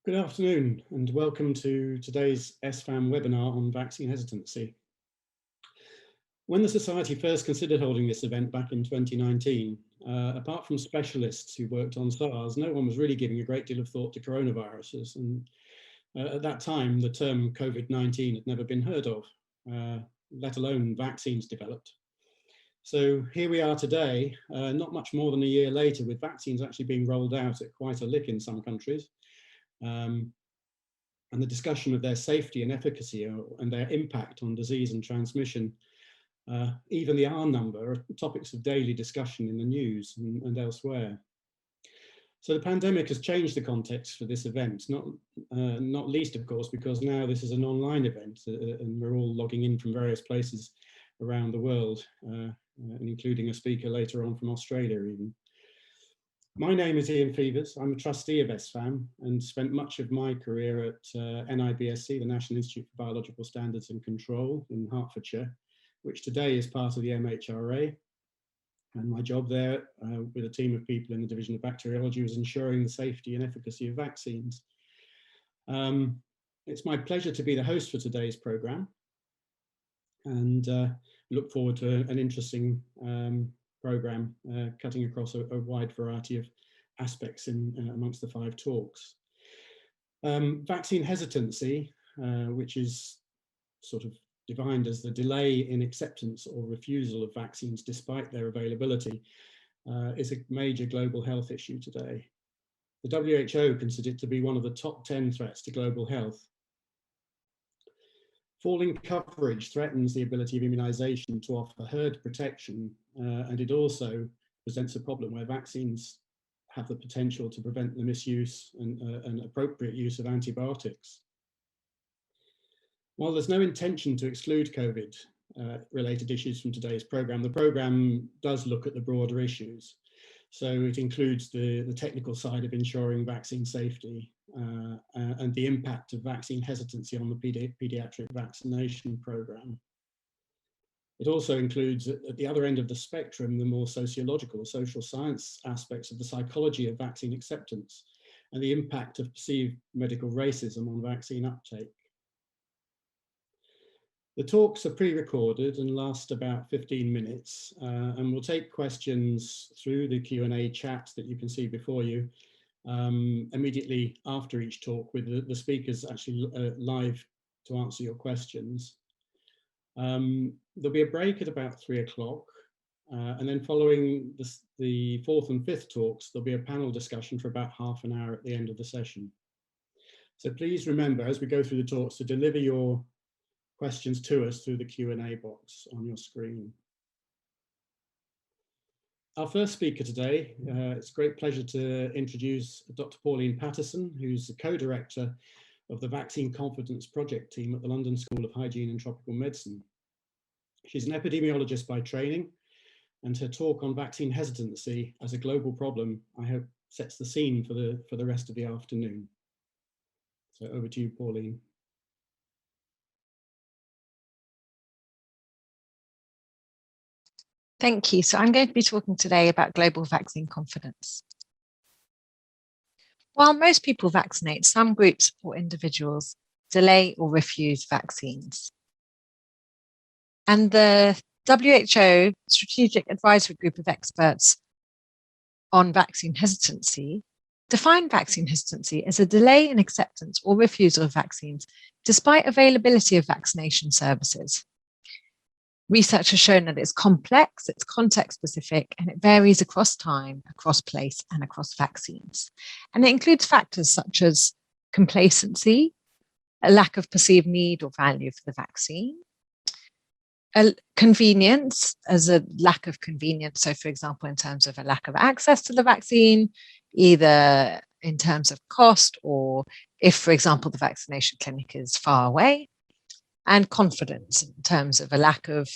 Good afternoon and welcome to today's SfAM webinar on vaccine hesitancy. When the Society first considered holding this event back in 2019, apart from specialists who worked on SARS, no one was really giving a great deal of thought to coronaviruses. And at that time, the term COVID-19 had never been heard of, let alone vaccines developed. So here we are today, not much more than a year later, with vaccines actually being rolled out at quite a lick in some countries. And the discussion of their safety and efficacy and their impact on disease and transmission, even the R number, are topics of daily discussion in the news and elsewhere. So the pandemic has changed the context for this event, not least, of course, because now this is an online event and we're all logging in from various places around the world, and including a speaker later on from Australia even. My name is Ian Fevers. I'm a trustee of SfAM and spent much of my career at NIBSC, the National Institute for Biological Standards and Control in Hertfordshire, which today is part of the MHRA. And my job there with a team of people in the Division of Bacteriology was ensuring the safety and efficacy of vaccines. It's my pleasure to be the host for today's programme and look forward to an interesting programme cutting across a wide variety of aspects amongst the 5 talks. Vaccine hesitancy, which is sort of defined as the delay in acceptance or refusal of vaccines despite their availability, is a major global health issue today. The WHO considers it to be one of the top 10 threats to global health. Falling coverage threatens the ability of immunisation to offer herd protection, and it also presents a problem where vaccines have the potential to prevent the misuse and appropriate use of antibiotics. While there's no intention to exclude COVID related issues from today's programme, the programme does look at the broader issues. So it includes the technical side of ensuring vaccine safety and the impact of vaccine hesitancy on the paediatric vaccination program. It also includes, at the other end of the spectrum, the more sociological or social science aspects of the psychology of vaccine acceptance and the impact of perceived medical racism on vaccine uptake. The talks are pre-recorded and last about 15 minutes, and we'll take questions through the Q&A chat that you can see before you immediately after each talk, with the speakers actually live to answer your questions. There'll be a break at about 3 o'clock, and then following the 4th and 5th talks, there'll be a panel discussion for about half an hour at the end of the session. So please remember, as we go through the talks, to deliver your questions to us through the Q&A box on your screen. Our first speaker today, it's a great pleasure to introduce Dr. Pauline Patterson, who's the co-director of the Vaccine Confidence Project team at the London School of Hygiene and Tropical Medicine. She's an epidemiologist by training, and her talk on vaccine hesitancy as a global problem, I hope, sets the scene for the rest of the afternoon. So over to you, Pauline. Thank you. So I'm going to be talking today about global vaccine confidence. While most people vaccinate, some groups or individuals delay or refuse vaccines. And the WHO Strategic Advisory Group of Experts on Vaccine Hesitancy define vaccine hesitancy as a delay in acceptance or refusal of vaccines despite availability of vaccination services. Research has shown that it's complex, it's context-specific, and it varies across time, across place, and across vaccines. And it includes factors such as complacency, a lack of perceived need or value for the vaccine, convenience, as a lack of convenience. So, for example, in terms of a lack of access to the vaccine, either in terms of cost or if, for example, the vaccination clinic is far away. And confidence in terms of a lack of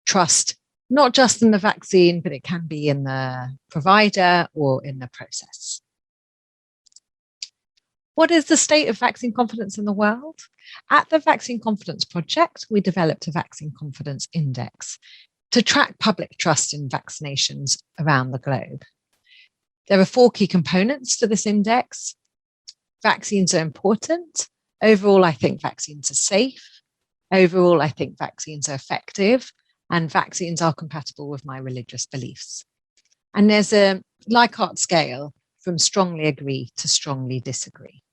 trust, not just in the vaccine, but it can be in the provider or in the process. What is the state of vaccine confidence in the world? At the Vaccine Confidence Project, we developed a Vaccine Confidence Index to track public trust in vaccinations around the globe. There are 4 key components to this index: vaccines are important. Overall, I think vaccines are safe. Overall, I think vaccines are effective, and vaccines are compatible with my religious beliefs. And there's a Likert scale from strongly agree to strongly disagree.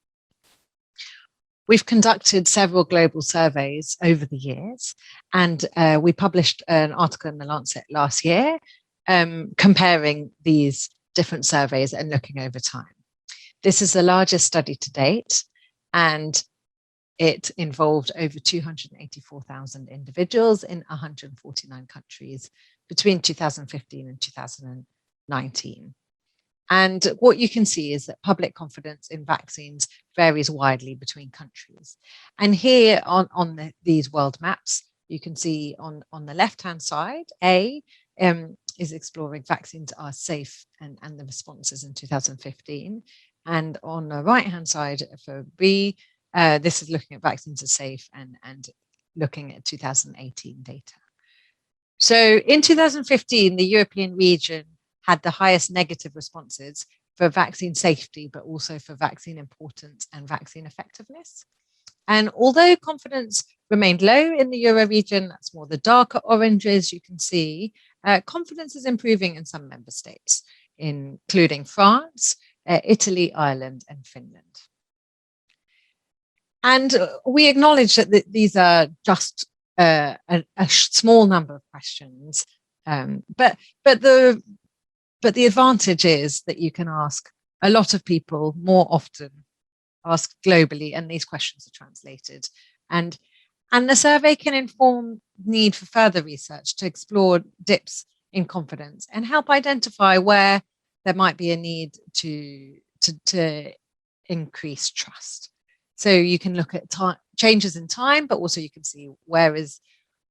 We've conducted several global surveys over the years, and we published an article in The Lancet last year comparing these different surveys and looking over time. This is the largest study to date, and it involved over 284,000 individuals in 149 countries between 2015 and 2019. And what you can see is that public confidence in vaccines varies widely between countries. And here on these world maps, you can see on the left-hand side, A is exploring vaccines are safe and the responses in 2015. And on the right-hand side for B, this is looking at vaccines are safe and looking at 2018 data. So in 2015, the European region had the highest negative responses for vaccine safety, but also for vaccine importance and vaccine effectiveness. And although confidence remained low in the Euro region, that's more the darker oranges you can see, confidence is improving in some member states, including France, Italy, Ireland, and Finland. And we acknowledge that these are just a small number of questions, but the advantage is that you can ask a lot of people more often, ask globally, and these questions are translated. And the survey can inform need for further research to explore dips in confidence and help identify where there might be a need to increase trust. So you can look at changes in time, but also you can see where is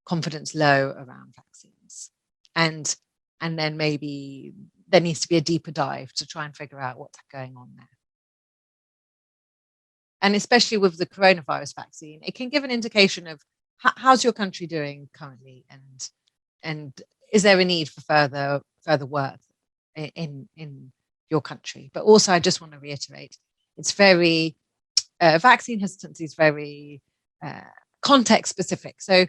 confidence low around vaccines. And then maybe there needs to be a deeper dive to try and figure out what's going on there. And especially with the coronavirus vaccine, it can give an indication of how's your country doing currently, and is there a need for further work in your country. But also, I just want to reiterate, it's very vaccine hesitancy is very context specific. So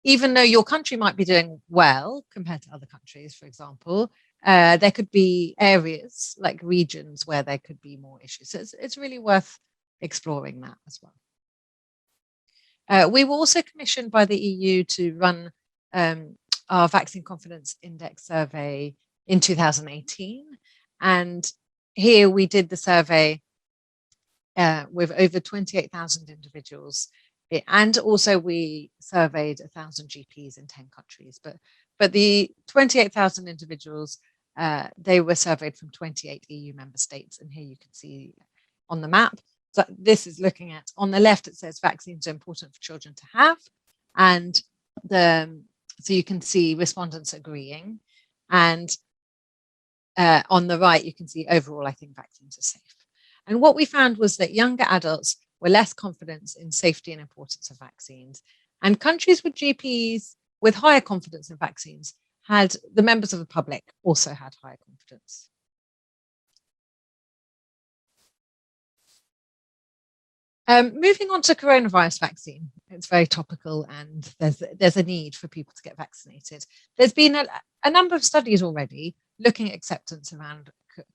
even though your country might be doing well compared to other countries, for example, there could be areas like regions where there could be more issues. So it's really worth exploring that as well. We were also commissioned by the EU to run our Vaccine Confidence Index survey in 2018. And here we did the survey with over 28,000 individuals. And also we surveyed 1,000 GPs in 10 countries. But the 28,000 individuals, they were surveyed from 28 EU member states. And here you can see on the map. So this is looking at, on the left, it says vaccines are important for children to have. And so you can see respondents agreeing. And on the right, you can see overall, I think vaccines are safe. And what we found was that younger adults were less confident in safety and importance of vaccines. And countries with GPs with higher confidence in vaccines had, the members of the public also had higher confidence. Moving on to coronavirus vaccine, it's very topical and there's a need for people to get vaccinated. There's been a number of studies already looking at acceptance around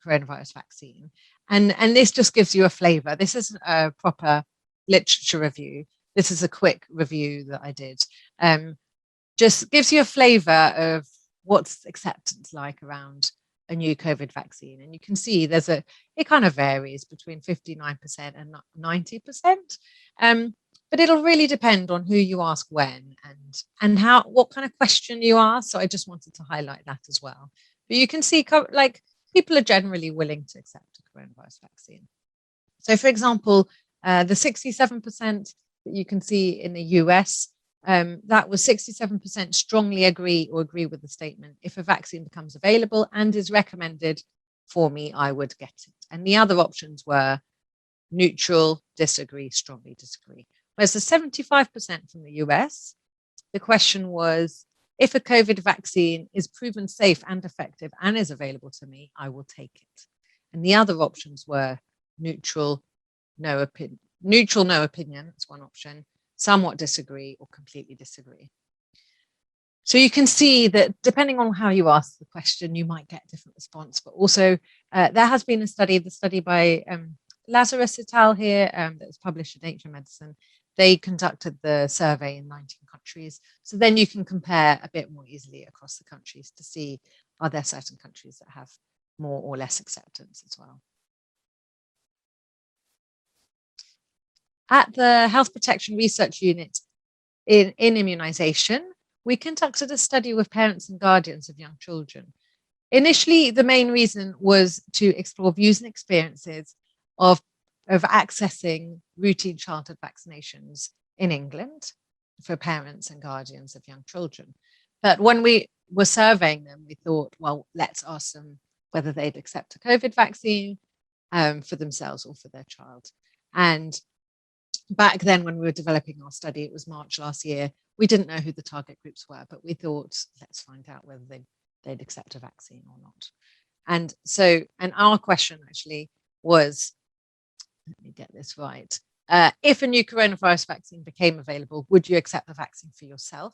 coronavirus vaccine. And this just gives you a flavor. This isn't a proper literature review. This is a quick review that I did. Just gives you a flavor of what's acceptance like around a new COVID vaccine. And you can see it kind of varies between 59% and 90%. But it'll really depend on who you ask when and what kind of question you ask. So I just wanted to highlight that as well. But you can see like people are generally willing to accept a coronavirus vaccine. So for example, the 67% that you can see in the US, that was 67% strongly agree or agree with the statement. If a vaccine becomes available and is recommended for me, I would get it. And the other options were neutral, disagree, strongly disagree. Whereas the 75% from the US, the question was, if a COVID vaccine is proven safe and effective and is available to me, I will take it. And the other options were neutral, neutral no opinion, that's one option, somewhat disagree, or completely disagree. So you can see that depending on how you ask the question, you might get a different response. But also there has been the study by Lazarus et al. Here that was published in Nature Medicine. They conducted the survey in 19 countries. So then you can compare a bit more easily across the countries to see, are there certain countries that have more or less acceptance as well. At the Health Protection Research Unit in immunization, we conducted a study with parents and guardians of young children. Initially, the main reason was to explore views and experiences of accessing routine childhood vaccinations in England for parents and guardians of young children. But when we were surveying them, we thought, well, let's ask them whether they'd accept a COVID vaccine for themselves or for their child. And back then, when we were developing our study, it was March last year, we didn't know who the target groups were, but we thought, let's find out whether they'd accept a vaccine or not. And so, and our question actually was, let me get this right, if a new coronavirus vaccine became available, would you accept the vaccine for yourself?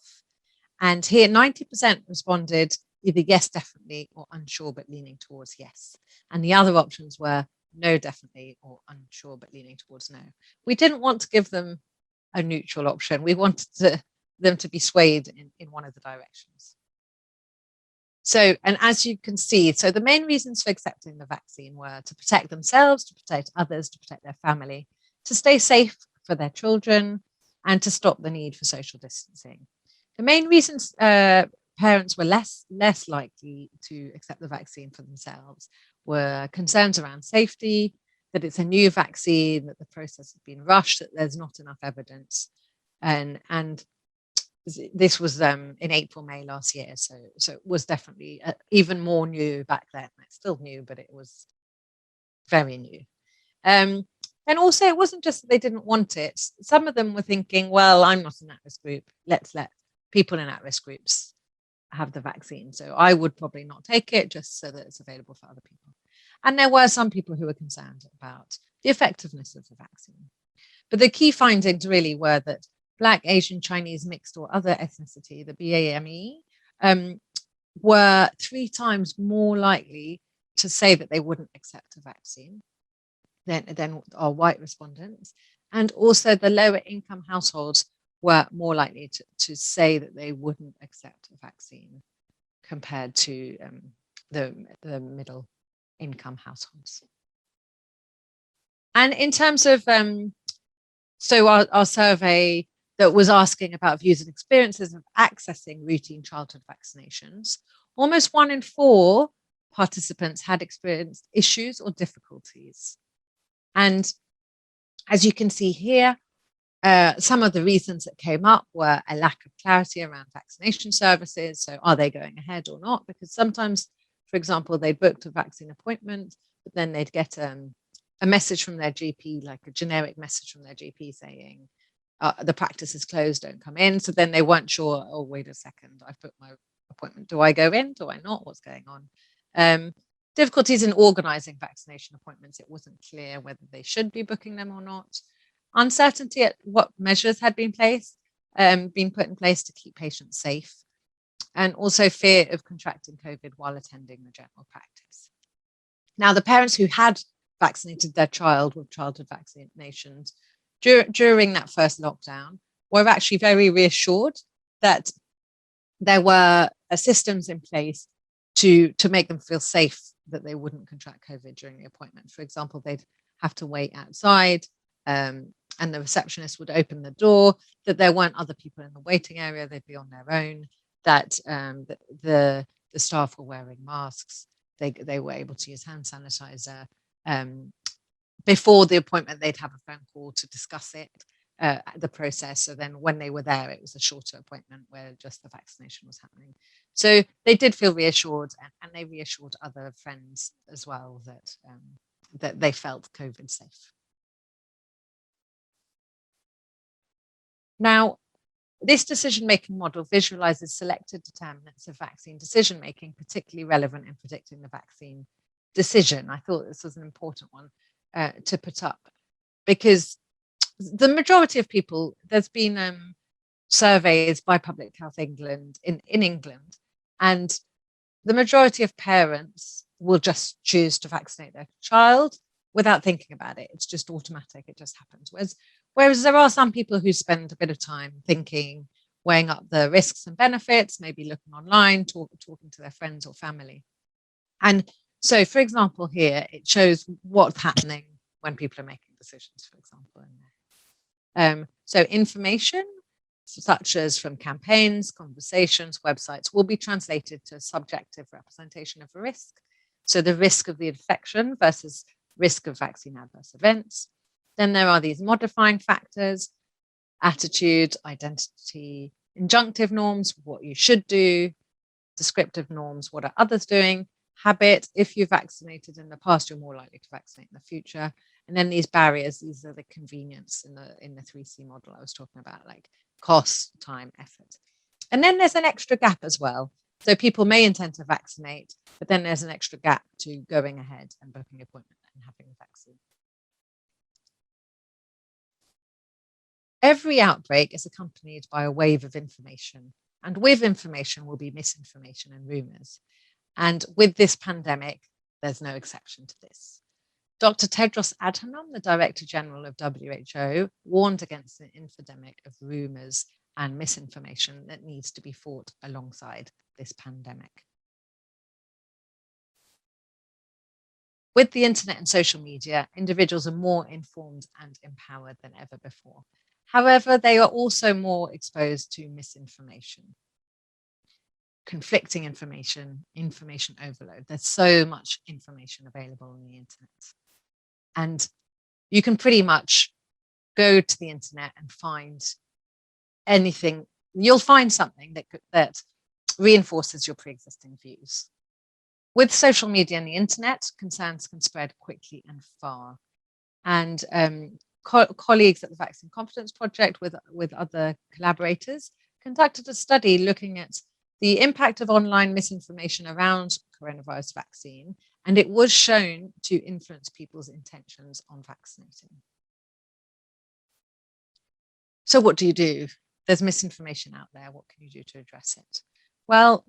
And here 90% responded either yes, definitely, or unsure, but leaning towards yes. And the other options were no, definitely, or unsure, but leaning towards no. We didn't want to give them a neutral option. We wanted them to be swayed in one of the directions. So, and as you can see, so the main reasons for accepting the vaccine were to protect themselves, to protect others, to protect their family, to stay safe for their children, and to stop the need for social distancing. The main reasons parents were less likely to accept the vaccine for themselves were concerns around safety, that it's a new vaccine, that the process has been rushed, that there's not enough evidence. And this was in April, May last year. So it was definitely even more new back then. It's still new, but it was very new. And also, it wasn't just that they didn't want it. Some of them were thinking, well, I'm not an at-risk group. Let's let people in at-risk groups have the vaccine. So I would probably not take it just so that it's available for other people. And there were some people who were concerned about the effectiveness of the vaccine. But the key findings really were that Black, Asian, Chinese, mixed, or other ethnicity, the BAME, were 3 times more likely to say that they wouldn't accept a vaccine than our white respondents. And also the lower income households were more likely to say that they wouldn't accept a vaccine compared to the middle income households. And in terms of, so our survey that was asking about views and experiences of accessing routine childhood vaccinations, almost 1 in 4 participants had experienced issues or difficulties. And as you can see here, some of the reasons that came up were a lack of clarity around vaccination services. So are they going ahead or not? Because sometimes, for example, they booked a vaccine appointment, but then they'd get a message from their GP, like a generic message from their GP saying, the practice is closed, don't come in. So then they weren't sure, oh, wait a second, I've booked my appointment. Do I go in? Do I not? What's going on? Difficulties in organizing vaccination appointments. It wasn't clear whether they should be booking them or not. Uncertainty at what measures had been put in place to keep patients safe. And also fear of contracting COVID while attending the general practice. Now, the parents who had vaccinated their child with childhood vaccinations during that first lockdown were actually very reassured that there were systems in place to make them feel safe that they wouldn't contract COVID during the appointment. For example, they'd have to wait outside and the receptionist would open the door, that there weren't other people in the waiting area, they'd be on their own, that the staff were wearing masks, they were able to use hand sanitizer. Before the appointment, they'd have a phone call to discuss it, the process. So then when they were there, it was a shorter appointment where just the vaccination was happening. So they did feel reassured, and they reassured other friends as well that they felt COVID safe. Now, this decision-making model visualizes selected determinants of vaccine decision-making, particularly relevant in predicting the vaccine decision. I thought this was an important one to put up. because the majority of people, there's been surveys by Public Health England in England, and the majority of parents will just choose to vaccinate their child without thinking about it. It's just automatic, it just happens. Whereas there are some people who spend a bit of time thinking, weighing up the risks and benefits, maybe looking online, talking to their friends or family. And so, for example, here, it shows what's happening when people are making decisions, for example. So information, such as from campaigns, conversations, websites, will be translated to a subjective representation of a risk. So the risk of the infection versus risk of vaccine adverse events. Then there are these modifying factors, attitude, identity, injunctive norms, what you should do, descriptive norms, what are others doing, habit, if you vaccinated in the past, you're more likely to vaccinate in the future. And then these barriers, these are the convenience in the 3C model I was talking about, like cost, time, effort. And then there's an extra gap as well. So people may intend to vaccinate, but then there's an extra gap to going ahead and booking an appointment and having the vaccine. Every outbreak is accompanied by a wave of information, and with information will be misinformation and rumors. And with this pandemic, there's no exception to this. Dr. Tedros Adhanom, the Director General of WHO, warned against an infodemic of rumors and misinformation that needs to be fought alongside this pandemic. With the internet and social media, individuals are more informed and empowered than ever before. However, they are also more exposed to misinformation, conflicting information, information overload. There's so much information available on the internet. And you can pretty much go to the internet and find anything. You'll find something that reinforces your pre-existing views. With social media and the internet, concerns can spread quickly and far. And colleagues at the Vaccine Confidence Project with other collaborators conducted a study looking at the impact of online misinformation around coronavirus vaccine, and it was shown to influence people's intentions on vaccinating. So what do you do? There's misinformation out there. What can you do to address it? Well,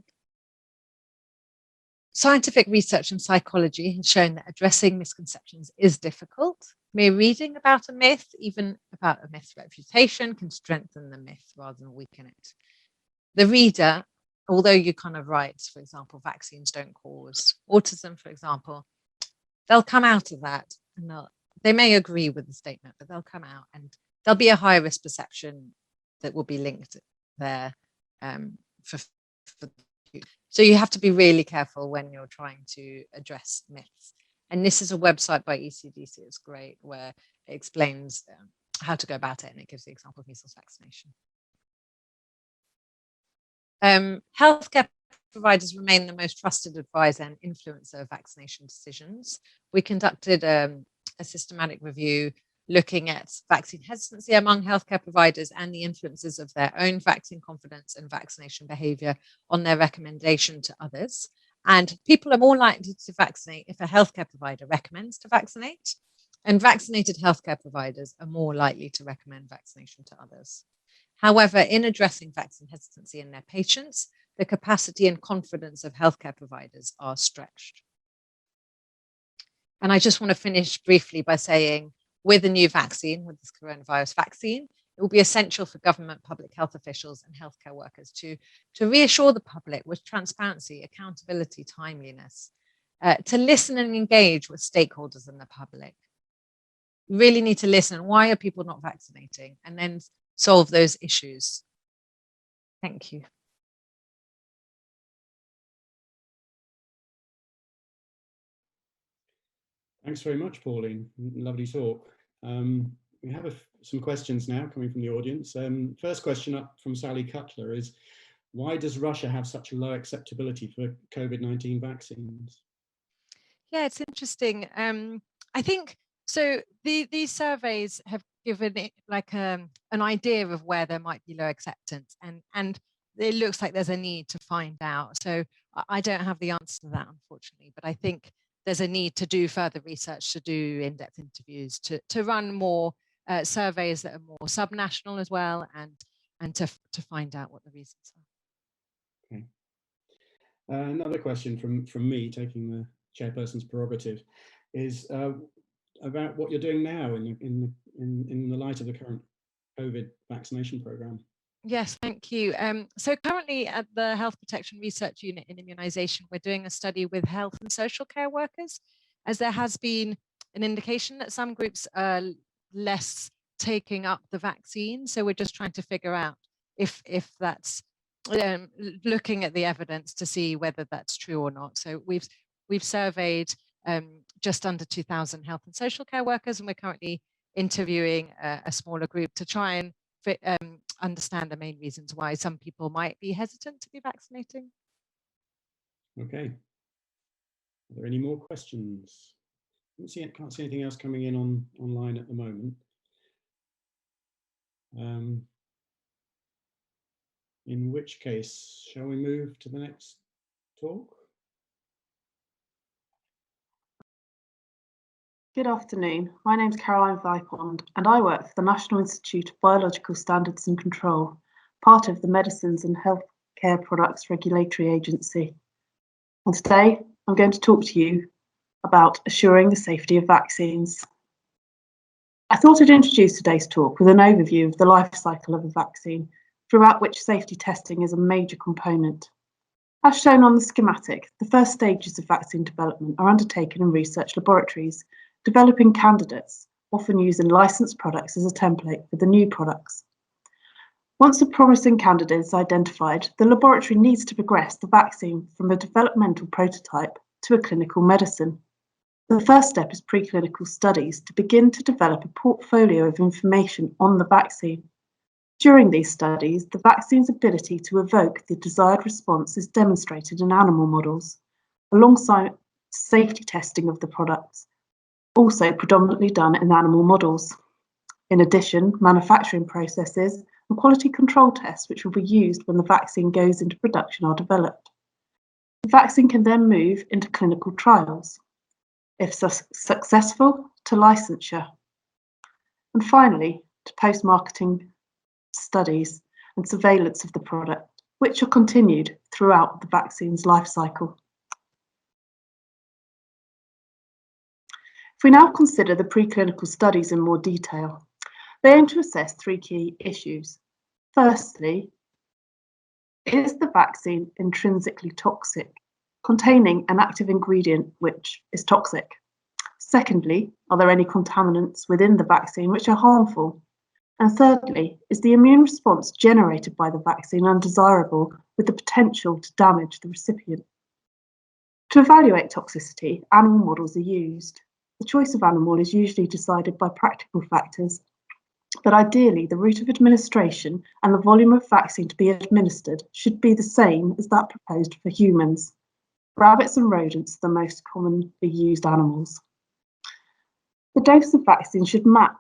scientific research in psychology has shown that addressing misconceptions is difficult. Mere reading about a myth, even about a myth's refutation, can strengthen the myth rather than weaken it. The reader, although you kind of write, for example, vaccines don't cause autism, for example, they'll come out of that and they may agree with the statement, but they'll come out and there'll be a high risk perception that will be linked there so you have to be really careful when you're trying to address myths. And this is a website by ECDC, it's great, where it explains how to go about it, and it gives the example of measles vaccination. Healthcare providers remain the most trusted advisor and influencer of vaccination decisions. We conducted a systematic review looking at vaccine hesitancy among healthcare providers and the influences of their own vaccine confidence and vaccination behavior on their recommendation to others. And people are more likely to vaccinate if a healthcare provider recommends to vaccinate, and vaccinated healthcare providers are more likely to recommend vaccination to others. However, in addressing vaccine hesitancy in their patients, the capacity and confidence of healthcare providers are stretched. And I just want to finish briefly by saying, with a new vaccine, with this coronavirus vaccine, it will be essential for government, public health officials and healthcare workers to reassure the public with transparency, accountability, timeliness, to listen and engage with stakeholders in the public. You really need to listen. Why are people not vaccinating? And then solve those issues. Thank you. Thanks very much, Pauline. Lovely talk. We have some questions now coming from the audience. First question up from Sally Cutler is, why does Russia have such a low acceptability for COVID-19 vaccines? Yeah, it's interesting. I think, so these surveys have given it like an idea of where there might be low acceptance, and it looks like there's a need to find out. So I don't have the answer to that, unfortunately, but I think there's a need to do further research, to do in-depth interviews, to run more surveys that are more subnational as well, and to find out what the reasons are. Okay. Another question from me, taking the chairperson's prerogative, is about what you're doing now in the light of the current COVID vaccination program. Yes, thank you. So currently at the Health Protection Research Unit in Immunisation, we're doing a study with health and social care workers, as there has been an indication that some groups are less taking up the vaccine. So we're just trying to figure out if that's looking at the evidence to see whether that's true or not. So we've surveyed just under 2,000 health and social care workers, and we're currently interviewing a smaller group to try and understand the main reasons why some people might be hesitant to be vaccinating. Okay. Are there any more questions? Can't see anything else coming in online at the moment. In which case, shall we move to the next talk? Good afternoon. My name is Caroline Vipond, and I work for the National Institute of Biological Standards and Control, part of the Medicines and Healthcare Products Regulatory Agency. And today, I'm going to talk to you about assuring the safety of vaccines. I thought I'd introduce today's talk with an overview of the life cycle of a vaccine, throughout which safety testing is a major component. As shown on the schematic, the first stages of vaccine development are undertaken in research laboratories, developing candidates, often using licensed products as a template for the new products. Once a promising candidate is identified, the laboratory needs to progress the vaccine from a developmental prototype to a clinical medicine. The first step is preclinical studies to begin to develop a portfolio of information on the vaccine. During these studies, the vaccine's ability to evoke the desired response is demonstrated in animal models, alongside safety testing of the products, also predominantly done in animal models. In addition, manufacturing processes and quality control tests which will be used when the vaccine goes into production are developed. The vaccine can then move into clinical trials, if successful, to licensure, and finally to post-marketing studies and surveillance of the product, which are continued throughout the vaccine's life cycle. If we now consider the preclinical studies in more detail, they aim to assess three key issues. Firstly, is the vaccine intrinsically toxic, containing an active ingredient which is toxic? Secondly, are there any contaminants within the vaccine which are harmful? And thirdly, is the immune response generated by the vaccine undesirable with the potential to damage the recipient? To evaluate toxicity, animal models are used. The choice of animal is usually decided by practical factors, but ideally the route of administration and the volume of vaccine to be administered should be the same as that proposed for humans. Rabbits and rodents are the most commonly used animals. The dose of vaccine should match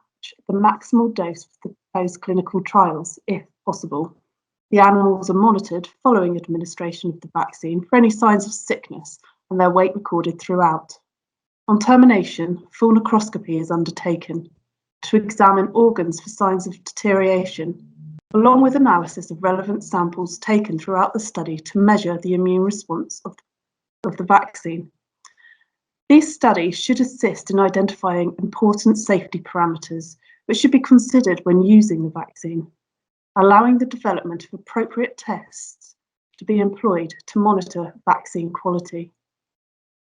the maximal dose for the proposed clinical trials, if possible. The animals are monitored following administration of the vaccine for any signs of sickness and their weight recorded throughout. On termination, full necroscopy is undertaken to examine organs for signs of deterioration, along with analysis of relevant samples taken throughout the study to measure the immune response of the vaccine. These studies should assist in identifying important safety parameters which should be considered when using the vaccine, allowing the development of appropriate tests to be employed to monitor vaccine quality.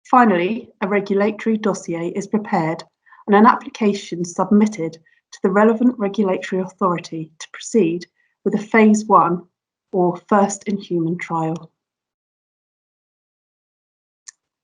Finally, a regulatory dossier is prepared and an application submitted to the relevant regulatory authority to proceed with a phase 1 or first in human trial.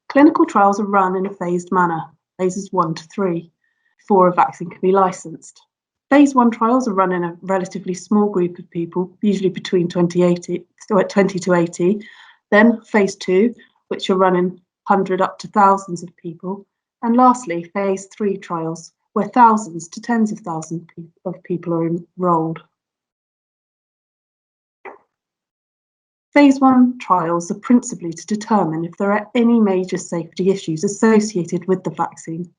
Clinical trials are run in a phased manner, phases 1 to 3, before a vaccine can be licensed. Phase 1 trials are run in a relatively small group of people, usually between 20 to 80. Then phase 2, which are run in 100 up to thousands of people. And lastly, phase 3 trials, where thousands to tens of thousands of people are enrolled. Phase 1 trials are principally to determine if there are any major safety issues associated with the vaccine.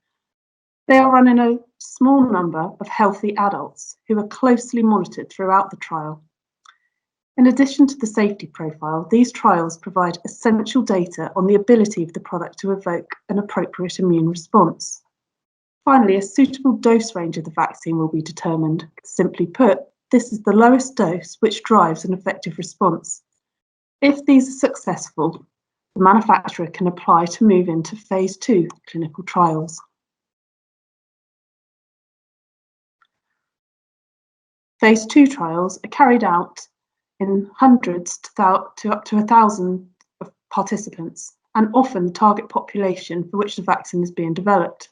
They are run in a small number of healthy adults who are closely monitored throughout the trial. In addition to the safety profile, these trials provide essential data on the ability of the product to evoke an appropriate immune response. Finally, a suitable dose range of the vaccine will be determined. Simply put, this is the lowest dose which drives an effective response. If these are successful, the manufacturer can apply to move into phase 2 clinical trials. Phase 2 trials are carried out in hundreds to up to 1,000 of participants, and often the target population for which the vaccine is being developed.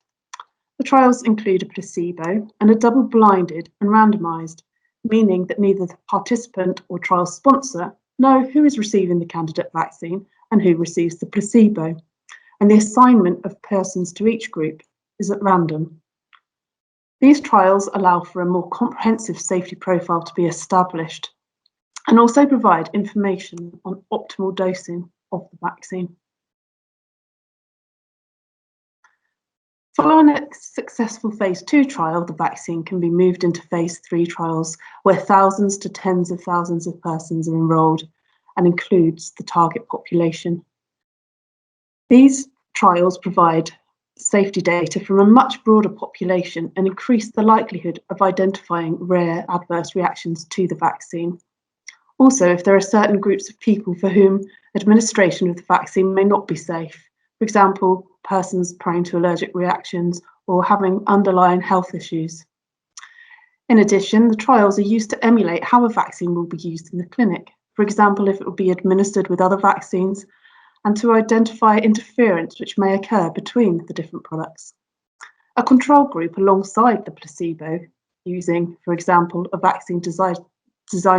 The trials include a placebo and are double-blinded and randomised, meaning that neither the participant or trial sponsor know who is receiving the candidate vaccine and who receives the placebo, and the assignment of persons to each group is at random. These trials allow for a more comprehensive safety profile to be established and also provide information on optimal dosing of the vaccine. Following a successful phase 2 trial, the vaccine can be moved into phase 3 trials where thousands to tens of thousands of persons are enrolled and includes the target population. These trials provide safety data from a much broader population and increase the likelihood of identifying rare adverse reactions to the vaccine. Also, if there are certain groups of people for whom administration of the vaccine may not be safe, for example, persons prone to allergic reactions or having underlying health issues. In addition, the trials are used to emulate how a vaccine will be used in the clinic, for example, if it will be administered with other vaccines, and to identify interference which may occur between the different products. A control group alongside the placebo, using, for example, a vaccine designed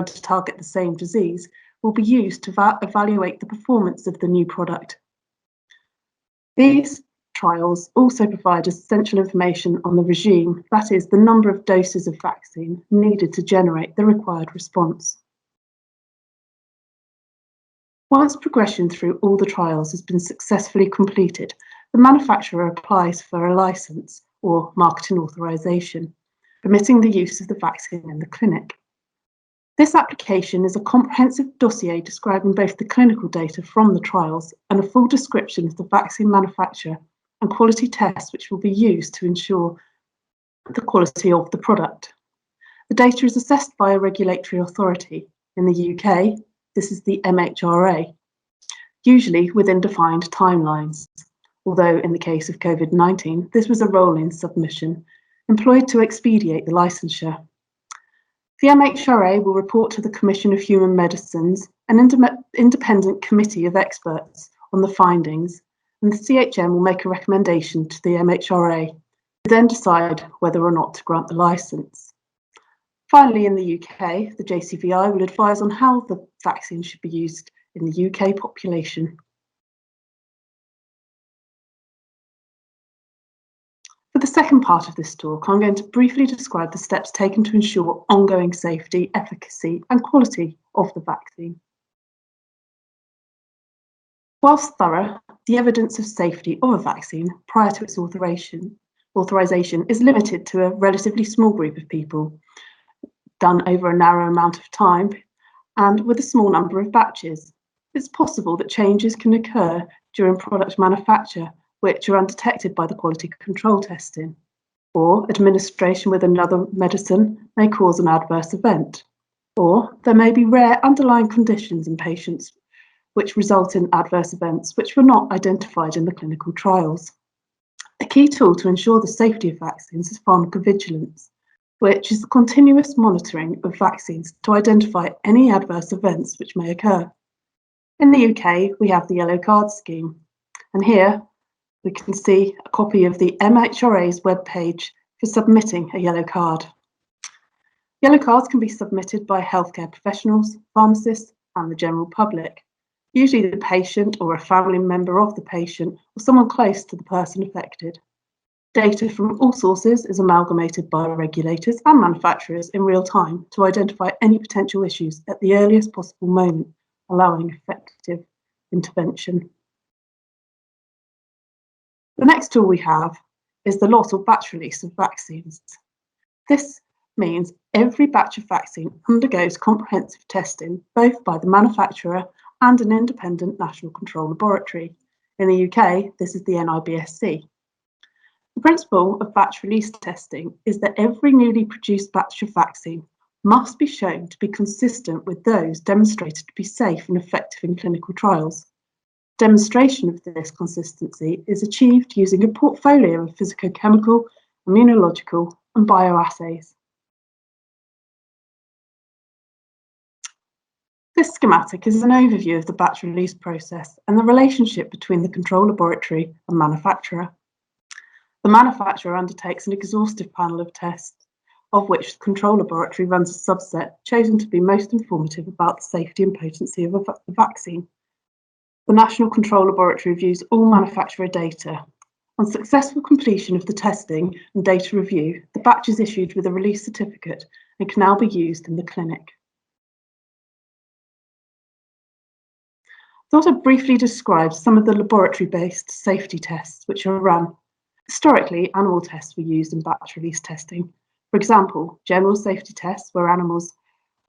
to target the same disease, will be used to evaluate the performance of the new product. These trials also provide essential information on the regime, that is, the number of doses of vaccine needed to generate the required response. Once progression through all the trials has been successfully completed, the manufacturer applies for a license or marketing authorization, permitting the use of the vaccine in the clinic. This application is a comprehensive dossier describing both the clinical data from the trials and a full description of the vaccine manufacturer and quality tests which will be used to ensure the quality of the product. The data is assessed by a regulatory authority. In the UK, this is the MHRA, usually within defined timelines, although in the case of COVID-19, this was a rolling submission employed to expedite the licensure. The MHRA will report to the Commission of Human Medicines, an independent committee of experts, on the findings, and the CHM will make a recommendation to the MHRA, who then decide whether or not to grant the licence. Finally, in the UK, the JCVI will advise on how the vaccine should be used in the UK population. For the second part of this talk, I'm going to briefly describe the steps taken to ensure ongoing safety, efficacy, and quality of the vaccine. Whilst thorough, the evidence of safety of a vaccine prior to its authorization is limited to a relatively small group of people, done over a narrow amount of time, and with a small number of batches. It's possible that changes can occur during product manufacture, which are undetected by the quality control testing, or administration with another medicine may cause an adverse event, or there may be rare underlying conditions in patients which result in adverse events which were not identified in the clinical trials. A key tool to ensure the safety of vaccines is pharmacovigilance, which is the continuous monitoring of vaccines to identify any adverse events which may occur. In the UK, we have the Yellow Card scheme, and here we can see a copy of the MHRA's webpage for submitting a yellow card. Yellow cards can be submitted by healthcare professionals, pharmacists, and the general public, usually the patient or a family member of the patient or someone close to the person affected. Data from all sources is amalgamated by regulators and manufacturers in real time to identify any potential issues at the earliest possible moment allowing effective intervention. The next tool we have is the lot or batch release of vaccines. This means every batch of vaccine undergoes comprehensive testing, both by the manufacturer and an independent national control laboratory. In the UK, this is the NIBSC. The principle of batch release testing is that every newly produced batch of vaccine must be shown to be consistent with those demonstrated to be safe and effective in clinical trials. Demonstration of this consistency is achieved using a portfolio of physicochemical, immunological, and bioassays. This schematic is an overview of the batch release process and the relationship between the control laboratory and manufacturer. The manufacturer undertakes an exhaustive panel of tests, of which the control laboratory runs a subset chosen to be most informative about the safety and potency of the vaccine. The National Control Laboratory reviews all manufacturer data. On successful completion of the testing and data review, the batch is issued with a release certificate and can now be used in the clinic. I thought I'd briefly describe some of the laboratory-based safety tests which are run. Historically, animal tests were used in batch release testing. For example, general safety tests where animals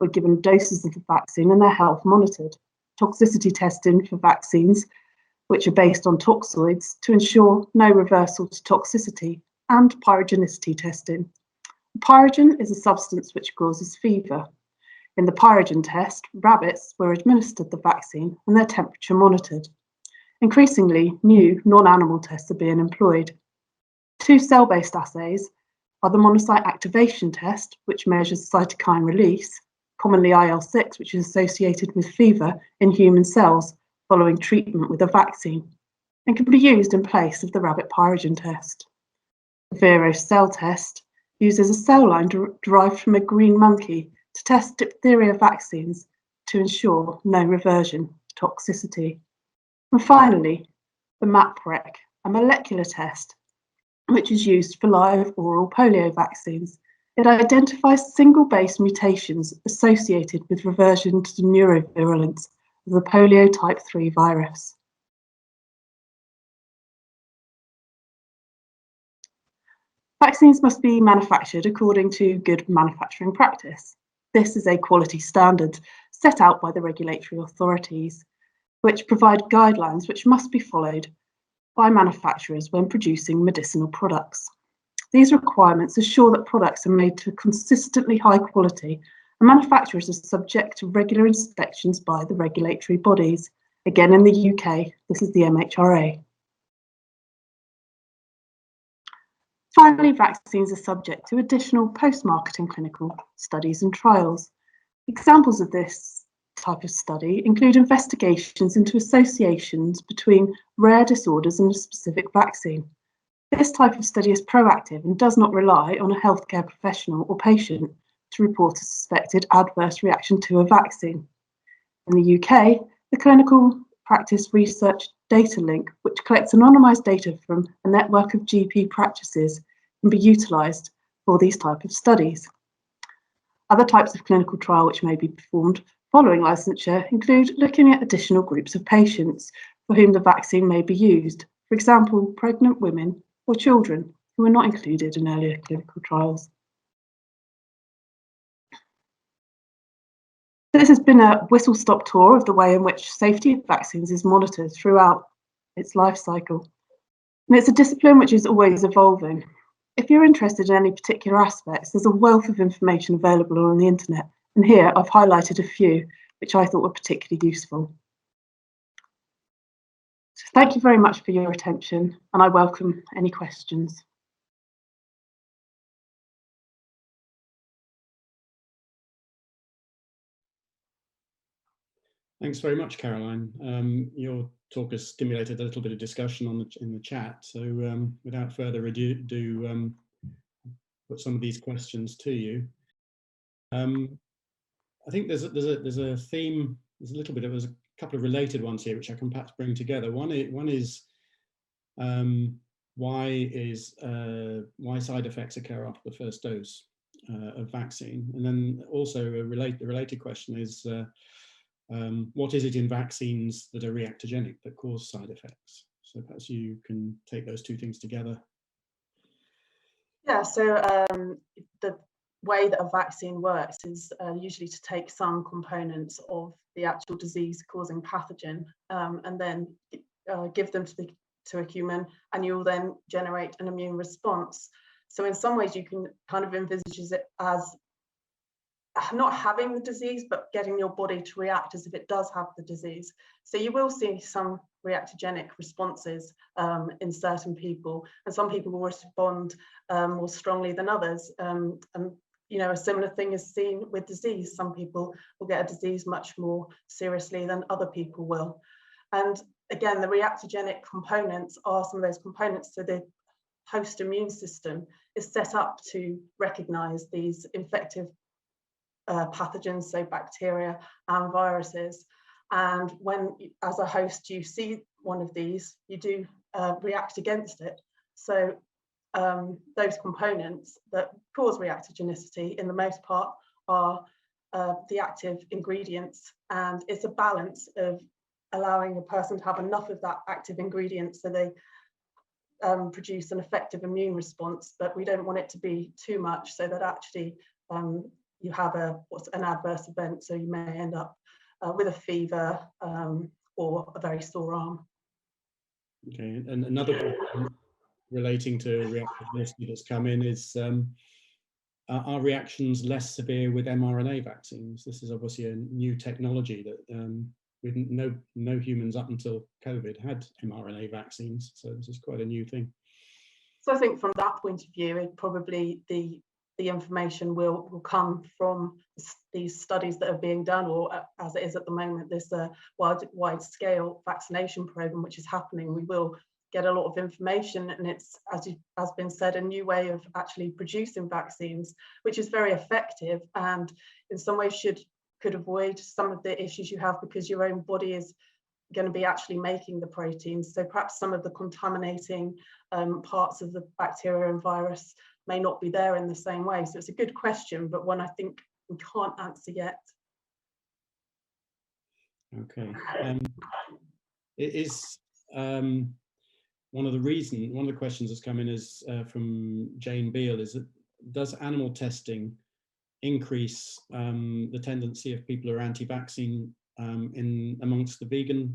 were given doses of the vaccine and their health monitored. Toxicity testing for vaccines, which are based on toxoids to ensure no reversal to toxicity, and pyrogenicity testing. Pyrogen is a substance which causes fever. In the pyrogen test, rabbits were administered the vaccine and their temperature monitored. Increasingly, new non-animal tests are being employed. Two cell-based assays are the monocyte activation test, which measures cytokine release, commonly IL-6, which is associated with fever in human cells following treatment with a vaccine, and can be used in place of the rabbit pyrogen test. The Vero cell test uses a cell line derived from a green monkey to test diphtheria vaccines to ensure no reversion to toxicity. And finally, the MAPREC, a molecular test, which is used for live oral polio vaccines. It identifies single base mutations associated with reversion to the neurovirulence of the polio type 3 virus. Vaccines must be manufactured according to good manufacturing practice. This is a quality standard set out by the regulatory authorities, which provide guidelines which must be followed by manufacturers when producing medicinal products. These requirements assure that products are made to consistently high quality, and manufacturers are subject to regular inspections by the regulatory bodies. Again, in the UK, this is the MHRA. Finally, vaccines are subject to additional post-marketing clinical studies and trials. Examples of this type of study include investigations into associations between rare disorders and a specific vaccine. This type of study is proactive and does not rely on a healthcare professional or patient to report a suspected adverse reaction to a vaccine. In the UK, the Clinical Practice Research Data Link, which collects anonymised data from a network of GP practices, can be utilised for these types of studies. Other types of clinical trial which may be performed following licensure include looking at additional groups of patients for whom the vaccine may be used, for example, pregnant women or children who were not included in earlier clinical trials. This has been a whistle-stop tour of the way in which safety of vaccines is monitored throughout its life cycle. And it's a discipline which is always evolving. If you're interested in any particular aspects, there's a wealth of information available on the internet, and here I've highlighted a few which I thought were particularly useful. So thank you very much for your attention, and I welcome any questions. Thanks very much, Caroline. Your talk has stimulated a little bit of discussion in the chat. So without further ado, put some of these questions to you. I think there's a theme. There's a couple of related ones here which I can perhaps bring together. One is why side effects occur after the first dose of vaccine, and then also the related question is What is it in vaccines that are reactogenic, that cause side effects? So perhaps you can take those two things together. Yeah, so the way that a vaccine works is usually to take some components of the actual disease-causing pathogen and then give them to a human, and you'll then generate an immune response. So in some ways you can kind of envisage it as not having the disease, but getting your body to react as if it does have the disease. So you will see some reactogenic responses in certain people, and some people will respond more strongly than others. And you know, a similar thing is seen with disease. Some people will get a disease much more seriously than other people will. And again, the reactogenic components are some of those components. So the host immune system is set up to recognize these infective pathogens, so bacteria and viruses. And when, as a host, you see one of these, you do react against it. So those components that cause reactogenicity, in the most part, are the active ingredients, and it's a balance of allowing a person to have enough of that active ingredient so they produce an effective immune response, but we don't want it to be too much so that actually you have an adverse event. So you may end up with a fever or a very sore arm. Okay, and another question relating to reactogenicity that's come in is, are reactions less severe with mRNA vaccines? This is obviously a new technology that no humans up until COVID had mRNA vaccines, so this is quite a new thing. So I think from that point of view, it probably the information will come from these studies that are being done, or as it is at the moment, this wide-scale vaccination program which is happening. We will get a lot of information, and it's, as has been said, a new way of actually producing vaccines, which is very effective and in some ways could avoid some of the issues you have, because your own body is going to be actually making the proteins. So perhaps some of the contaminating parts of the bacteria and virus may not be there in the same way. So it's a good question, but one I think we can't answer yet. Okay. It is one of the questions that's come in is from Jane Beale, is that does animal testing increase the tendency of people who are anti-vaccine amongst the vegans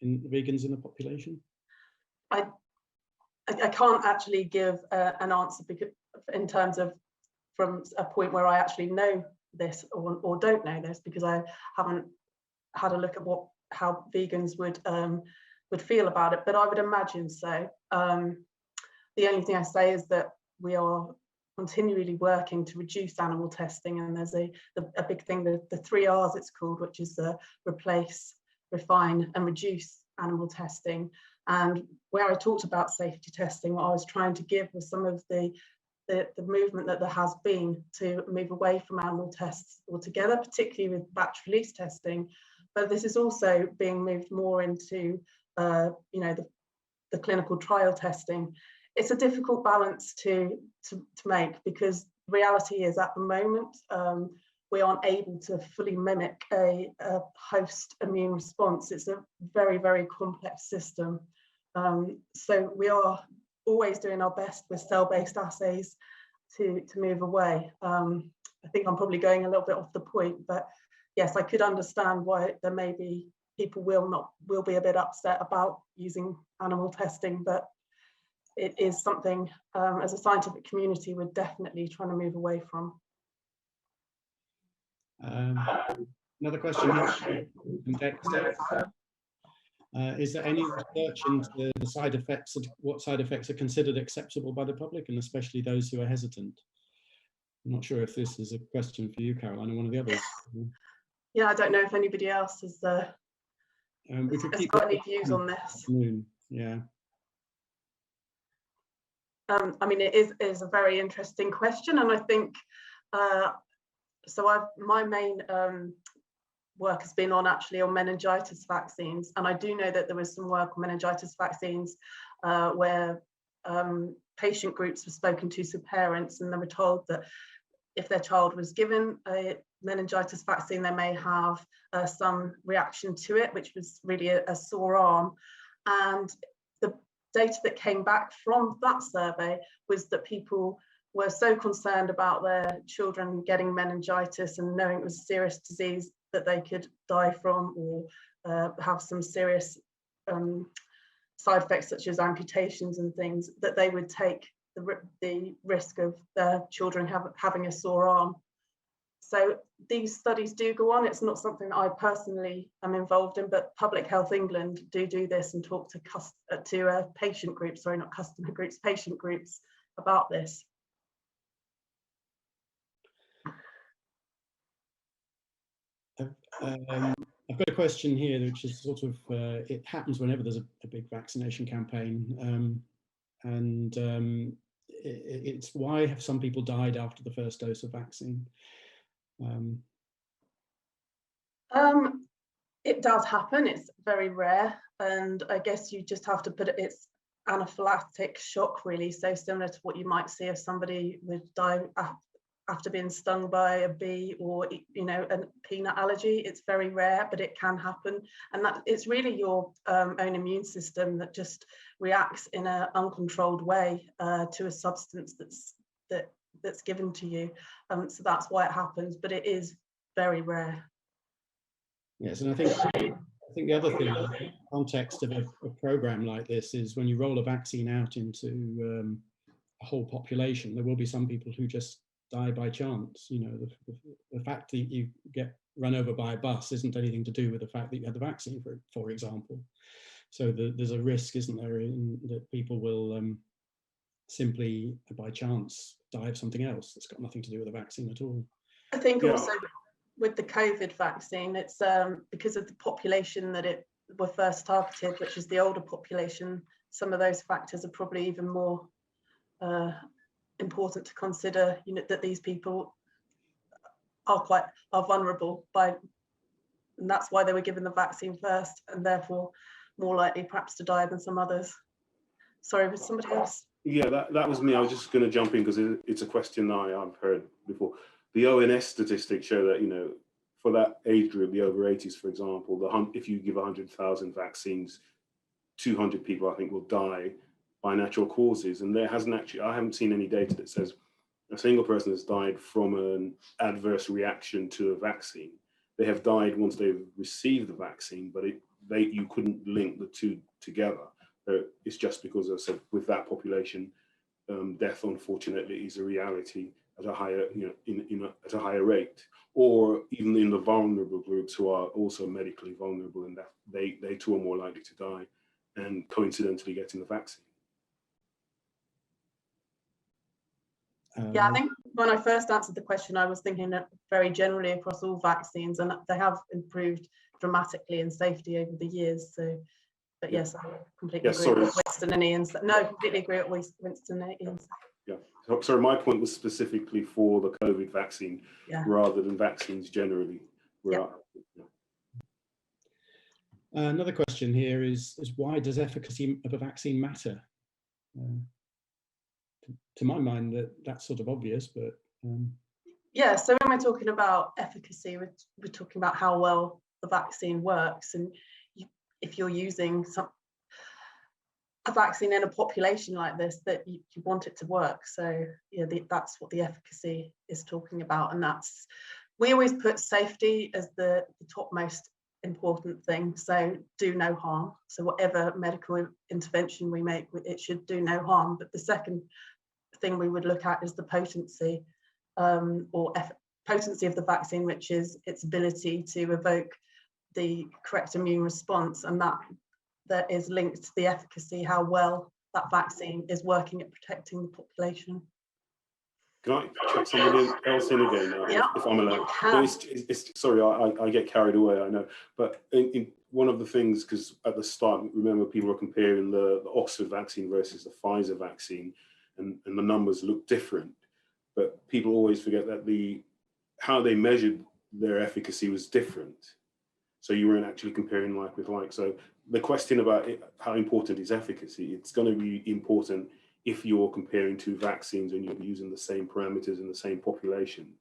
in the population? I can't actually give an answer because in terms of from a point where I actually know this or don't know this, because I haven't had a look at how vegans would feel about it, but I would imagine so. The only thing I say is that we are continually working to reduce animal testing, and there's a big thing, the 3 R's it's called, which is replace, refine and reduce animal testing. And where I talked about safety testing, what I was trying to give was some of the movement that there has been to move away from animal tests altogether, particularly with batch release testing. But this is also being moved more into the clinical trial testing. It's a difficult balance to make, because reality is at the moment we aren't able to fully mimic a host immune response. It's a very, very complex system. So we are always doing our best with cell-based assays to move away. I think I'm probably going a little bit off the point, but yes, I could understand why there may be people will be a bit upset about using animal testing, but it is something as a scientific community we're definitely trying to move away from. Another question from Dexter. Is there any research into the side effects, what side effects are considered acceptable by the public, and especially those who are hesitant? I'm not sure if this is a question for you, Caroline, or one of the others. Yeah, I don't know if anybody else has got any views on this. Yeah. I mean, it is a very interesting question, and I think my main work has been on meningitis vaccines, and I do know that there was some work on meningitis vaccines where patient groups were spoken to parents, and they were told that if their child was given meningitis vaccine, they may have some reaction to it, which was really a sore arm. And the data that came back from that survey was that people were so concerned about their children getting meningitis and knowing it was a serious disease that they could die from, or have some serious side effects such as amputations and things, that they would take the risk of their children having a sore arm. So these studies do go on. It's not something that I personally am involved in, but Public Health England do this and talk to patient groups, sorry, not customer groups, patient groups about this. I've got a question here, which is sort of, it happens whenever there's a big vaccination campaign. It's why have some people died after the first dose of vaccine? It does happen. It's very rare. And I guess you just have to put it, it's anaphylactic shock, really. So similar to what you might see if somebody would die after being stung by a bee, or, you know, a peanut allergy. It's very rare, but it can happen. And that it's really your own immune system that just reacts in an uncontrolled way to a substance that's given to you. So that's why it happens, but it is very rare. Yes, and I think the other thing in the context of a program like this is when you roll a vaccine out into a whole population, there will be some people who just die by chance. You know, the fact that you get run over by a bus isn't anything to do with the fact that you had the vaccine, for example. So there's a risk, isn't there, that people will simply by chance die of something else that's got nothing to do with the vaccine at all. I think also with the COVID vaccine, it's because of the population that it were first targeted, which is the older population, some of those factors are probably even more important to consider, you know, that these people are vulnerable and that's why they were given the vaccine first, and therefore more likely perhaps to die than some others. Sorry, was somebody else? Yeah, that was me. I was just going to jump in because it's a question I've heard before. The ONS statistics show that, you know, for that age group, the over 80s, for example, if you give 100,000 vaccines, 200 people, I think, will die by natural causes. And I haven't seen any data that says a single person has died from an adverse reaction to a vaccine. They have died once they've received the vaccine, but you couldn't link the two together. It's just because, as I said, with that population, death, unfortunately, is a reality at a higher, at a higher rate, or even in the vulnerable groups who are also medically vulnerable, and that they too are more likely to die, and coincidentally getting the vaccine. Yeah, I think when I first answered the question, I was thinking very generally across all vaccines, and they have improved dramatically in safety over the years. So, but yes, I completely agree with Winston and Ian's. No, completely agree with Winston and Ian's. Yeah, sorry, my point was specifically for the COVID vaccine rather than vaccines generally. Another question here is why does efficacy of a vaccine matter? To my mind, that's sort of obvious, but yeah. So when we're talking about efficacy, we're talking about how well the vaccine works, and if you're using a vaccine in a population like this, that you want it to work. So yeah, that's what the efficacy is talking about, and we always put safety as the topmost important thing. So do no harm. So whatever medical intervention we make, it should do no harm. But the second thing we would look at is the potency potency of the vaccine, which is its ability to evoke the correct immune response, and that is linked to the efficacy, how well that vaccine is working at protecting the population. Can I check somebody else in again, if I'm allowed? No, sorry, I get carried away, I know. But in one of the things, because at the start, remember, people were comparing the Oxford vaccine versus the Pfizer vaccine, and the numbers look different. But people always forget that how they measured their efficacy was different. So you weren't actually comparing like with like. So the question about how important is efficacy, it's going to be important if you're comparing two vaccines and you're using the same parameters in the same populations.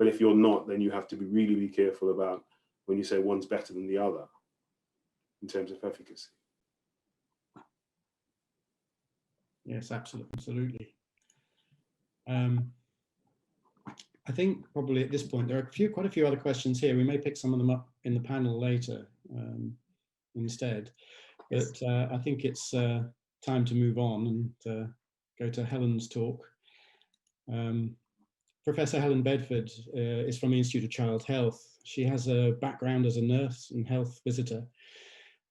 But if you're not, then you have to be really careful about when you say one's better than the other in terms of efficacy. Yes, absolutely. I think probably at this point there are quite a few other questions here. We may pick some of them up in the panel later instead, but I think it's time to move on and go to Helen's talk. Professor Helen Bedford is from the Institute of Child Health. She has a background as a nurse and health visitor,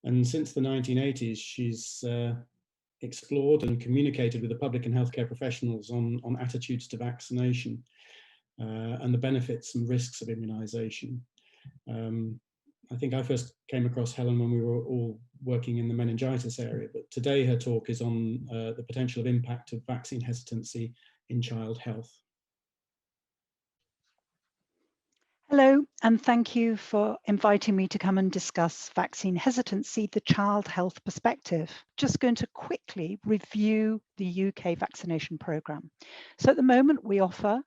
and since the 1980s she's explored and communicated with the public and healthcare professionals on attitudes to vaccination and the benefits and risks of immunization. I think I first came across Helen when we were all working in the meningitis area, but today her talk is on the potential impact of vaccine hesitancy in child health. Hello, and thank you for inviting me to come and discuss vaccine hesitancy, the child health perspective. Just going to quickly review the UK vaccination program. So at the moment, we offer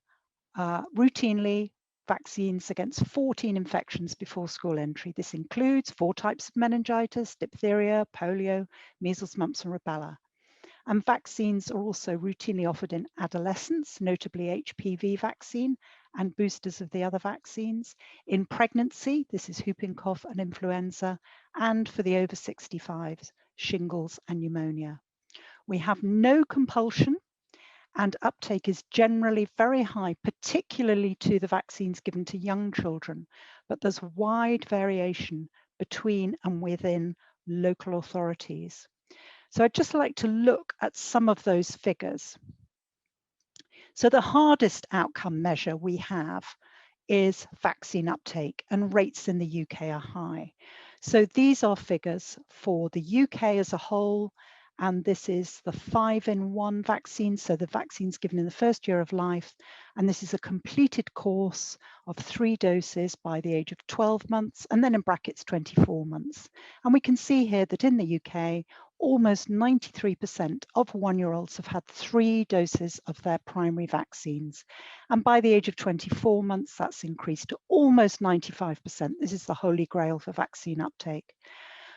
routinely vaccines against 14 infections before school entry. This includes 4 types of meningitis, diphtheria, polio, measles, mumps, and rubella. And vaccines are also routinely offered in adolescents, notably HPV vaccine and boosters of the other vaccines. In pregnancy, this is whooping cough and influenza, and for the over 65s, shingles and pneumonia. We have no compulsion, and uptake is generally very high, particularly to the vaccines given to young children, but there's wide variation between and within local authorities. So I'd just like to look at some of those figures. So the hardest outcome measure we have is vaccine uptake, and rates in the UK are high. So these are figures for the UK as a whole, and this is the 5-in-1 vaccine, so the vaccines given in the first year of life, and this is a completed course of 3 doses by the age of 12 months, and then in brackets 24 months. And we can see here that in the UK, almost 93% of 1-year-olds have had 3 doses of their primary vaccines. And by the age of 24 months, that's increased to almost 95%. This is the holy grail for vaccine uptake.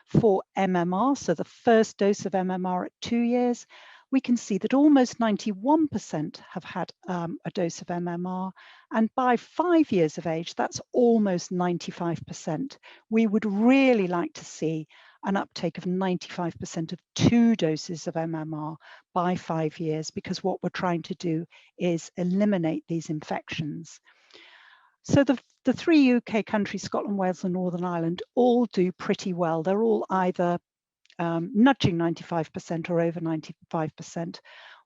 For MMR, so the first dose of MMR at 2 years, we can see that almost 91% have had a dose of MMR, and by 5 years of age, that's almost 95%. We would really like to see an uptake of 95% of 2 doses of MMR by 5 years, because what we're trying to do is eliminate these infections. So the 3 UK countries, Scotland, Wales and Northern Ireland, all do pretty well. They're all either nudging 95% or over 95%.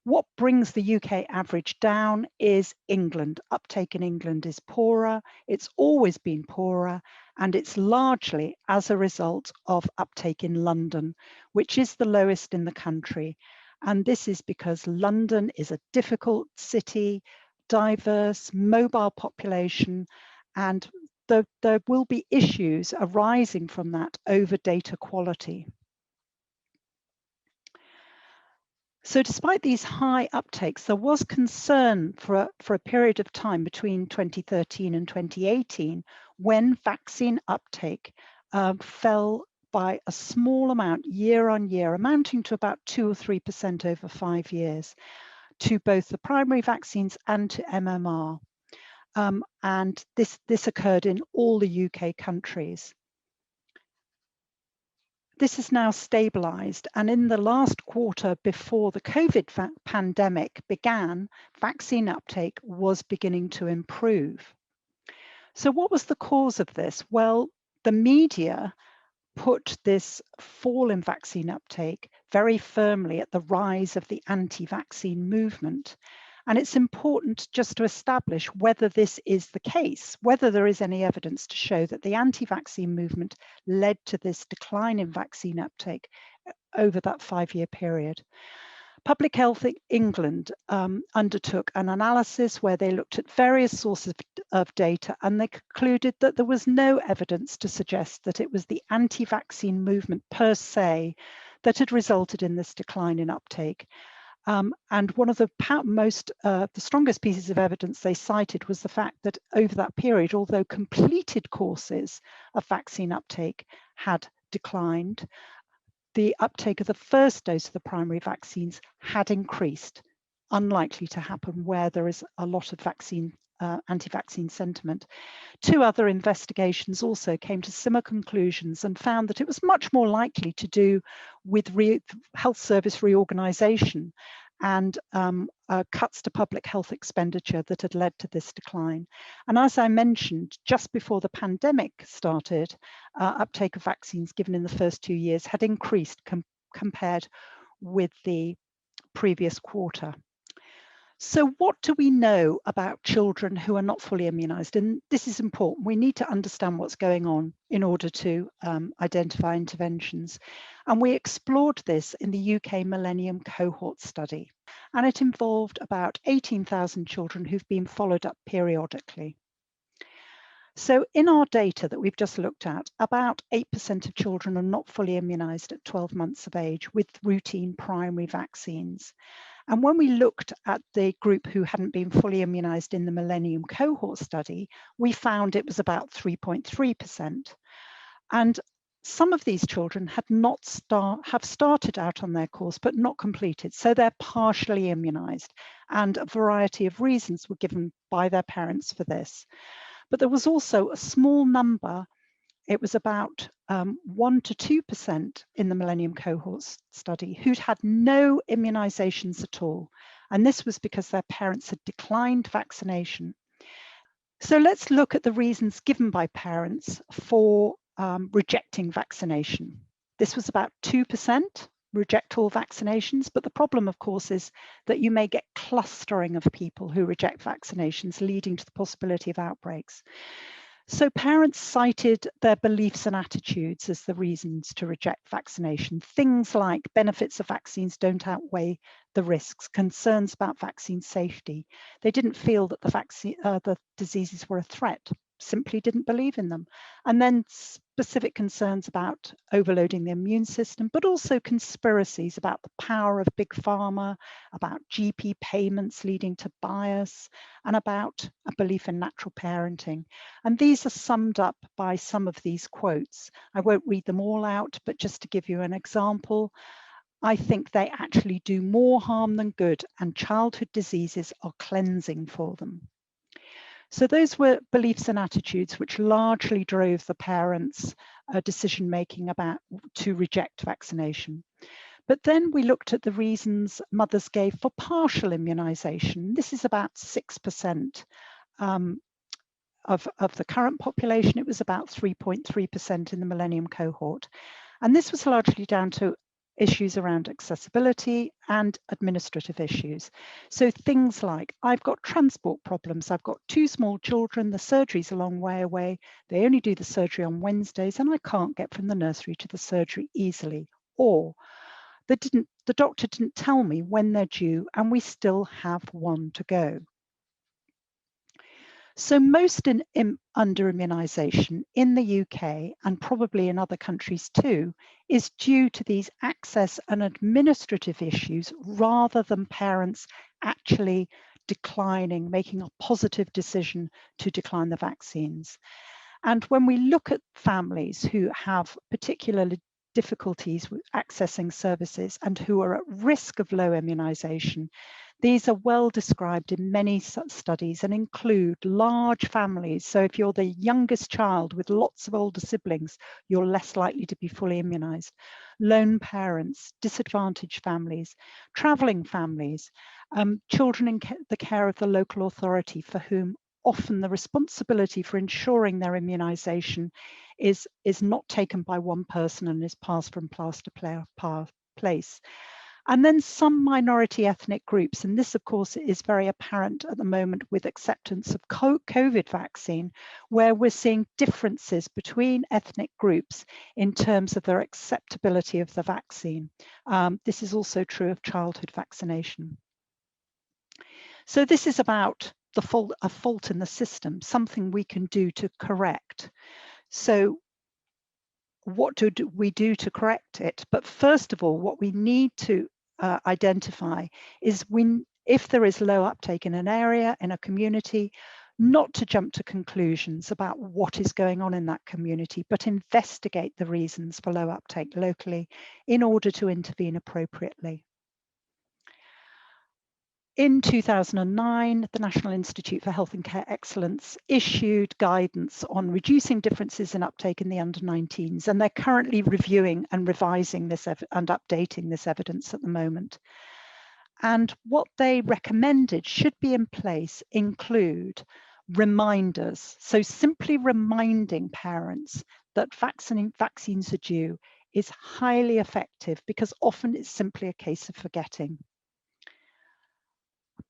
What brings the UK average down is England. Uptake in England is poorer. It's always been poorer, and it's largely as a result of uptake in London, which is the lowest in the country. And this is because London is a difficult city, diverse, mobile population, and there will be issues arising from that over data quality. So despite these high uptakes, there was concern for a period of time between 2013 and 2018 when vaccine uptake fell by a small amount year on year, amounting to about 2 or 3% over 5 years, to both the primary vaccines and to MMR. And this occurred in all the UK countries. This is now stabilized, and in the last quarter before the COVID pandemic began, vaccine uptake was beginning to improve. So what was the cause of this? Well, the media put this fall in vaccine uptake very firmly at the rise of the anti-vaccine movement. And it's important just to establish whether this is the case, whether there is any evidence to show that the anti-vaccine movement led to this decline in vaccine uptake over that 5-year period. Public Health England undertook an analysis where they looked at various sources of data, and they concluded that there was no evidence to suggest that it was the anti-vaccine movement per se that had resulted in this decline in uptake. And one of the strongest pieces of evidence they cited was the fact that over that period, although completed courses of vaccine uptake had declined, the uptake of the first dose of the primary vaccines had increased, unlikely to happen where there is a lot of anti-vaccine sentiment. 2 other investigations also came to similar conclusions and found that it was much more likely to do with health service reorganisation and cuts to public health expenditure that had led to this decline. And as I mentioned, just before the pandemic started, uptake of vaccines given in the first 2 years had increased compared with the previous quarter. So what do we know about children who are not fully immunised? And this is important. We need to understand what's going on in order to identify interventions. And we explored this in the UK Millennium Cohort Study. And it involved about 18,000 children who've been followed up periodically. So in our data that we've just looked at, about 8% of children are not fully immunised at 12 months of age with routine primary vaccines. And when we looked at the group who hadn't been fully immunised in the Millennium Cohort Study, we found it was about 3.3%. And some of these children had have started out on their course, but not completed. So they're partially immunised, and a variety of reasons were given by their parents for this. But there was also a small number. It was about 1 to 2% in the Millennium Cohort Study who'd had no immunisations at all. And this was because their parents had declined vaccination. So let's look at the reasons given by parents for rejecting vaccination. This was about 2%, reject all vaccinations. But the problem, of course, is that you may get clustering of people who reject vaccinations, leading to the possibility of outbreaks. So parents cited their beliefs and attitudes as the reasons to reject vaccination. Things like benefits of vaccines don't outweigh the risks, concerns about vaccine safety. They didn't feel that the diseases were a threat, simply didn't believe in them. And then specific concerns about overloading the immune system, but also conspiracies about the power of big pharma, about GP payments leading to bias, and about a belief in natural parenting. And these are summed up by some of these quotes. I won't read them all out, but just to give you an example, I think they actually do more harm than good, and childhood diseases are cleansing for them. So those were beliefs and attitudes which largely drove the parents' decision-making to reject vaccination. But then we looked at the reasons mothers gave for partial immunisation. This is about 6% of the current population. It was about 3.3% in the Millennium Cohort. And this was largely down to issues around accessibility and administrative issues. So things like, I've got transport problems, I've got 2 small children, the surgery's a long way away, they only do the surgery on Wednesdays, and I can't get from the nursery to the surgery easily. Or, the doctor didn't tell me when they're due, and we still have 1 to go. So most under-immunisation in the UK, and probably in other countries too, is due to these access and administrative issues rather than parents actually making a positive decision to decline the vaccines. And when we look at families who have particularly difficulties with accessing services and who are at risk of low immunisation, these are well described in many studies and include large families. So if you're the youngest child with lots of older siblings, you're less likely to be fully immunised. Lone parents, disadvantaged families, travelling families, children in the care of the local authority for whom often the responsibility for ensuring their immunisation is not taken by one person and is passed from place to place. And then some minority ethnic groups, and this of course is very apparent at the moment with acceptance of COVID vaccine, where we're seeing differences between ethnic groups in terms of their acceptability of the vaccine. This is also true of childhood vaccination. So this is about a fault in the system, something we can do to correct. So what do we do to correct it? But first of all, what we need to identify is if there is low uptake in an area, in a community, not to jump to conclusions about what is going on in that community, but investigate the reasons for low uptake locally in order to intervene appropriately. In 2009, the National Institute for Health and Care Excellence issued guidance on reducing differences in uptake in the under-19s, and they're currently reviewing and revising this and updating this evidence at the moment. And what they recommended should be in place include reminders. So simply reminding parents that vaccines are due is highly effective, because often it's simply a case of forgetting.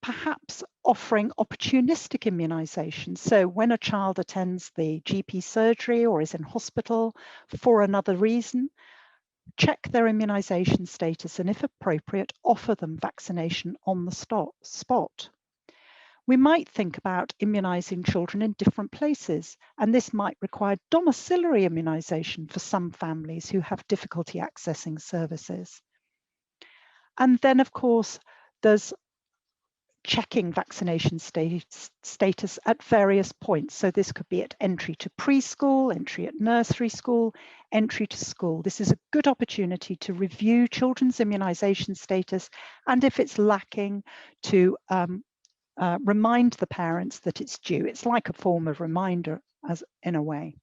Perhaps offering opportunistic immunisation. So when a child attends the GP surgery or is in hospital for another reason, check their immunisation status, and if appropriate, offer them vaccination on the spot. We might think about immunising children in different places, and this might require domiciliary immunisation for some families who have difficulty accessing services. And then, of course, there's checking vaccination status at various points. So this could be at entry to preschool, entry at nursery school, entry to school. This is a good opportunity to review children's immunisation status, and if it's lacking, to remind the parents that it's due. It's like a form of reminder, as in a way.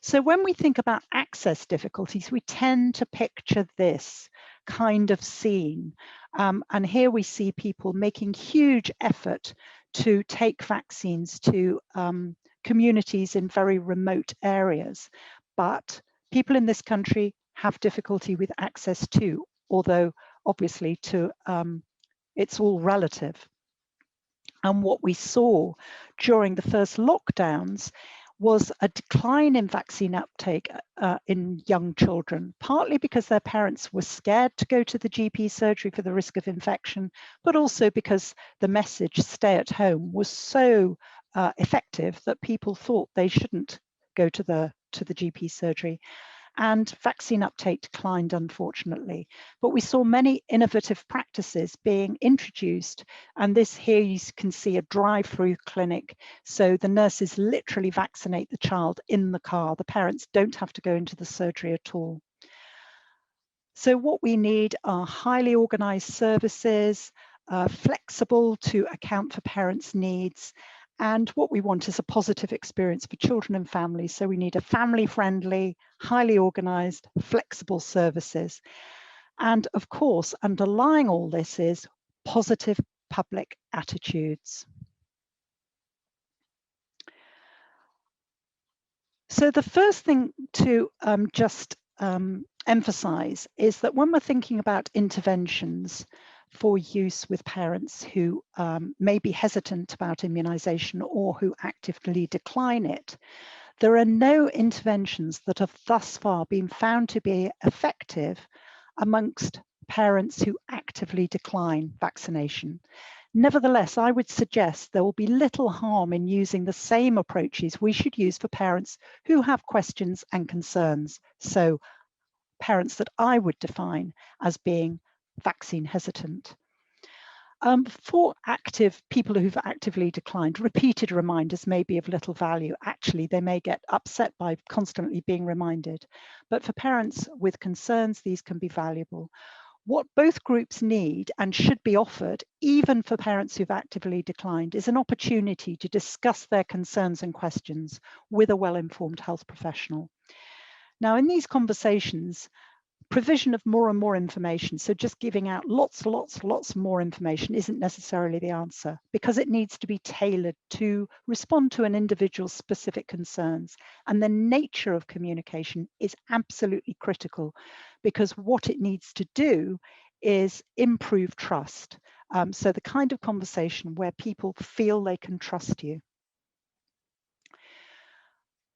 So when we think about access difficulties, we tend to picture this kind of scene. And here we see people making huge effort to take vaccines to communities in very remote areas. But people in this country have difficulty with access too, although obviously it's all relative. And what we saw during the first lockdowns was a decline in vaccine uptake in young children, partly because their parents were scared to go to the GP surgery for the risk of infection, but also because the message "stay at home" was so effective that people thought they shouldn't go to the GP surgery. And vaccine uptake declined, unfortunately. But we saw many innovative practices being introduced. And this here you can see a drive-through clinic. So the nurses literally vaccinate the child in the car. The parents don't have to go into the surgery at all. So what we need are highly organized services, flexible to account for parents' needs. And what we want is a positive experience for children and families. So we need a family-friendly, highly organized, flexible services. And of course, underlying all this is positive public attitudes. So the first thing to emphasize is that when we're thinking about interventions for use with parents who may be hesitant about immunization or who actively decline it, there are no interventions that have thus far been found to be effective amongst parents who actively decline vaccination. Nevertheless, I would suggest there will be little harm in using the same approaches we should use for parents who have questions and concerns. So parents that I would define as being vaccine hesitant. For people who've actively declined, repeated reminders may be of little value. Actually, they may get upset by constantly being reminded. But for parents with concerns, these can be valuable. What both groups need and should be offered, even for parents who've actively declined, is an opportunity to discuss their concerns and questions with a well-informed health professional. Now, in these conversations, provision of more and more information, so just giving out lots more information isn't necessarily the answer, because it needs to be tailored to respond to an individual's specific concerns. And the nature of communication is absolutely critical, because what it needs to do is improve trust. So the kind of conversation where people feel they can trust you.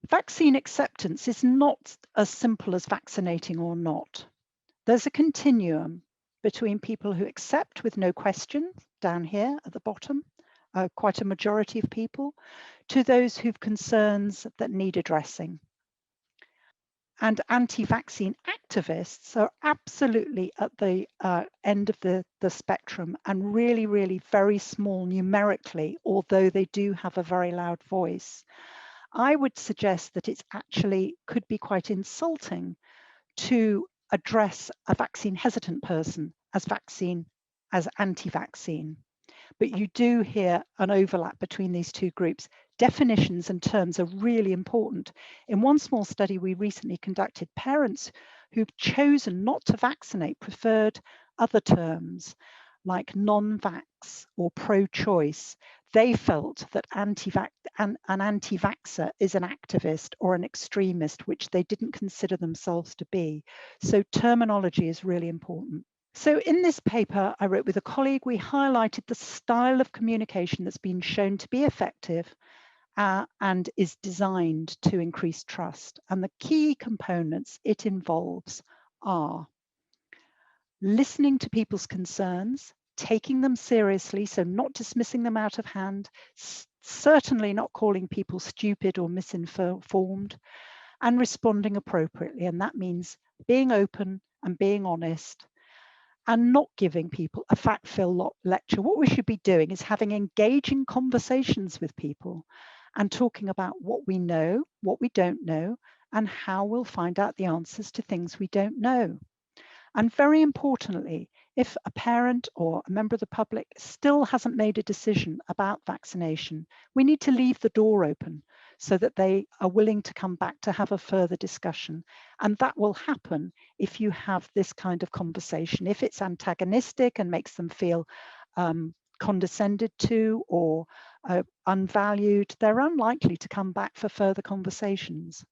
Vaccine acceptance is not as simple as vaccinating or not. There's a continuum between people who accept with no question, down here at the bottom, quite a majority of people, to those who've concerns that need addressing. And anti-vaccine activists are absolutely at the end of the spectrum and really, really very small numerically, although they do have a very loud voice. I would suggest that it's actually could be quite insulting to address a vaccine hesitant person as anti-vaccine. But you do hear an overlap between these two groups. Definitions and terms are really important. In one small study we recently conducted, parents who've chosen not to vaccinate preferred other terms like non-vax or pro-choice. They felt that an anti-vaxxer is an activist or an extremist, which they didn't consider themselves to be. So terminology is really important. So in this paper I wrote with a colleague, we highlighted the style of communication that's been shown to be effective and is designed to increase trust. And the key components it involves are listening to people's concerns, taking them seriously, so not dismissing them out of hand, certainly not calling people stupid or misinformed, and responding appropriately. And that means being open and being honest, and not giving people a fact-filled lecture. What we should be doing is having engaging conversations with people and talking about what we know, what we don't know, and how we'll find out the answers to things we don't know. And very importantly, if a parent or a member of the public still hasn't made a decision about vaccination, we need to leave the door open so that they are willing to come back to have a further discussion. And that will happen if you have this kind of conversation. If it's antagonistic and makes them feel condescended to or unvalued, they're unlikely to come back for further conversations.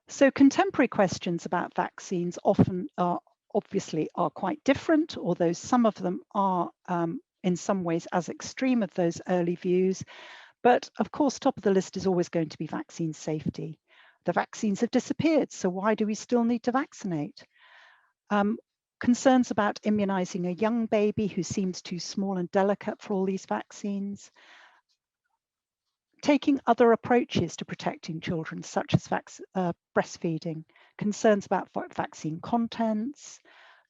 So contemporary questions about vaccines often obviously are quite different, although some of them are in some ways as extreme as those early views. But of course, top of the list is always going to be vaccine safety. The vaccines have disappeared, so why do we still need to vaccinate? Concerns about immunizing a young baby who seems too small and delicate for all these vaccines. Taking other approaches to protecting children, such as breastfeeding, concerns about vaccine contents,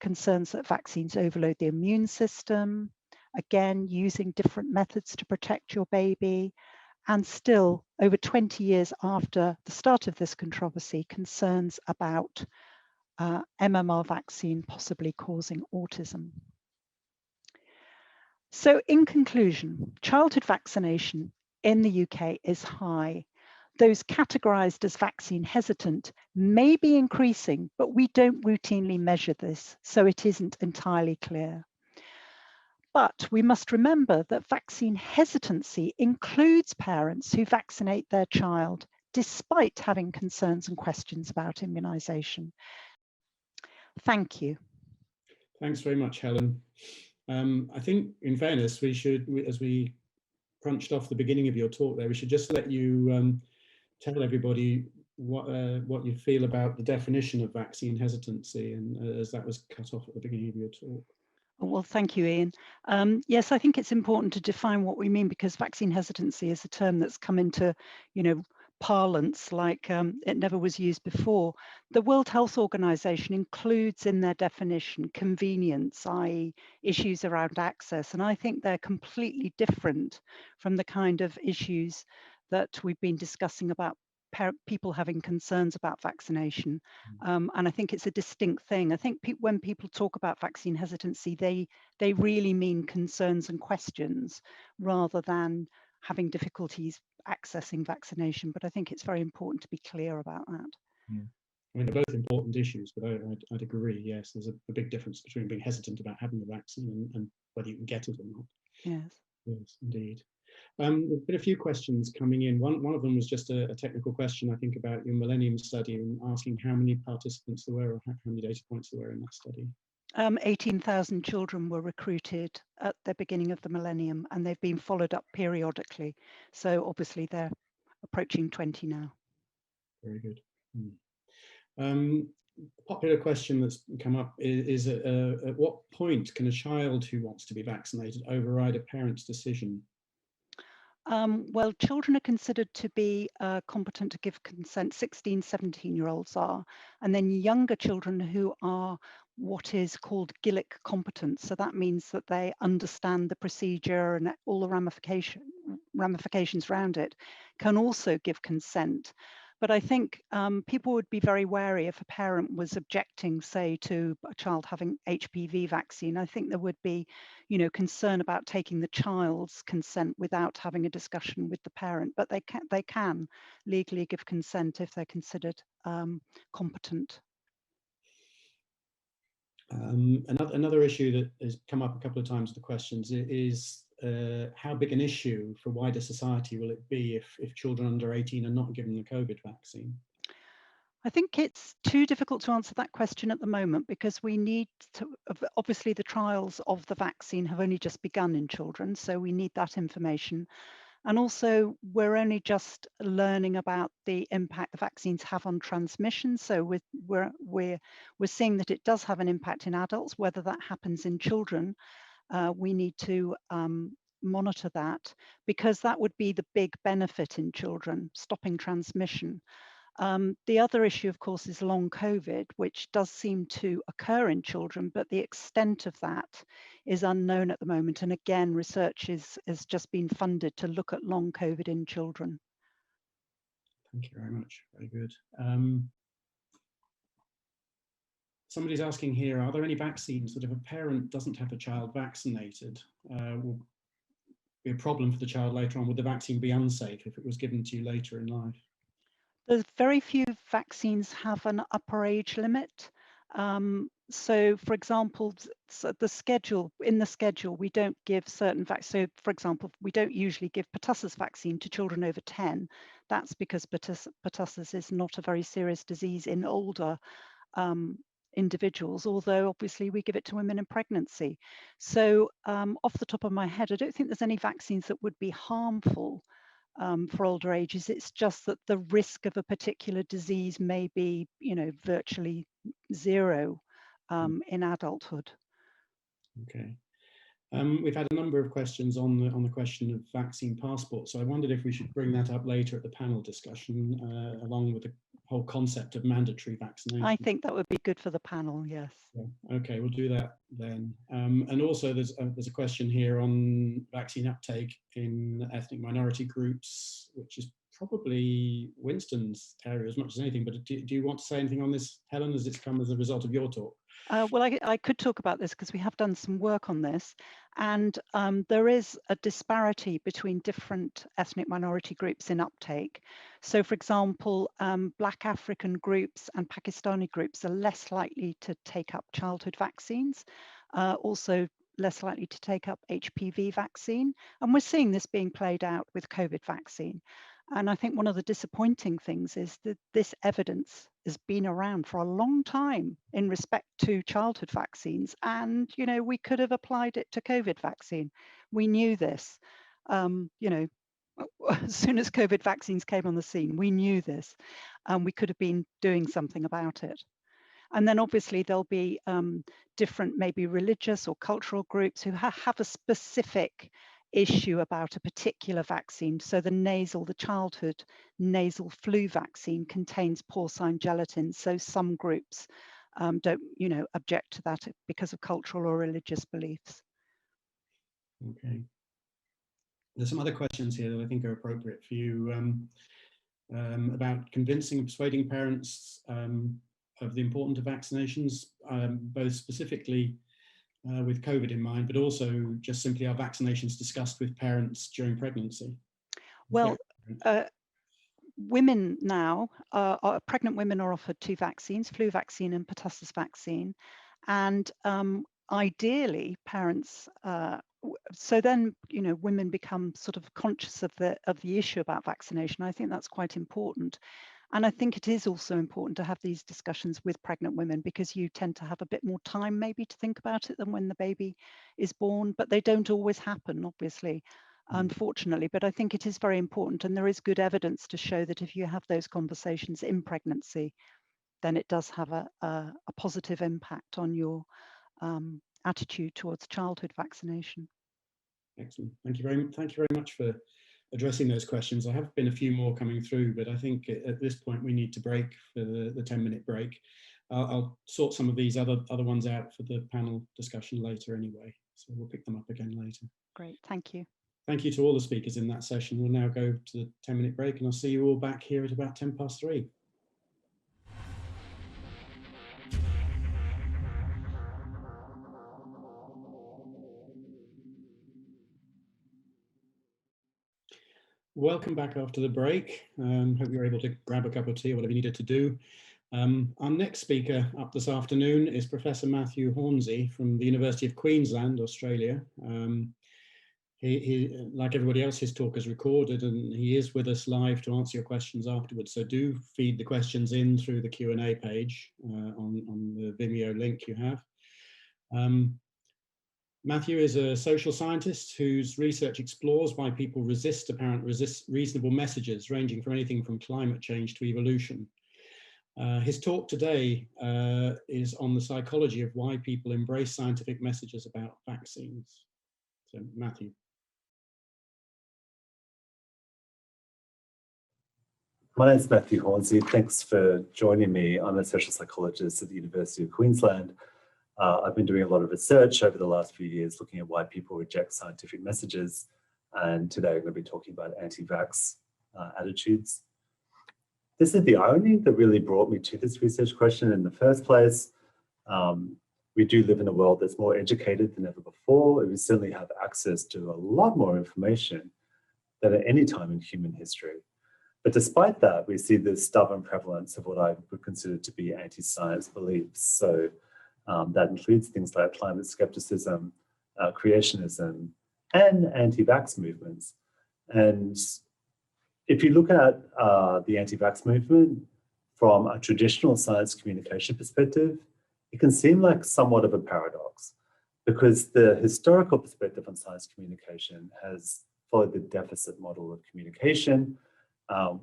concerns that vaccines overload the immune system, again, using different methods to protect your baby, and still, over 20 years after the start of this controversy, concerns about MMR vaccine possibly causing autism. So in conclusion, childhood vaccination in the UK is high. Those categorized as vaccine hesitant may be increasing, but we don't routinely measure this, so it isn't entirely clear. But we must remember that vaccine hesitancy includes parents who vaccinate their child despite having concerns and questions about immunization. Thank you. Thanks very much, Helen. I think, in fairness, we should, as we crunched off the beginning of your talk there, we should just let you tell everybody what you feel about the definition of vaccine hesitancy, and as that was cut off at the beginning of your talk. Well, thank you, Ian. Yes, I think it's important to define what we mean, because vaccine hesitancy is a term that's come into, parlance like it never was used before. The World Health Organization includes in their definition convenience, i.e. issues around access, and I think they're completely different from the kind of issues that we've been discussing about people having concerns about vaccination. And I think it's a distinct thing. I think when people talk about vaccine hesitancy, they really mean concerns and questions rather than having difficulties accessing vaccination. But I think it's very important to be clear about that. Yeah. I mean, they're both important issues, but I'd agree, yes, there's a big difference between being hesitant about having the vaccine and whether you can get it or not. Yes. Yes, indeed. There's been a few questions coming in. One of them was just a technical question, I think, about your Millennium study, and asking how many participants there were, or how many data points there were in that study. 18,000 children were recruited at the beginning of the millennium, and they've been followed up periodically. So obviously they're approaching 20 now. Very good. Popular question that's come up is at what point can a child who wants to be vaccinated override a parent's decision? Well, children are considered to be competent to give consent, 16, 17-year-olds are, and then younger children who are what is called Gillick competent. So that means that they understand the procedure and all the ramifications around it, can also give consent. But I think people would be very wary if a parent was objecting, say, to a child having HPV vaccine. I think there would be, concern about taking the child's consent without having a discussion with the parent. But they can legally give consent if they're considered competent. Another issue that has come up a couple of times in the questions is how big an issue for wider society will it be if children under 18 are not given the COVID vaccine? I think it's too difficult to answer that question at the moment because we need to, obviously the trials of the vaccine have only just begun in children, so we need that information. And also we're only just learning about the impact the vaccines have on transmission. So we're seeing that it does have an impact in adults. Whether that happens in children, we need to monitor that, because that would be the big benefit in children, stopping transmission. The other issue, of course, is long COVID, which does seem to occur in children, but the extent of that is unknown at the moment. And again, research has just been funded to look at long COVID in children. Thank you very much. Very good. Somebody's asking here, are there any vaccines that if a parent doesn't have a child vaccinated will be a problem for the child later on? Would the vaccine be unsafe if it was given to you later in life? There's very few vaccines have an upper age limit. So for example, in the schedule, we don't give certain vaccines. So for example, we don't usually give pertussis vaccine to children over 10. That's because pertussis is not a very serious disease in older individuals, although obviously we give it to women in pregnancy. So off the top of my head, I don't think there's any vaccines that would be harmful for older ages. It's just that the risk of a particular disease may be, virtually zero in adulthood. Okay. We've had a number of questions on the question of vaccine passports, so I wondered if we should bring that up later at the panel discussion, along with the whole concept of mandatory vaccination. I think that would be good for the panel, yes. Yeah. Okay, we'll do that then. And also there's a question here on vaccine uptake in ethnic minority groups, which is probably Winston's area as much as anything, but do you want to say anything on this, Helen, as it's come as a result of your talk? Well, I could talk about this because we have done some work on this, and there is a disparity between different ethnic minority groups in uptake. So for example, Black African groups and Pakistani groups are less likely to take up childhood vaccines, also less likely to take up HPV vaccine. And we're seeing this being played out with COVID vaccine. And I think one of the disappointing things is that this evidence has been around for a long time in respect to childhood vaccines. And, we could have applied it to COVID vaccine. We knew this, as soon as COVID vaccines came on the scene, we knew this, and we could have been doing something about it. And then obviously there'll be different, maybe religious or cultural groups who have a specific issue about a particular vaccine. So the childhood nasal flu vaccine contains porcine gelatin. So some groups don't, object to that because of cultural or religious beliefs. Okay. There's some other questions here that I think are appropriate for you about convincing and persuading parents of the importance of vaccinations, both specifically with COVID in mind, but also just simply are vaccinations discussed with parents during pregnancy? Well, women now, pregnant women are offered 2 vaccines, flu vaccine and pertussis vaccine. And ideally parents, so then, women become sort of conscious of the issue about vaccination. I think that's quite important. And I think it is also important to have these discussions with pregnant women, because you tend to have a bit more time maybe to think about it than when the baby is born, but they don't always happen, obviously, unfortunately. But I think it is very important, and there is good evidence to show that if you have those conversations in pregnancy, then it does have a positive impact on your attitude towards childhood vaccination. Excellent. Thank you very much for addressing those questions. There have been a few more coming through, but I think at this point we need to break for the 10-minute break. I'll sort some of these other ones out for the panel discussion later anyway, so we'll pick them up again later. Great, thank you. Thank you to all the speakers in that session. We'll now go to the 10-minute break, and I'll see you all back here at about 3:10. Welcome back after the break. Hope you're able to grab a cup of tea or whatever you needed to do. Our next speaker up this afternoon is Professor Matthew Hornsey from the University of Queensland, Australia. He, like everybody else, his talk is recorded and he is with us live to answer your questions afterwards. So do feed the questions in through the Q&A page on the Vimeo link you have. Matthew is a social scientist whose research explores why people resist reasonable messages ranging from anything from climate change to evolution. His talk today is on the psychology of why people embrace scientific messages about vaccines. So, Matthew. My name is Matthew Hornsey. Thanks for joining me. I'm a social psychologist at the University of Queensland. I've been doing a lot of research over the last few years looking at why people reject scientific messages. And today I'm going to be talking about anti-vax attitudes. This is the irony that really brought me to this research question in the first place. We do live in a world that's more educated than ever before. We certainly have access to a lot more information than at any time in human history. But despite that, we see this stubborn prevalence of what I would consider to be anti-science beliefs. So that includes things like climate skepticism, creationism, and anti-vax movements. And if you look at the anti-vax movement from a traditional science communication perspective, it can seem like somewhat of a paradox because the historical perspective on science communication has followed the deficit model of communication,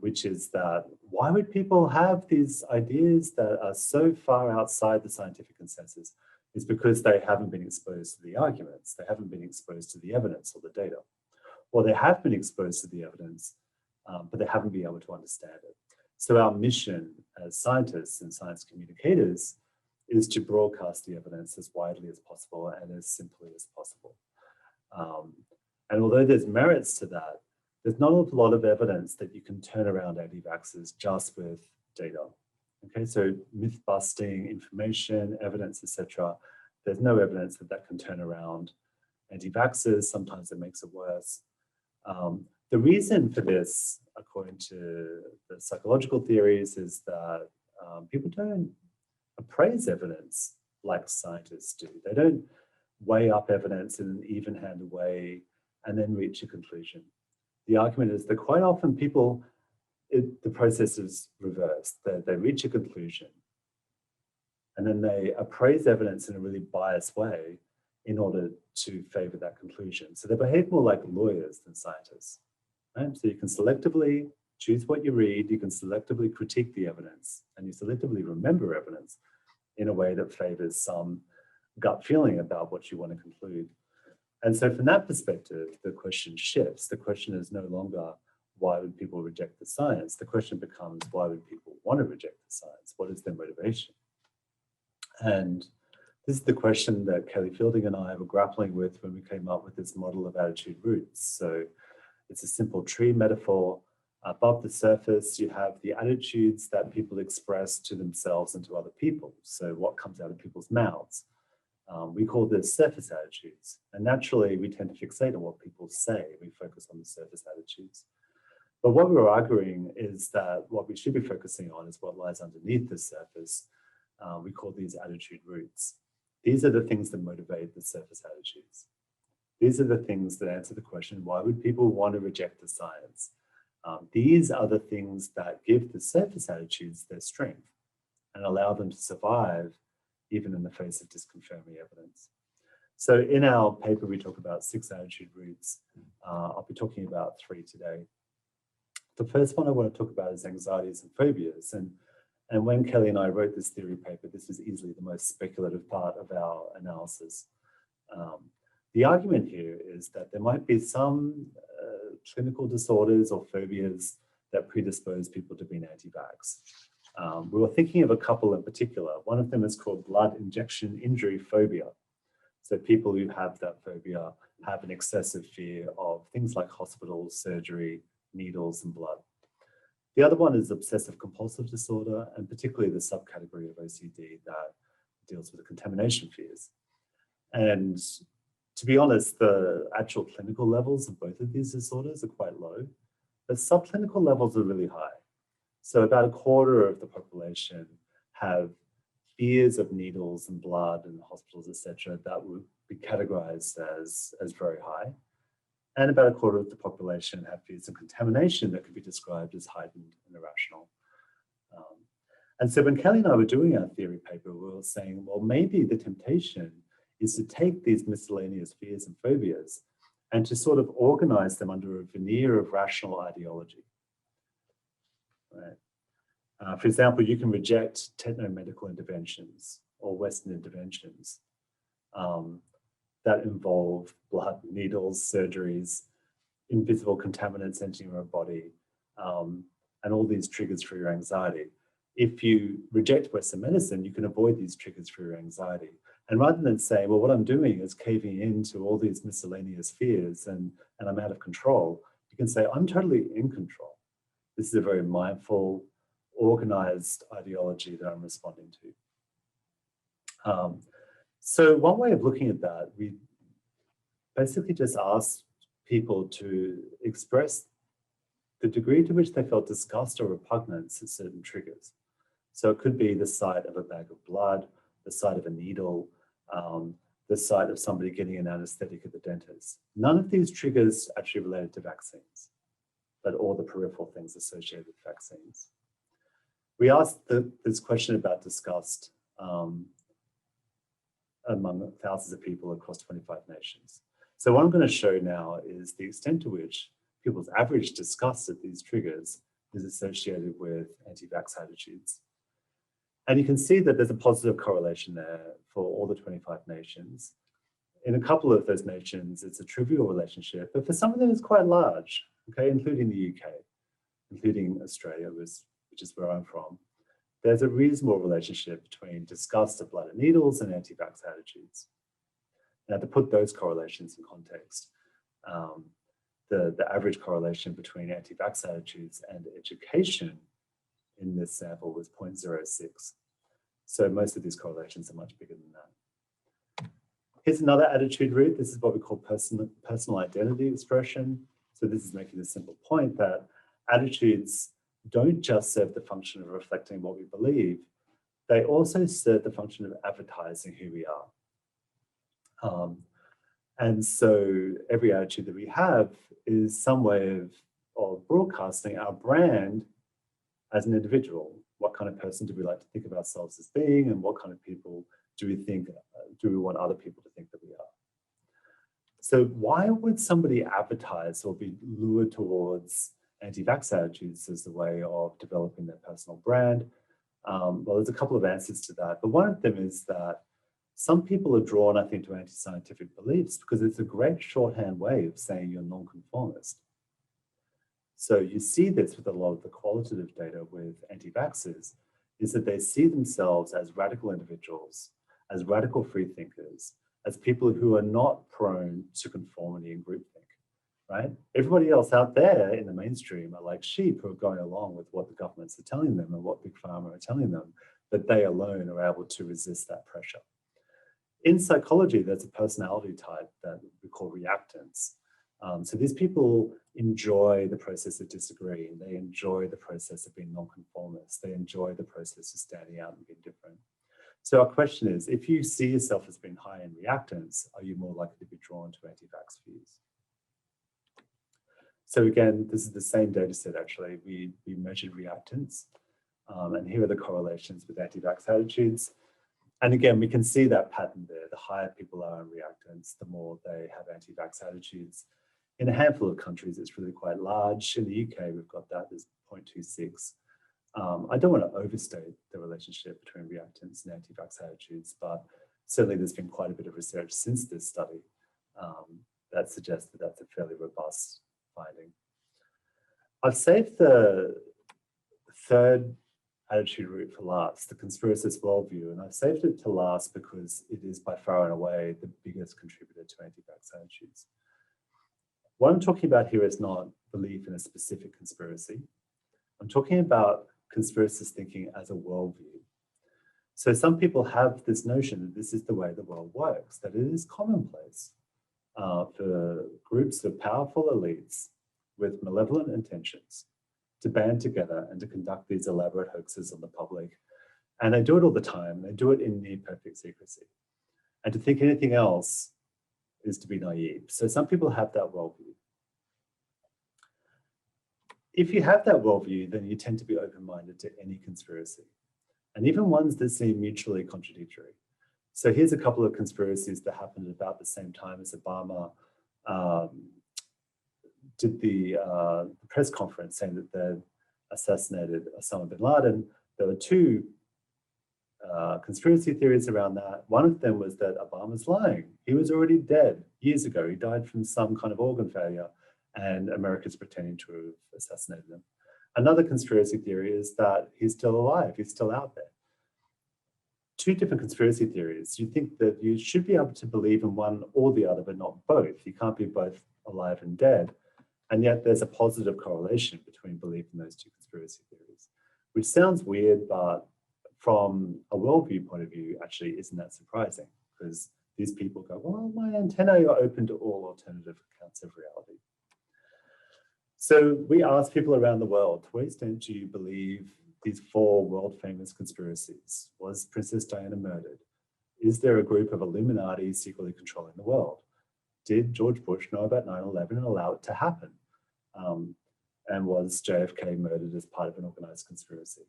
which is that why would people have these ideas that are so far outside the scientific consensus? It's because they haven't been exposed to the arguments, they haven't been exposed to the evidence or the data, or they have been exposed to the evidence, but they haven't been able to understand it. So our mission as scientists and science communicators is to broadcast the evidence as widely as possible and as simply as possible. And although there's merits to that, there's not a lot of evidence that you can turn around anti-vaxxers just with data. Okay, so myth busting, information, evidence, etc. There's no evidence that that can turn around anti-vaxxers. Sometimes it makes it worse. The reason for this, according to the psychological theories, is that people don't appraise evidence like scientists do. They don't weigh up evidence in an even-handed way and then reach a conclusion. The argument is that quite often people, the process is reversed. They reach a conclusion and then they appraise evidence in a really biased way in order to favor that conclusion. So they behave more like lawyers than scientists. Right? So you can selectively choose what you read, you can selectively critique the evidence, and you selectively remember evidence in a way that favors some gut feeling about what you want to conclude. And so from that perspective, the question shifts. The question is no longer, why would people reject the science? The question becomes, why would people want to reject the science? What is their motivation? And this is the question that Kelly Fielding and I were grappling with when we came up with this model of attitude roots. So it's a simple tree metaphor. Above the surface, you have the attitudes that people express to themselves and to other people. So what comes out of people's mouths? We call this surface attitudes. And naturally, we tend to fixate on what people say. We focus on the surface attitudes. But what we're arguing is that what we should be focusing on is what lies underneath the surface. We call these attitude roots. These are the things that motivate the surface attitudes. These are the things that answer the question, why would people want to reject the science? These are the things that give the surface attitudes their strength and allow them to survive even in the face of disconfirming evidence. So in our paper, we talk about 6 attitude roots. I'll be talking about 3 today. The first one I want to talk about is anxieties and phobias. And when Kelly and I wrote this theory paper, this was easily the most speculative part of our analysis. The argument here is that there might be some clinical disorders or phobias that predispose people to being anti-vax. We were thinking of a couple in particular. One of them is called blood injection injury phobia. So people who have that phobia have an excessive fear of things like hospitals, surgery, needles, and blood. The other one is obsessive compulsive disorder, and particularly the subcategory of OCD that deals with the contamination fears. And to be honest, the actual clinical levels of both of these disorders are quite low, but subclinical levels are really high. So about a quarter of the population have fears of needles and blood and hospitals, etc., that would be categorized as very high. And about a quarter of the population have fears of contamination that could be described as heightened and irrational. And so when Kelly and I were doing our theory paper, we were saying, well, maybe the temptation is to take these miscellaneous fears and phobias and to sort of organize them under a veneer of rational ideology. Right? For example, you can reject techno-medical interventions or Western interventions that involve blood, needles, surgeries, invisible contaminants entering your body, and all these triggers for your anxiety. If you reject Western medicine, you can avoid these triggers for your anxiety. And rather than saying, well, what I'm doing is caving into all these miscellaneous fears and I'm out of control, you can say, I'm totally in control. This is a very mindful, organized ideology that I'm responding to. So one way of looking at that, we basically just asked people to express the degree to which they felt disgust or repugnance at certain triggers. So it could be the sight of a bag of blood, the sight of a needle, the sight of somebody getting an anesthetic at the dentist. None of these triggers actually related to vaccines, but all the peripheral things associated with vaccines. We asked this question about disgust among thousands of people across 25 nations. So what I'm going to show now is the extent to which people's average disgust at these triggers is associated with anti-vax attitudes. And you can see that there's a positive correlation there for all the 25 nations. In a couple of those nations, it's a trivial relationship, but for some of them, it's quite large, okay, including the UK, including Australia, which is where I'm from. There's a reasonable relationship between disgust of blood and needles and anti-vax attitudes. Now, to put those correlations in context, the average correlation between anti-vax attitudes and education in this sample was 0.06. So most of these correlations are much bigger than that. Here's another attitude root. This is what we call personal identity expression. So this is making a simple point that attitudes don't just serve the function of reflecting what we believe, they also serve the function of advertising who we are. And so every attitude that we have is some way of broadcasting our brand as an individual. What kind of person do we like to think of ourselves as being, and what kind of people do we want other people to think that we are? So why would somebody advertise or be lured towards anti-vax attitudes as the way of developing their personal brand? Well, there's a couple of answers to that, but one of them is that some people are drawn, I think, to anti-scientific beliefs because it's a great shorthand way of saying you're non-conformist. So you see this with a lot of the qualitative data with anti-vaxxers, is that they see themselves as radical individuals, as radical free thinkers, as people who are not prone to conformity and groupthink, right? Everybody else out there in the mainstream are like sheep who are going along with what the governments are telling them and what Big Pharma are telling them, but they alone are able to resist that pressure. In psychology, there's a personality type that we call reactants. So these people enjoy the process of disagreeing. They enjoy the process of being nonconformist. They enjoy the process of standing out and being different. So our question is, if you see yourself as being high in reactants, are you more likely to be drawn to anti-vax views? So again, this is the same data set actually. We measured reactants, and here are the correlations with anti-vax attitudes. And again, we can see that pattern there. The higher people are in reactants, the more they have anti-vax attitudes. In a handful of countries, it's really quite large. In the UK, we've got that as 0.26. I don't want to overstate the relationship between reactants and anti-vax attitudes, but certainly there's been quite a bit of research since this study that suggests that that's a fairly robust finding. I've saved the third attitude route for last, the conspiracy worldview, and I've saved it to last because it is by far and away the biggest contributor to anti-vax attitudes. What I'm talking about here is not belief in a specific conspiracy. I'm talking about conspiracist thinking as a worldview. So some people have this notion that this is the way the world works, that it is commonplace for groups of powerful elites with malevolent intentions to band together and to conduct these elaborate hoaxes on the public. And they do it all the time. They do it in near perfect secrecy. And to think anything else is to be naive. So some people have that worldview. If you have that worldview, then you tend to be open-minded to any conspiracy, and even ones that seem mutually contradictory. So here's a couple of conspiracies that happened at about the same time as Obama did the press conference saying that they'd assassinated Osama bin Laden. There were two conspiracy theories around that. One of them was that Obama's lying. He was already dead years ago. He died from some kind of organ failure, and America's pretending to have assassinated him. Another conspiracy theory is that he's still alive, he's still out there. Two different conspiracy theories. You think that you should be able to believe in one or the other, but not both. You can't be both alive and dead. And yet there's a positive correlation between belief in those two conspiracy theories, which sounds weird, but from a worldview point of view, actually isn't that surprising, because these people go, well, my antennae are open to all alternative accounts of reality. So we asked people around the world, to what extent do you believe these four world famous conspiracies? Was Princess Diana murdered? Is there a group of Illuminati secretly controlling the world? Did George Bush know about 9/11 and allow it to happen? And was JFK murdered as part of an organized conspiracy?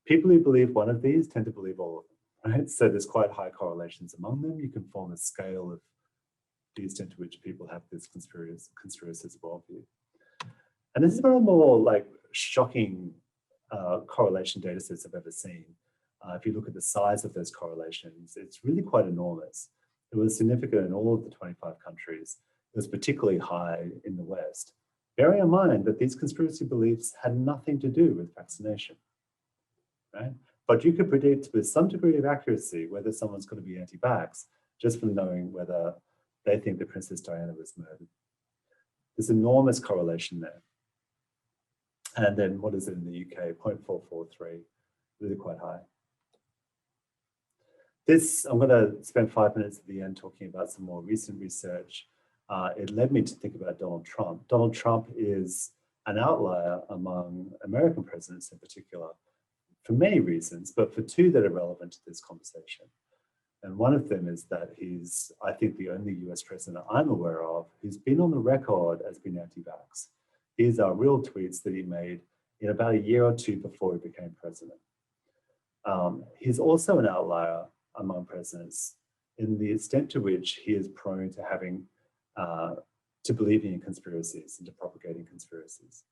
People who believe one of these tend to believe all of them, right? So there's quite high correlations among them. You can form a scale of the extent to which people have this conspiracist worldview. And this is one of the more like shocking correlation data sets I've ever seen. If you look at the size of those correlations, it's really quite enormous. It was significant in all of the 25 countries. It was particularly high in the West. Bearing in mind that these conspiracy beliefs had nothing to do with vaccination, right? But you could predict with some degree of accuracy whether someone's going to be anti-vax just from knowing whether they think that Princess Diana was murdered. There's enormous correlation there. And then what is it in the UK? 0.443, really quite high. This, I'm going to spend 5 minutes at the end talking about some more recent research. It led me to think about Donald Trump. Donald Trump is an outlier among American presidents in particular, for many reasons, but for two that are relevant to this conversation. And one of them is that he's, I think, the only US president I'm aware of who's been on the record as being anti-vax. These are real tweets that he made in about a year or two before he became president. He's also an outlier among presidents in the extent to which he is prone to having, to believing in conspiracies and to propagating conspiracies.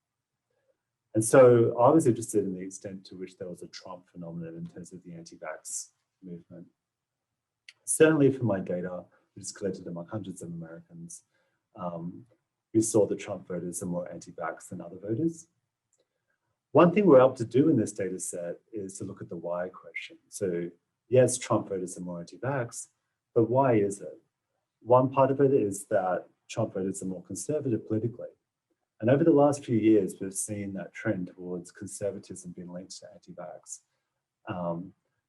And so I was interested in the extent to which there was a Trump phenomenon in terms of the anti-vax movement. Certainly from my data, which is collected among hundreds of Americans, we saw that Trump voters are more anti-vax than other voters. One thing we're able to do in this data set is to look at the why question. So yes, Trump voters are more anti-vax, but why is it? One part of it is that Trump voters are more conservative politically. And over the last few years, we've seen that trend towards conservatism being linked to anti-vax.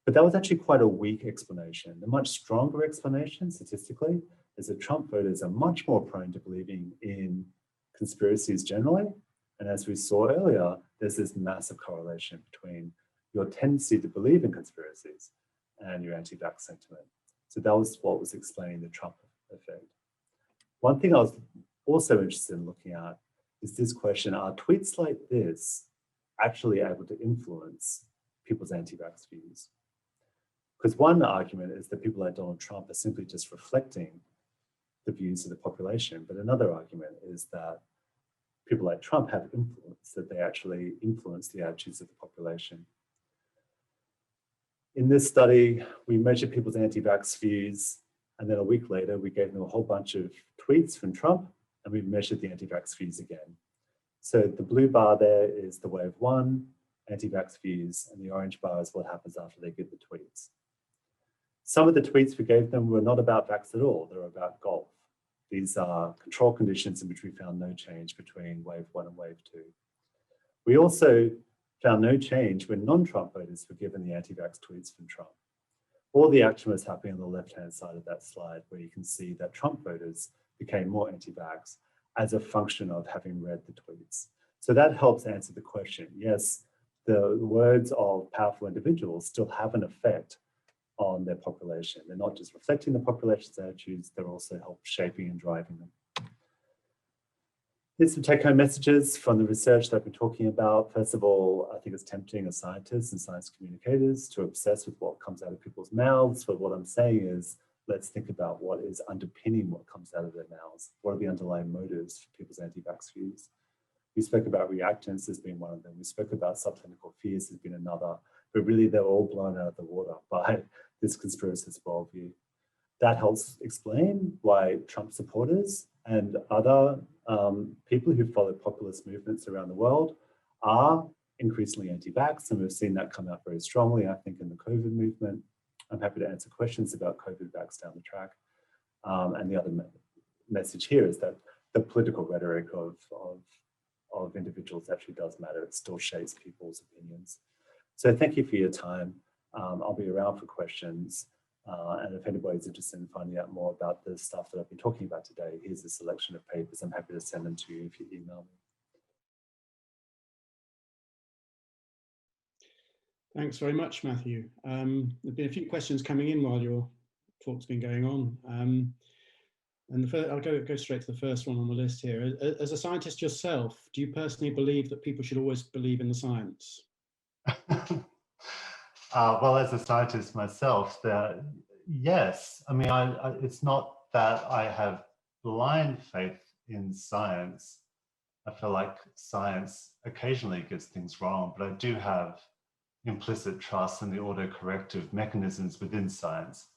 But that was actually quite a weak explanation. The much stronger explanation statistically is that Trump voters are much more prone to believing in conspiracies generally. And as we saw earlier, there's this massive correlation between your tendency to believe in conspiracies and your anti-vax sentiment. So that was what was explaining the Trump effect. One thing I was also interested in looking at is this question, are tweets like this actually able to influence people's anti-vax views? Because one argument is that people like Donald Trump are simply just reflecting the views of the population, but another argument is that people like Trump have influence, that they actually influence the attitudes of the population. In this study, we measured people's anti-vax views, and then a week later, we gave them a whole bunch of tweets from Trump, and we measured the anti-vax views again. So the blue bar there is the wave one, anti-vax views, and the orange bar is what happens after they get the tweets. Some of the tweets we gave them were not about vax at all, they were about golf. These are control conditions in which we found no change between wave one and wave two. We also found no change when non-Trump voters were given the anti-vax tweets from Trump. All the action was happening on the left-hand side of that slide, where you can see that Trump voters became more anti-vax as a function of having read the tweets. So that helps answer the question. Yes, the words of powerful individuals still have an effect on their population. They're not just reflecting the population's attitudes, they're also help shaping and driving them. Here's some take-home messages from the research that I've been talking about. First of all, I think it's tempting as scientists and science communicators to obsess with what comes out of people's mouths, but what I'm saying is, let's think about what is underpinning what comes out of their mouths. What are the underlying motives for people's anti-vax views? We spoke about reactants as being one of them. We spoke about subclinical fears as being another, but really they're all blown out of the water by this conspiracy worldview. That helps explain why Trump supporters and other people who follow populist movements around the world are increasingly anti-vax, and we've seen that come out very strongly, I think, in the COVID movement. I'm happy to answer questions about COVID vax down the track. And the other message here is that the political rhetoric of individuals actually does matter. It still shapes people's opinions. So thank you for your time. I'll be around for questions. And if anybody's interested in finding out more about the stuff that I've been talking about today, here's a selection of papers. I'm happy to send them to you if you email me. Thanks very much, Matthew. There've been a few questions coming in while your talk's been going on. And the first, I'll go straight to the first one on the list here. As a scientist yourself, do you personally believe that people should always believe in the science? Well, as a scientist myself, yes. I mean, it's not that I have blind faith in science. I feel like science occasionally gets things wrong, but I do have implicit trust in the autocorrective mechanisms within science.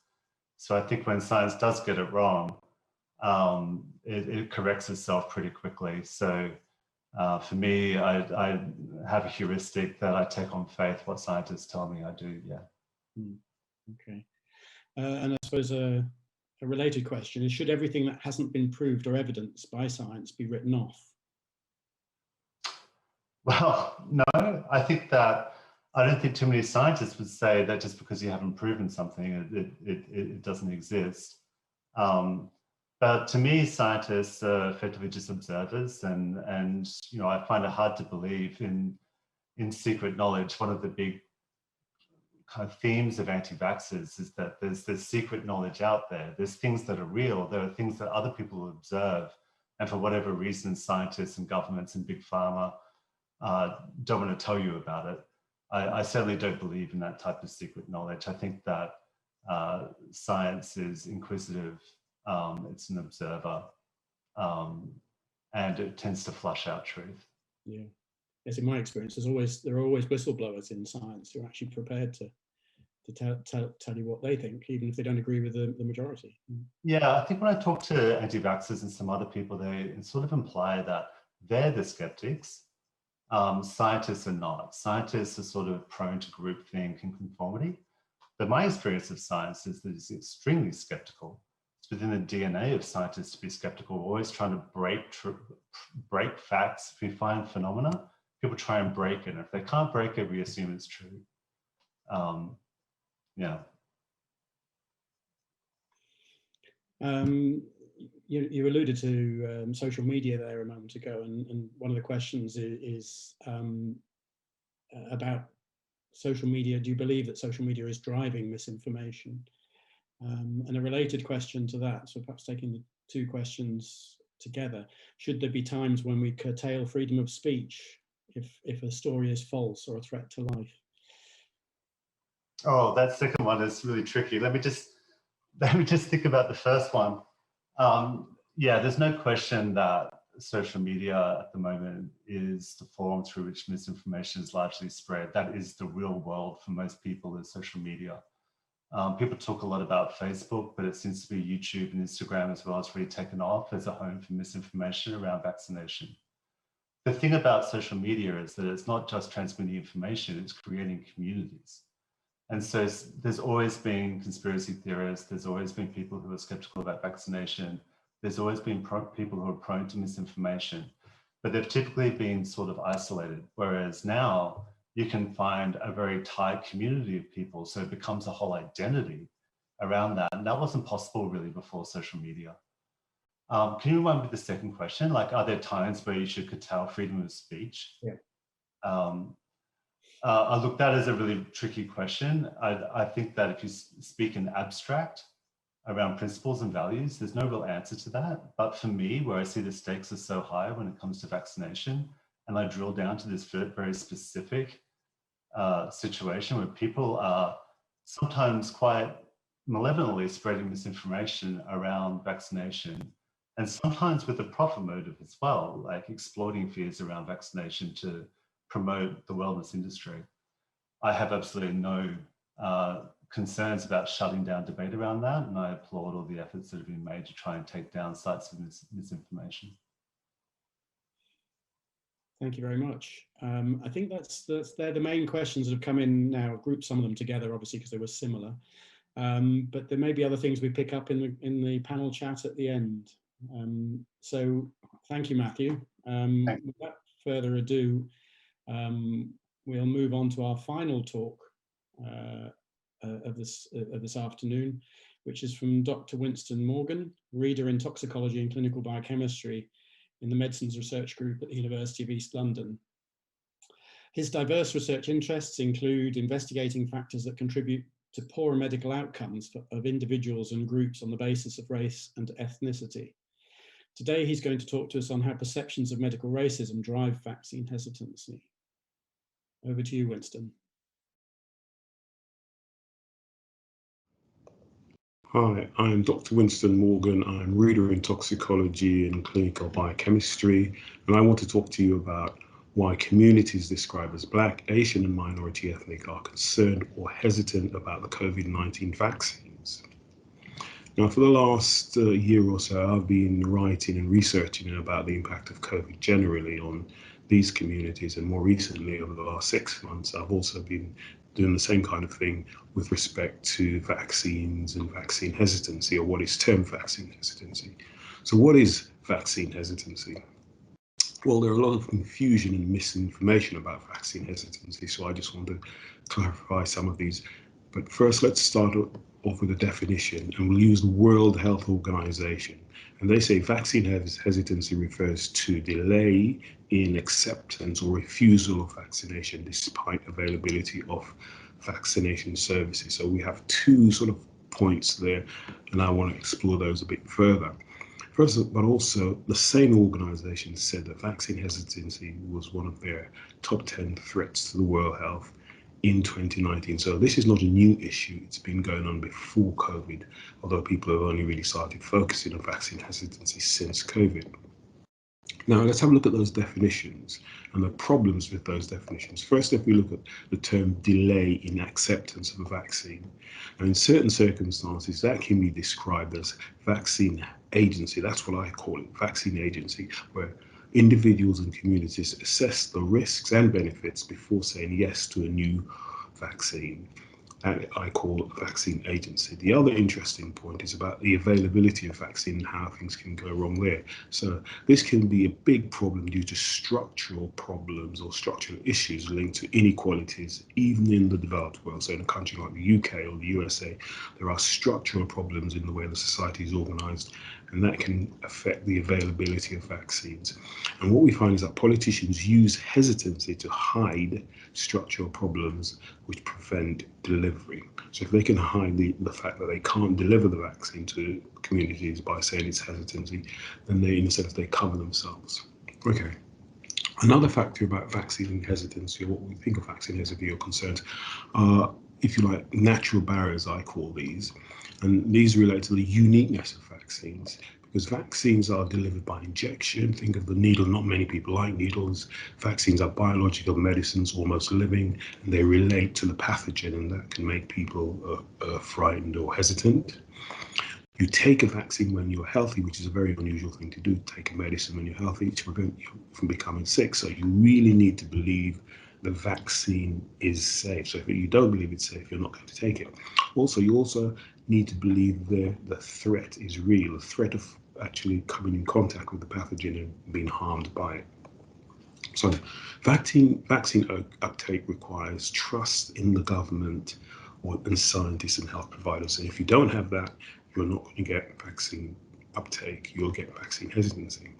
So I think when science does get it wrong, it corrects itself pretty quickly. So for me, I have a heuristic that I take on faith what scientists tell me I do, yeah. Okay. And I suppose a related question is, should everything that hasn't been proved or evidenced by science be written off? Well, no, I think that I don't think too many scientists would say that just because you haven't proven something, it doesn't exist. But to me, scientists are effectively just observers, and you know, I find it hard to believe in secret knowledge. One of the big kind of themes of anti-vaxxers is that there's secret knowledge out there. There's things that are real. There are things that other people observe, and for whatever reason, scientists and governments and big pharma don't want to tell you about it. I certainly don't believe in that type of secret knowledge. I think that science is inquisitive. It's an observer, and it tends to flush out truth. Yeah, yes. In my experience, there are always whistleblowers in science who are actually prepared to tell you what they think, even if they don't agree with the majority. Yeah, I think when I talk to anti-vaxxers and some other people, they sort of imply that they're the skeptics. Scientists are not. Scientists are sort of prone to groupthink and conformity. But my experience of science is that it's extremely skeptical. It's within the DNA of scientists to be skeptical. We're always trying to break facts. If we find phenomena, people try and break it. And if they can't break it, we assume it's true. Yeah. You alluded to social media there a moment ago, and one of the questions is about social media. Do you believe that social media is driving misinformation? And a related question to that, so perhaps taking the two questions together, should there be times when we curtail freedom of speech if a story is false or a threat to life? Oh, that second one is really tricky. Let me just think about the first one. Yeah, there's no question that social media at the moment is the forum through which misinformation is largely spread. That is the real world for most people, is social media. People talk a lot about Facebook, but it seems to be YouTube and Instagram as well has really taken off as a home for misinformation around vaccination. the thing about social media is that it's not just transmitting information, it's creating communities. And so there's always been conspiracy theorists, there's always been people who are skeptical about vaccination, there's always been people who are prone to misinformation, but they've typically been sort of isolated. Whereas now you can find a very tight community of people, so it becomes a whole identity around that. And that wasn't possible really before social media. Can you remind me the second question? Like, are there times where you should curtail freedom of speech? Yeah. Look, that is a really tricky question. I think that if you speak in abstract around principles and values, there's no real answer to that. But for me, where I see the stakes are so high when it comes to vaccination, and I drill down to this very specific situation where people are sometimes quite malevolently spreading misinformation around vaccination, and sometimes with a profit motive as well, like exploiting fears around vaccination to promote the wellness industry. I have absolutely no concerns about shutting down debate around that, and I applaud all the efforts that have been made to try and take down sites of misinformation. Thank you very much. I think they're the main questions that have come in now. I've grouped some of them together, obviously, because they were similar. But there may be other things we pick up in the panel chat at the end. So thank you, Matthew. Without further ado, we'll move on to our final talk of this afternoon, which is from Dr. Winston Morgan, reader in toxicology and clinical biochemistry in the Medicines Research Group at the University of East London. His diverse research interests include investigating factors that contribute to poorer medical outcomes of individuals and groups on the basis of race and ethnicity. Today, he's going to talk to us on how perceptions of medical racism drive vaccine hesitancy. Over to you, Winston. Hi, I'm Dr. Winston Morgan. I'm reader in toxicology and clinical biochemistry, and I want to talk to you about why communities described as Black, Asian, and minority ethnic are concerned or hesitant about the COVID-19 vaccines. Now, for the last year or so, I've been writing and researching about the impact of COVID generally on these communities, and more recently, over the last 6 months, I've also been doing the same kind of thing with respect to vaccines and vaccine hesitancy, or what is termed vaccine hesitancy. So what is vaccine hesitancy? Well, there are a lot of confusion and misinformation about vaccine hesitancy, so I just want to clarify some of these. But first, let's start off with a definition, and we'll use the World Health Organization. And they say vaccine hesitancy refers to delay in acceptance or refusal of vaccination despite availability of vaccination services. So we have two sort of points there, and I want to explore those a bit further. First, but also the same organization said that vaccine hesitancy was one of their top 10 threats to the World Health in 2019. So this is not a new issue. It's been going on before COVID, although people have only really started focusing on vaccine hesitancy since COVID. Now, let's have a look at those definitions and the problems with those definitions. First, if we look at the term delay in acceptance of a vaccine, now in certain circumstances, that can be described as vaccine agency. That's what I call it, vaccine agency, where individuals and communities assess the risks and benefits before saying yes to a new vaccine. And I call vaccine agency. The other interesting point is about the availability of vaccine and how things can go wrong there. So this can be a big problem due to structural problems or structural issues linked to inequalities, even in the developed world. So in a country like the UK or the USA, there are structural problems in the way the society is organized, and that can affect the availability of vaccines. And what we find is that politicians use hesitancy to hide structural problems which prevent delivery. So if they can hide the fact that they can't deliver the vaccine to communities by saying it's hesitancy, then they, in a sense, they cover themselves. Okay. Another factor about vaccine hesitancy, or what we think of vaccine hesitancy or concerns, are, if you like, natural barriers, I call these. And these relate to the uniqueness of vaccines, because vaccines are delivered by injection. Think of the needle. Not many people like needles. Vaccines are biological medicines, almost living, and they relate to the pathogen, and that can make people frightened or hesitant. You take a vaccine when you're healthy, which is a very unusual thing to do, take a medicine when you're healthy to prevent you from becoming sick. So you really need to believe the vaccine is safe. So if you don't believe it's safe, you're not going to take it. Also, you also need to believe the threat is real, the threat of actually coming in contact with the pathogen and being harmed by it. So vaccine uptake requires trust in the government and scientists and health providers. And if you don't have that, you're not going to get vaccine uptake, you'll get vaccine hesitancy.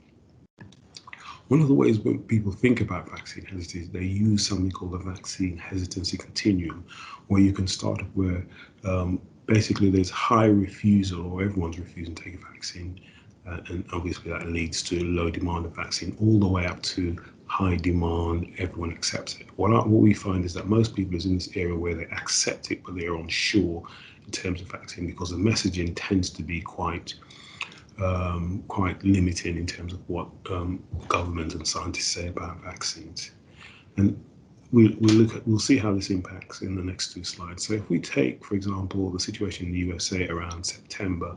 One of the ways when people think about vaccine hesitancy, they use something called the vaccine hesitancy continuum, where you can start where basically there's high refusal, or everyone's refusing to take a vaccine, and obviously that leads to low demand of vaccine, all the way up to high demand, everyone accepts it. What we find is that most people is in this area where they accept it, but they're unsure in terms of vaccine, because the messaging tends to be quite limited in terms of what government and scientists say about vaccines. And we'll see how this impacts in the next two slides. So if we take, for example, the situation in the USA around September,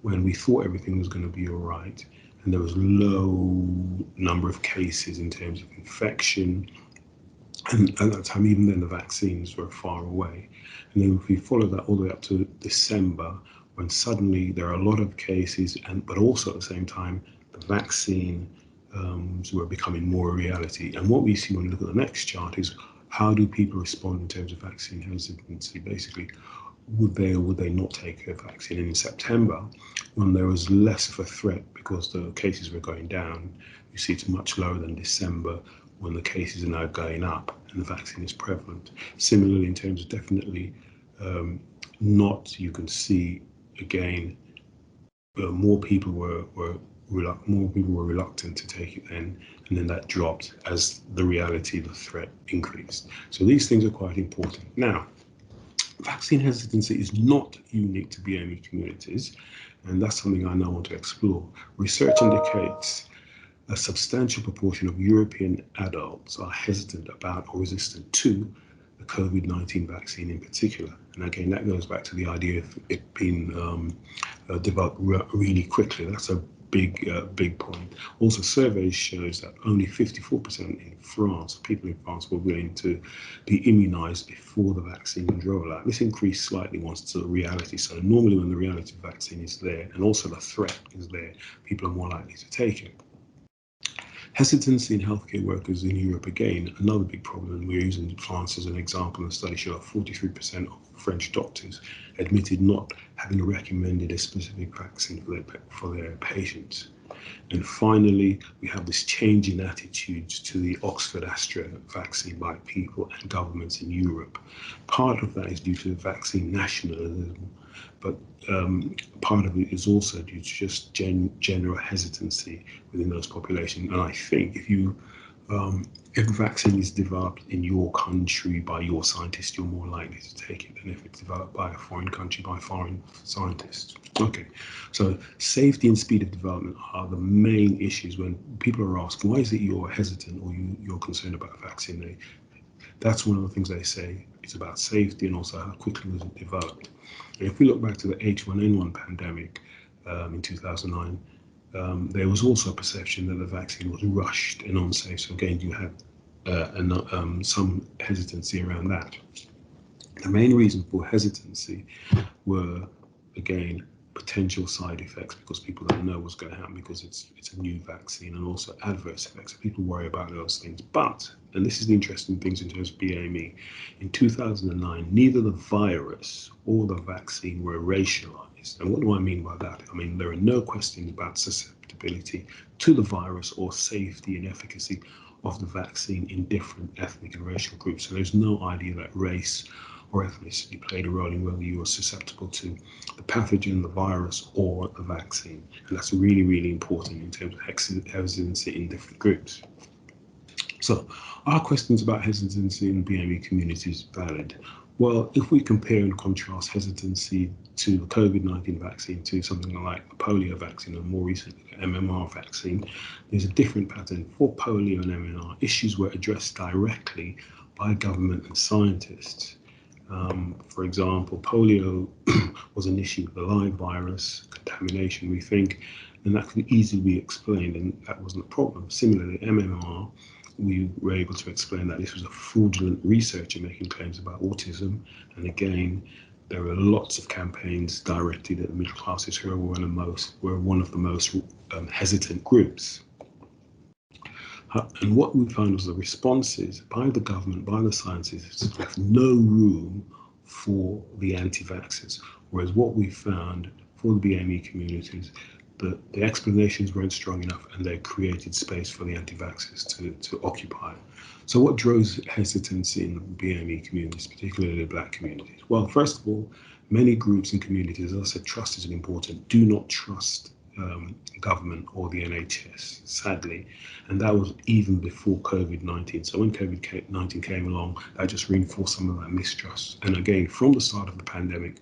when we thought everything was going to be all right, and there was low number of cases in terms of infection, and at that time, even then, the vaccines were far away. And then if we follow that all the way up to December, when suddenly there are a lot of cases, but also at the same time, the vaccine were becoming more a reality. And what we see when we look at the next chart is, how do people respond in terms of vaccine hesitancy? Basically, would they or would they not take a vaccine? And in September, when there was less of a threat because the cases were going down, you see it's much lower than December, when the cases are now going up and the vaccine is prevalent. Similarly, in terms of definitely you can see again, more people were reluctant to take it then, and then that dropped as the reality of the threat increased. So these things are quite important. Now, vaccine hesitancy is not unique to BME communities, and that's something I now want to explore. Research indicates a substantial proportion of European adults are hesitant about or resistant to the COVID-19 vaccine in particular. And again, that goes back to the idea of it being developed really quickly. That's a big point. Also, surveys shows that only 54% in France, people in France, were willing to be immunized before the vaccine was rolled out. This increased slightly once it's a reality. So normally when the reality of the vaccine is there, and also the threat is there, people are more likely to take it. Hesitancy in healthcare workers in Europe, again, another big problem. We're using France as an example. The study showed 43% of French doctors admitted not having recommended a specific vaccine for their patients. And finally, we have this change in attitudes to the Oxford Astra vaccine by people and governments in Europe. Part of that is due to vaccine nationalism, but part of it is also due to just general hesitancy within those populations. And I think if a vaccine is developed in your country by your scientists, you're more likely to take it than if it's developed by a foreign country by foreign scientists. Okay, so safety and speed of development are the main issues when people are asked, why is it you're hesitant or you're concerned about a vaccine? That's one of the things they say. It's about safety and also how quickly was it developed. And if we look back to the H1N1 pandemic in 2009, there was also a perception that the vaccine was rushed and unsafe. So again, you had some hesitancy around that. The main reason for hesitancy were, again, potential side effects, because people don't know what's going to happen because it's a new vaccine, and also adverse effects. So people worry about those things. But, and this is the interesting things in terms of BAME, in 2009, neither the virus or the vaccine were racialized. And what do I mean by that? I mean, there are no questions about susceptibility to the virus or safety and efficacy of the vaccine in different ethnic and racial groups. So there's no idea that race or ethnicity played a role in whether you were susceptible to the pathogen, the virus, or the vaccine. And that's really, really important in terms of hesitancy in different groups. So, are questions about hesitancy in BME communities valid? Well, if we compare and contrast hesitancy to the COVID-19 vaccine to something like the polio vaccine, and more recently the MMR vaccine, there's a different pattern. For polio and MMR, issues were addressed directly by government and scientists. For example, polio was an issue with the live virus, contamination, we think, and that could easily be explained, and that wasn't a problem. Similarly, MMR, we were able to explain that this was a fraudulent researcher making claims about autism, and again, there were lots of campaigns directed at the middle classes who were one of the most hesitant groups. And what we found was the responses by the government, by the scientists, left no room for the anti-vaxxers. Whereas what we found for the BME communities, the explanations weren't strong enough, and they created space for the anti-vaxxers to occupy. So what drove hesitancy in the BME communities, particularly the Black communities? Well, first of all, many groups and communities, as I said, trust is important, do not trust government or the NHS, sadly. And that was even before COVID-19. So when COVID-19 came along, that just reinforced some of that mistrust. And again, from the start of the pandemic,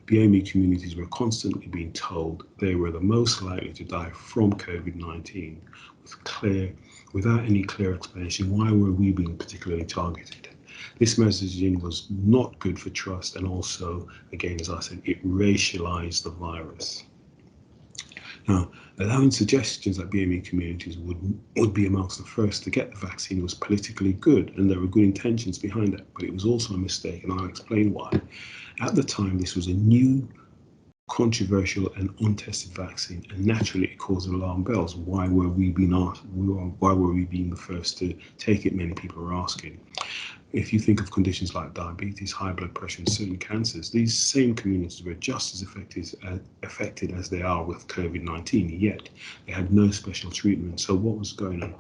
BME communities were constantly being told they were the most likely to die from COVID-19 without any clear explanation. Why were we being particularly targeted? This messaging was not good for trust, and also, again, as I said, it racialized the virus. Now, allowing suggestions that BME communities would be amongst the first to get the vaccine was politically good, and there were good intentions behind that, but it was also a mistake, and I'll explain why. At the time, this was a new, controversial and untested vaccine, and naturally it caused alarm bells. Why were we being asked? Why were we being the first to take it? Many people are asking. If you think of conditions like diabetes, high blood pressure, and certain cancers, these same communities were just as affected as they are with COVID-19, yet they had no special treatment. So what was going on?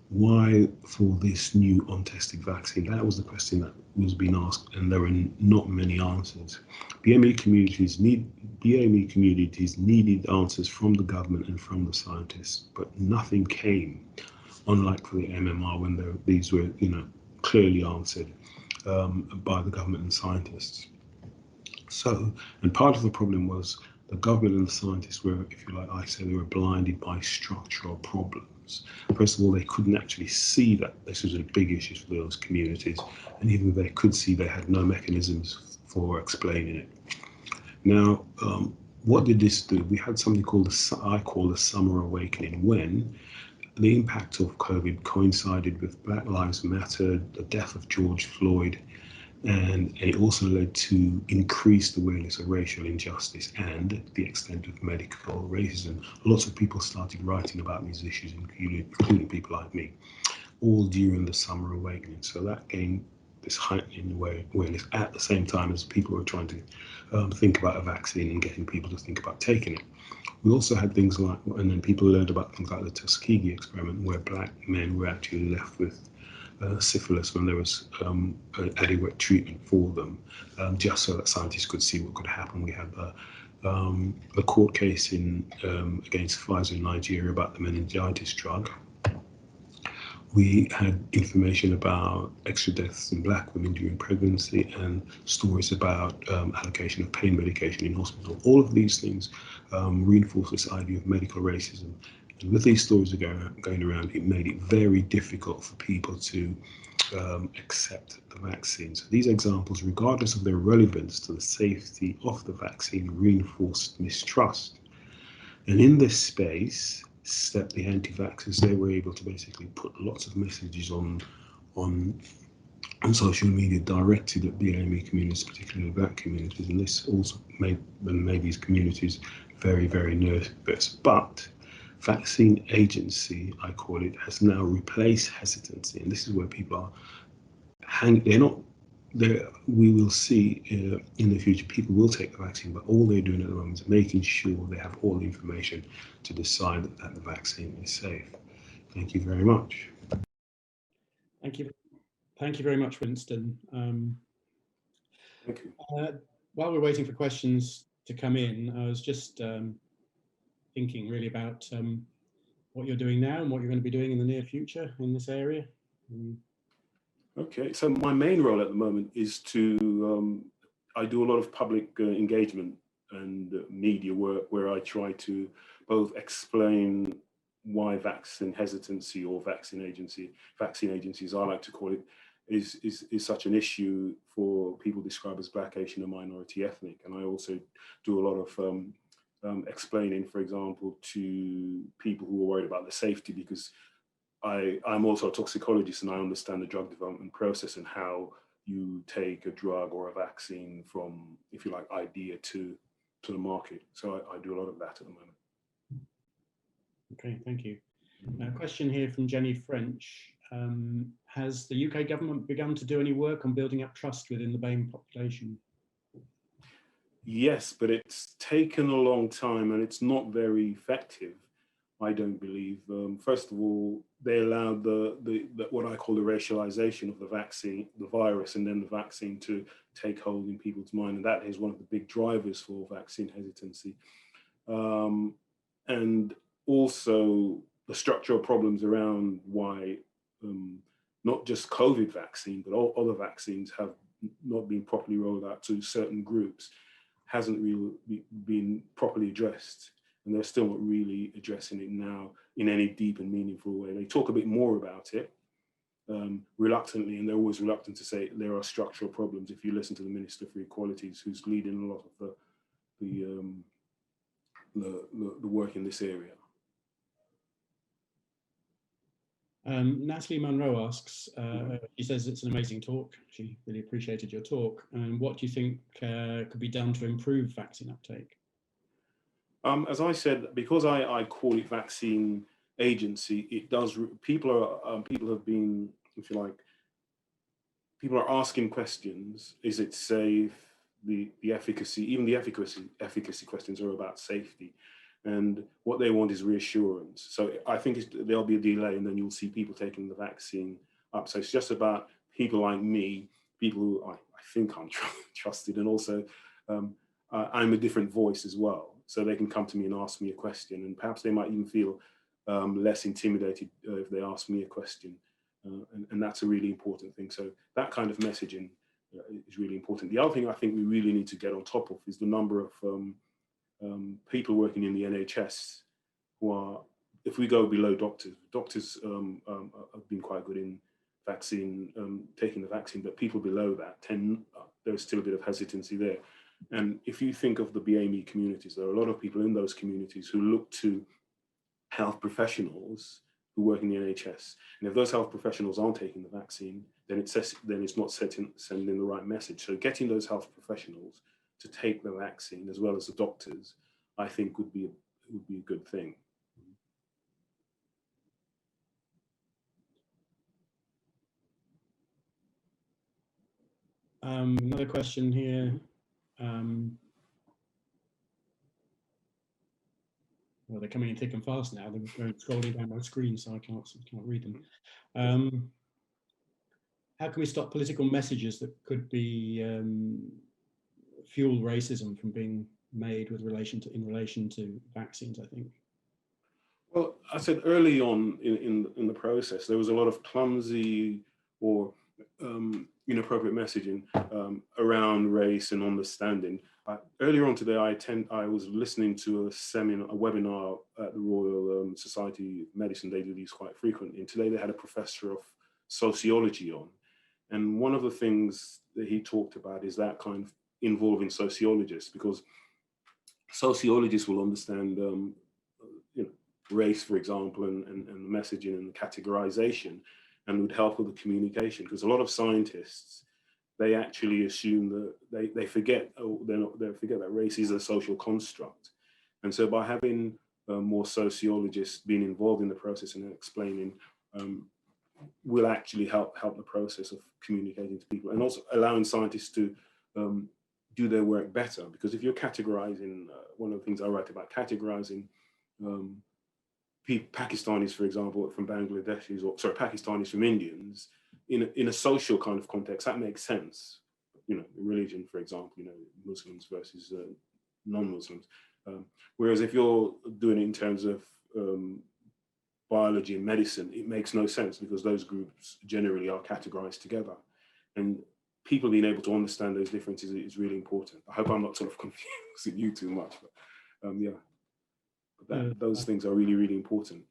Why for this new untested vaccine? That was the question that was being asked, and there were not many answers. BME communities needed answers from the government and from the scientists, but nothing came, unlike for the MMR when these were, clearly answered by the government and scientists. So, and part of the problem was the government and the scientists were, if you like, I say they were blinded by structural problems. First of all, they couldn't actually see that this was a big issue for those communities, and even if they could see, they had no mechanisms for explaining it. Now, what did this do? We had something called I call the summer awakening, when the impact of COVID coincided with Black Lives Matter, the death of George Floyd, and it also led to increased awareness of racial injustice and the extent of medical racism. Lots of people started writing about these issues, including people like me, all during the summer awakening. So that gained this heightening awareness at the same time as people were trying to think about a vaccine and getting people to think about taking it. We also had things like, and then people learned about things like the Tuskegee Experiment, where Black men were actually left with syphilis when there was adequate treatment for them, just so that scientists could see what could happen. We had the court case against Pfizer in Nigeria about the meningitis drug. We had information about extra deaths in Black women during pregnancy and stories about allocation of pain medication in hospital. All of these things reinforce this idea of medical racism. And with these stories going around, it made it very difficult for people to accept the vaccine. So these examples, regardless of their relevance to the safety of the vaccine, reinforced mistrust. And in this space, stepped the anti-vaxxers. They were able to basically put lots of messages on social media directed at BME communities, particularly Black communities, and this also made these communities very, very nervous. But vaccine agency, I call it, has now replaced hesitancy, and this is where people are we will see in the future, people will take the vaccine, but all they're doing at the moment is making sure they have all the information to decide that the vaccine is safe. Thank you very much. Thank you very much, Winston. Thank you. While we're waiting for questions to come in, I was just thinking really about what you're doing now and what you're going to be doing in the near future in this area. Okay, so my main role at the moment is I do a lot of public engagement and media work where I try to both explain why vaccine hesitancy or vaccine agencies, I like to call it, is such an issue for people described as Black, Asian and minority ethnic. And I also do a lot of explaining, for example, to people who are worried about the safety, because I'm also a toxicologist and I understand the drug development process and how you take a drug or a vaccine from, if you like, idea to the market. So I do a lot of that at the moment. Okay, thank you. A question here from Jenny French. Has the UK government begun to do any work on building up trust within the BAME population? Yes, but it's taken a long time and it's not very effective, I don't believe. First of all, they allowed the what I call the racialization of the vaccine, the virus, and then the vaccine to take hold in people's mind. And that is one of the big drivers for vaccine hesitancy. And also the structural problems around why not just COVID vaccine, but all other vaccines have not been properly rolled out to certain groups hasn't really been properly addressed. And they're still not really addressing it now in any deep and meaningful way. They talk a bit more about it reluctantly, and they're always reluctant to say there are structural problems. If you listen to the Minister for Equalities, who's leading a lot of the work in this area. Natalie Monroe asks, she says it's an amazing talk. She really appreciated your talk. And what do you think could be done to improve vaccine uptake? As I said, because I call it vaccine agency, it does. People have been, if you like, people are asking questions. Is it safe? The efficacy, even the efficacy questions are about safety. And what they want is reassurance. So I think there'll be a delay and then you'll see people taking the vaccine up. So it's just about people like me, people who I think I'm trusted, and also I'm a different voice as well. So they can come to me and ask me a question, and perhaps they might even feel less intimidated if they ask me a question. And that's a really important thing. So that kind of messaging is really important. The other thing I think we really need to get on top of is the number of people working in the NHS who are, if we go below doctors have been quite good in vaccine, taking the vaccine, but people below that there's still a bit of hesitancy there. And if you think of the BAME communities, there are a lot of people in those communities who look to health professionals who work in the NHS. And if those health professionals aren't taking the vaccine, then it's not sending the right message. So getting those health professionals to take the vaccine, as well as the doctors, I think would be a good thing. Another question here. Well, they're coming in thick and fast now. They're going scrolling down my screen, so I can't read them. How can we stop political messages that could be fuel racism from being made in relation to vaccines, I think? Well, I said early on in the process, there was a lot of clumsy or inappropriate messaging around race and understanding. Earlier on today, I was listening to a webinar at the Royal Society of Medicine. They do these quite frequently. And today they had a professor of sociology on. And one of the things that he talked about is that kind of involving sociologists, because sociologists will understand race, for example, and the messaging and the categorization, and would help with the communication. Because a lot of scientists, they actually assume that they forget that race is a social construct. And so by having more sociologists being involved in the process and explaining, will actually help the process of communicating to people, and also allowing scientists to do their work better. Because if you're categorizing, one of the things I write about, categorizing Pakistanis, for example, from Bangladeshis, or sorry, Pakistanis from Indians, in a social kind of context, that makes sense. Religion, for example, Muslims versus non-Muslims. Whereas if you're doing it in terms of biology and medicine, it makes no sense, because those groups generally are categorized together. And people being able to understand those differences is really important. I hope I'm not sort of confusing you too much, but yeah. Those things are really, really important.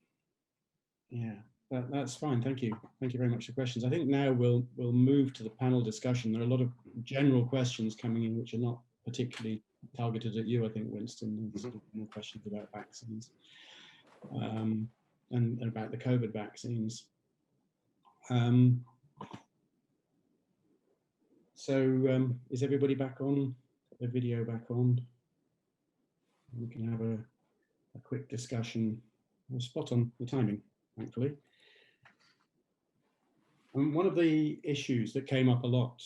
Yeah, that's fine. Thank you. Thank you very much for questions. I think now we'll move to the panel discussion. There are a lot of general questions coming in which are not particularly targeted at you, I think, Winston. More questions about vaccines and about the COVID vaccines. Is everybody back on? The video back on? We can have a quick discussion. Spot on the timing, thankfully. One of the issues that came up a lot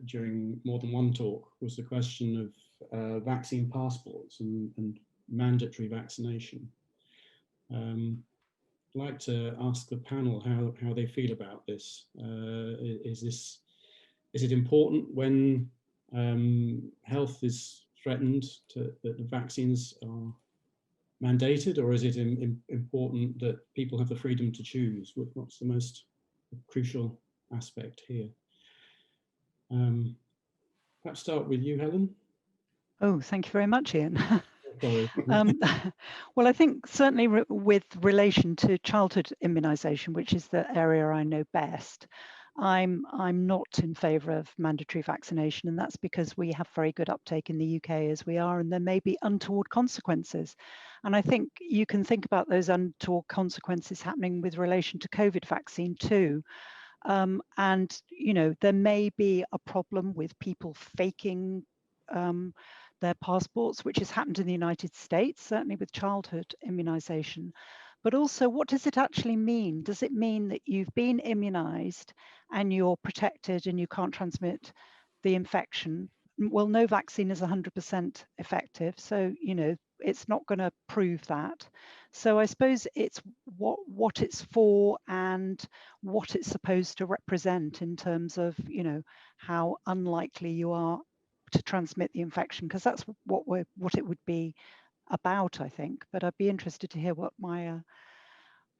during more than one talk was the question of vaccine passports and mandatory vaccination. I'd like to ask the panel how they feel about this. Is it important when health is threatened that the vaccines are mandated, or is it important that people have the freedom to choose? What's the most crucial aspect here? Perhaps start with you, Helen. Oh, thank you very much, Ian. Sorry. Well, I think certainly with relation to childhood immunisation, which is the area I know best, I'm not in favour of mandatory vaccination, and that's because we have very good uptake in the UK as we are, and there may be untoward consequences. And I think you can think about those untoward consequences happening with relation to COVID vaccine too. And, you know, there may be a problem with people faking their passports, which has happened in the United States, certainly with childhood immunisation. But also, what does it actually mean? Does it mean that you've been immunised and you're protected and you can't transmit the infection? Well, no vaccine is 100% effective. So, you know, it's not going to prove that. So I suppose it's what it's for and what it's supposed to represent in terms of, you know, how unlikely you are to transmit the infection, because that's what it would be about, I think. But I'd be interested to hear what my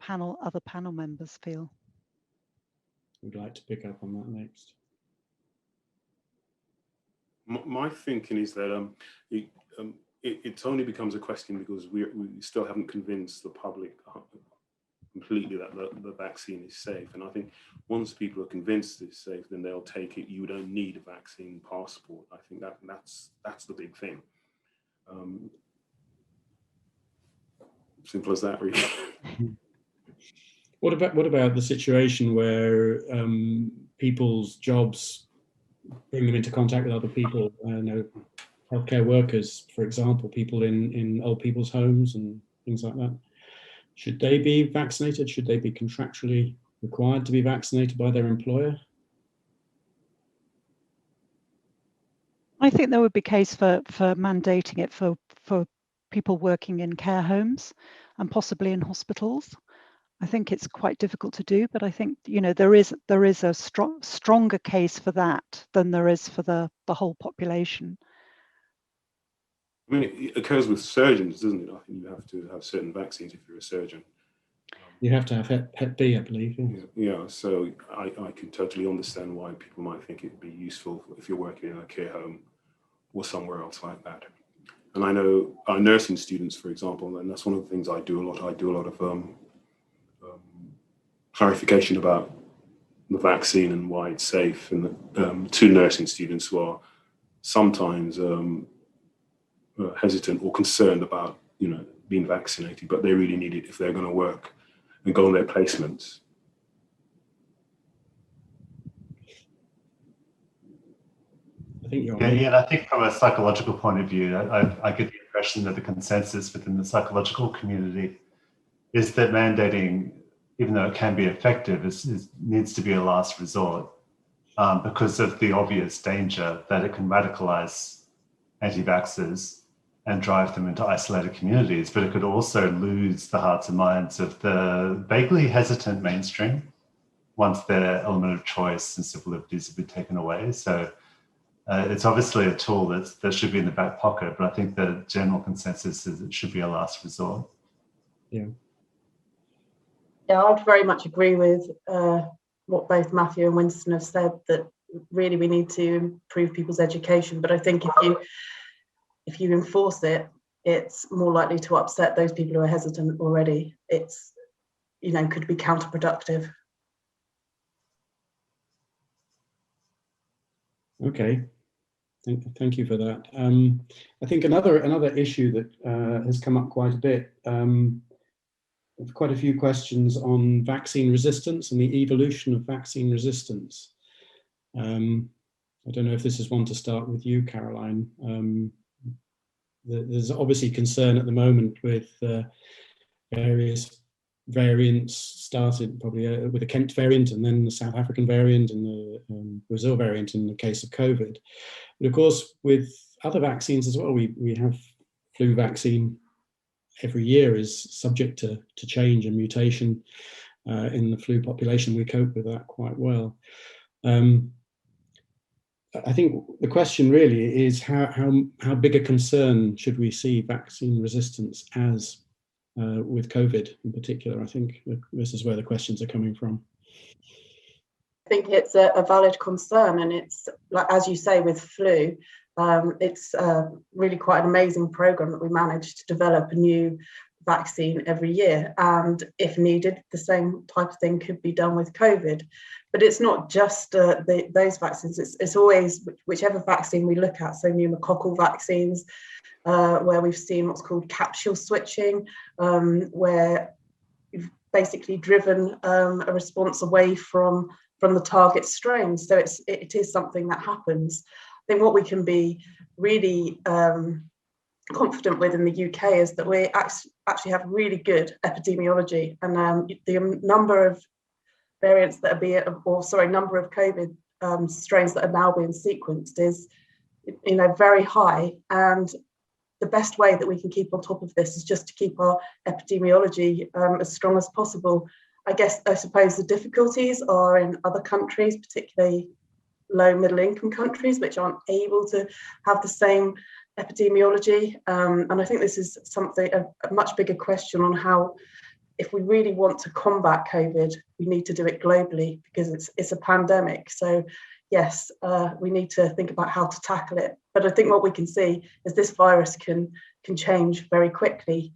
other panel members feel. Would like to pick up on that next. My thinking is that it only becomes a question because we still haven't convinced the public completely that the vaccine is safe. And I think once people are convinced it's safe, then they'll take it. You don't need a vaccine passport. I think that's the big thing. Simple as that, really. What about the situation where people's jobs bring them into contact with other people? Healthcare workers, for example, people in old people's homes and things like that. Should they be vaccinated? Should they be contractually required to be vaccinated by their employer? I think there would be case for mandating it for people working in care homes and possibly in hospitals. I think it's quite difficult to do, but I think, you know, there is a stronger case for that than there is for the whole population. I mean, it occurs with surgeons, doesn't it? I think you have to have certain vaccines if you're a surgeon. You have to have Hep B, I believe. Yeah, so I can totally understand why people might think it'd be useful if you're working in a care home or somewhere else like that. And I know our nursing students, for example, and that's one of the things I do a lot. I do a lot of clarification about the vaccine and why it's safe. And to nursing students who are sometimes hesitant or concerned about, you know, being vaccinated, but they really need it if they're going to work and go on their placements. I think you're yeah, and I think from a psychological point of view, I get the impression that the consensus within the psychological community is that mandating, even though it can be effective, needs to be a last resort because of the obvious danger that it can radicalize anti-vaxxers and drive them into isolated communities, but it could also lose the hearts and minds of the vaguely hesitant mainstream once their element of choice and civil liberties have been taken away. So it's obviously a tool that should be in the back pocket, but I think the general consensus is it should be a last resort. Yeah. Yeah, I would very much agree with what both Matthew and Winston have said, that really we need to improve people's education. But I think if you enforce it, it's more likely to upset those people who are hesitant already. It's, you know, could be counterproductive. Okay. Thank you for that. I think another issue that has come up quite a bit, quite a few questions on vaccine resistance and the evolution of vaccine resistance. I don't know if this is one to start with you, Caroline. There's obviously concern at the moment with various variants, started probably with the Kent variant and then the South African variant and the Brazil variant in the case of COVID. But of course, with other vaccines as well, we have flu vaccine every year is subject to change and mutation in the flu population. We cope with that quite well. I think the question really is how big a concern should we see vaccine resistance as with COVID in particular? I think this is where the questions are coming from. I think it's a valid concern, and it's like, as you say, with flu, it's really quite an amazing program that we managed to develop a new vaccine every year, and if needed, the same type of thing could be done with COVID. But it's not just those vaccines, it's always whichever vaccine we look at, so pneumococcal vaccines, where we've seen what's called capsule switching, where you've basically driven a response away from the target strain. So it is something that happens. I think what we can be really confident with in the UK is that we actually have really good epidemiology, and the number of variants that are number of COVID strains that are now being sequenced is, very high. And the best way that we can keep on top of this is just to keep our epidemiology as strong as possible. I suppose the difficulties are in other countries, particularly low middle income countries, which aren't able to have the same epidemiology. And I think this is a much bigger question on how, if we really want to combat COVID, we need to do it globally, because it's a pandemic. So yes, we need to think about how to tackle it. But I think what we can see is this virus can change very quickly.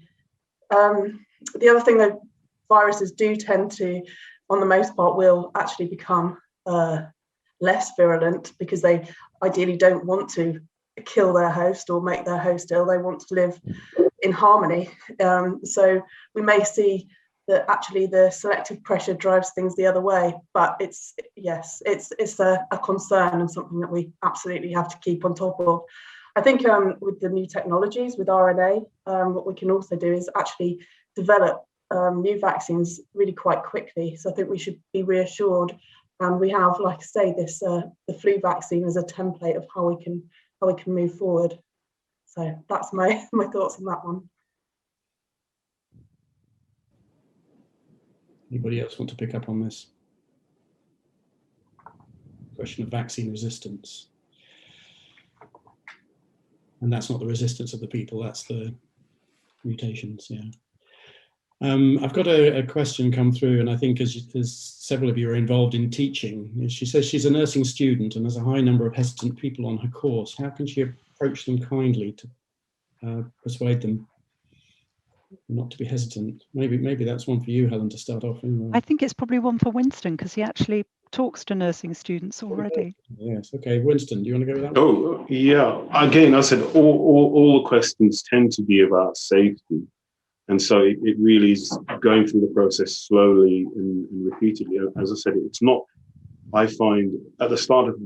The other thing that viruses do tend to, on the most part, will actually become less virulent, because they ideally don't want to kill their host or make their host ill. They want to live in harmony. So we may see that actually the selective pressure drives things the other way. But it's a concern and something that we absolutely have to keep on top of. I think with the new technologies, with RNA, what we can also do is actually develop new vaccines really quite quickly. So I think we should be reassured. And we have, like I say, this the flu vaccine as a template of how we can move forward. So that's my thoughts on that one. Anybody else want to pick up on this question of vaccine resistance? And that's not the resistance of the people, that's the mutations, yeah. I've got a question come through, and I think as several of you are involved in teaching, she says she's a nursing student and there's a high number of hesitant people on her course. How can she approach them kindly to persuade them not to be hesitant? Maybe that's one for you, Helen, to start off. Anyway. I think it's probably one for Winston, because he actually talks to nursing students already. Yes, okay. Winston, do you want to go with that? Oh, yeah. Again, I said all the questions tend to be about safety. And so it really is going through the process slowly and repeatedly. As I said, it's not, I find at the start of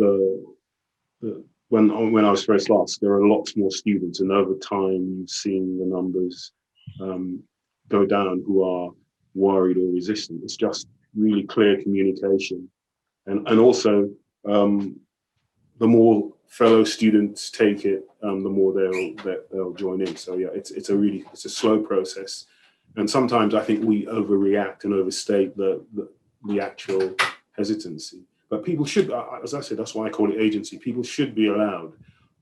when I was first asked, there are lots more students, and over time you've seen the numbers go down who are worried or resistant. It's just really clear communication. And also the more fellow students take it, the more they'll join in. So yeah, it's a slow process, and sometimes I think we overreact and overstate the actual hesitancy. But people should, as I said, that's why I call it agency. People should be allowed,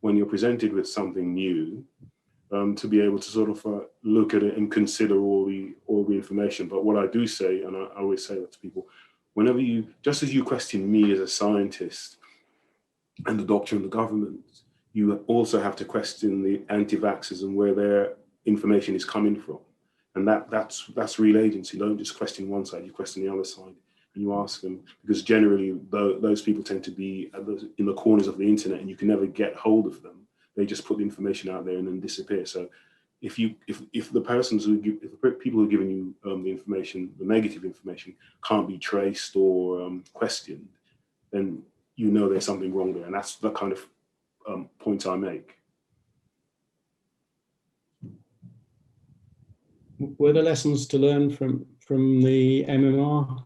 when you're presented with something new, to be able to sort of look at it and consider all the information. But what I do say, and I always say that to people, whenever just as you question me as a scientist, and the doctor and the government, you also have to question the anti-vaxxers and where their information is coming from. And that's real agency. Don't just question one side, you question the other side. and you ask them, because generally those people tend to be in the corners of the internet and you can never get hold of them. They just put the information out there and then disappear. So if the people who are giving you the information, the negative information, can't be traced or questioned, then you know there's something wrong there. And that's the kind of point I make. Were there lessons to learn from the MMR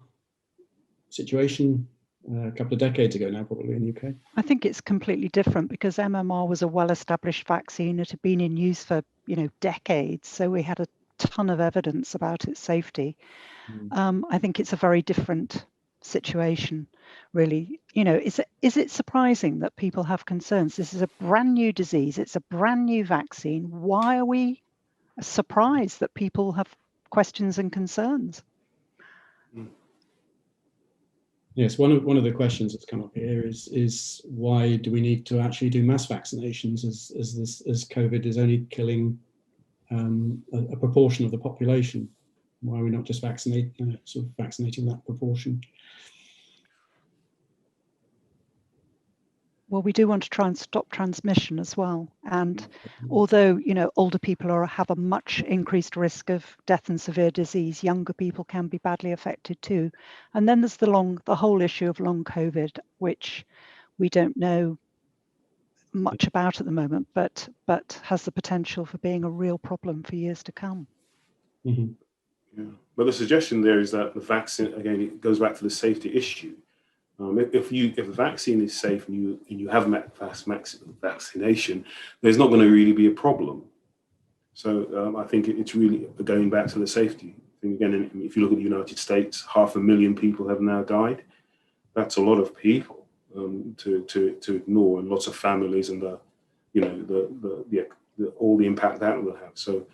situation a couple of decades ago now, probably in the UK? I think it's completely different because MMR was a well-established vaccine. It had been in use for decades, so we had a ton of evidence about its safety. I think it's a very different situation, really. Is it surprising that people have concerns? This is a brand new disease. It's a brand new vaccine. Why are we surprised that people have questions and concerns? Yes, one of the questions that's come up here is why do we need to actually do mass vaccinations as COVID is only killing a proportion of the population? Why are we not just vaccinating that proportion? Well, we do want to try and stop transmission as well. And although, older people have a much increased risk of death and severe disease, younger people can be badly affected too. And then there's the whole issue of long COVID, which we don't know much about at the moment, but has the potential for being a real problem for years to come. Mm-hmm. Yeah. But the suggestion there is that the vaccine, again, it goes back to the safety issue. If the vaccine is safe and you have vaccination, there's not going to really be a problem. So I think it's really going back to the safety thing again. If you look at the United States, 500,000 people have now died. That's a lot of people to ignore, and lots of families, and all the impact that will have. So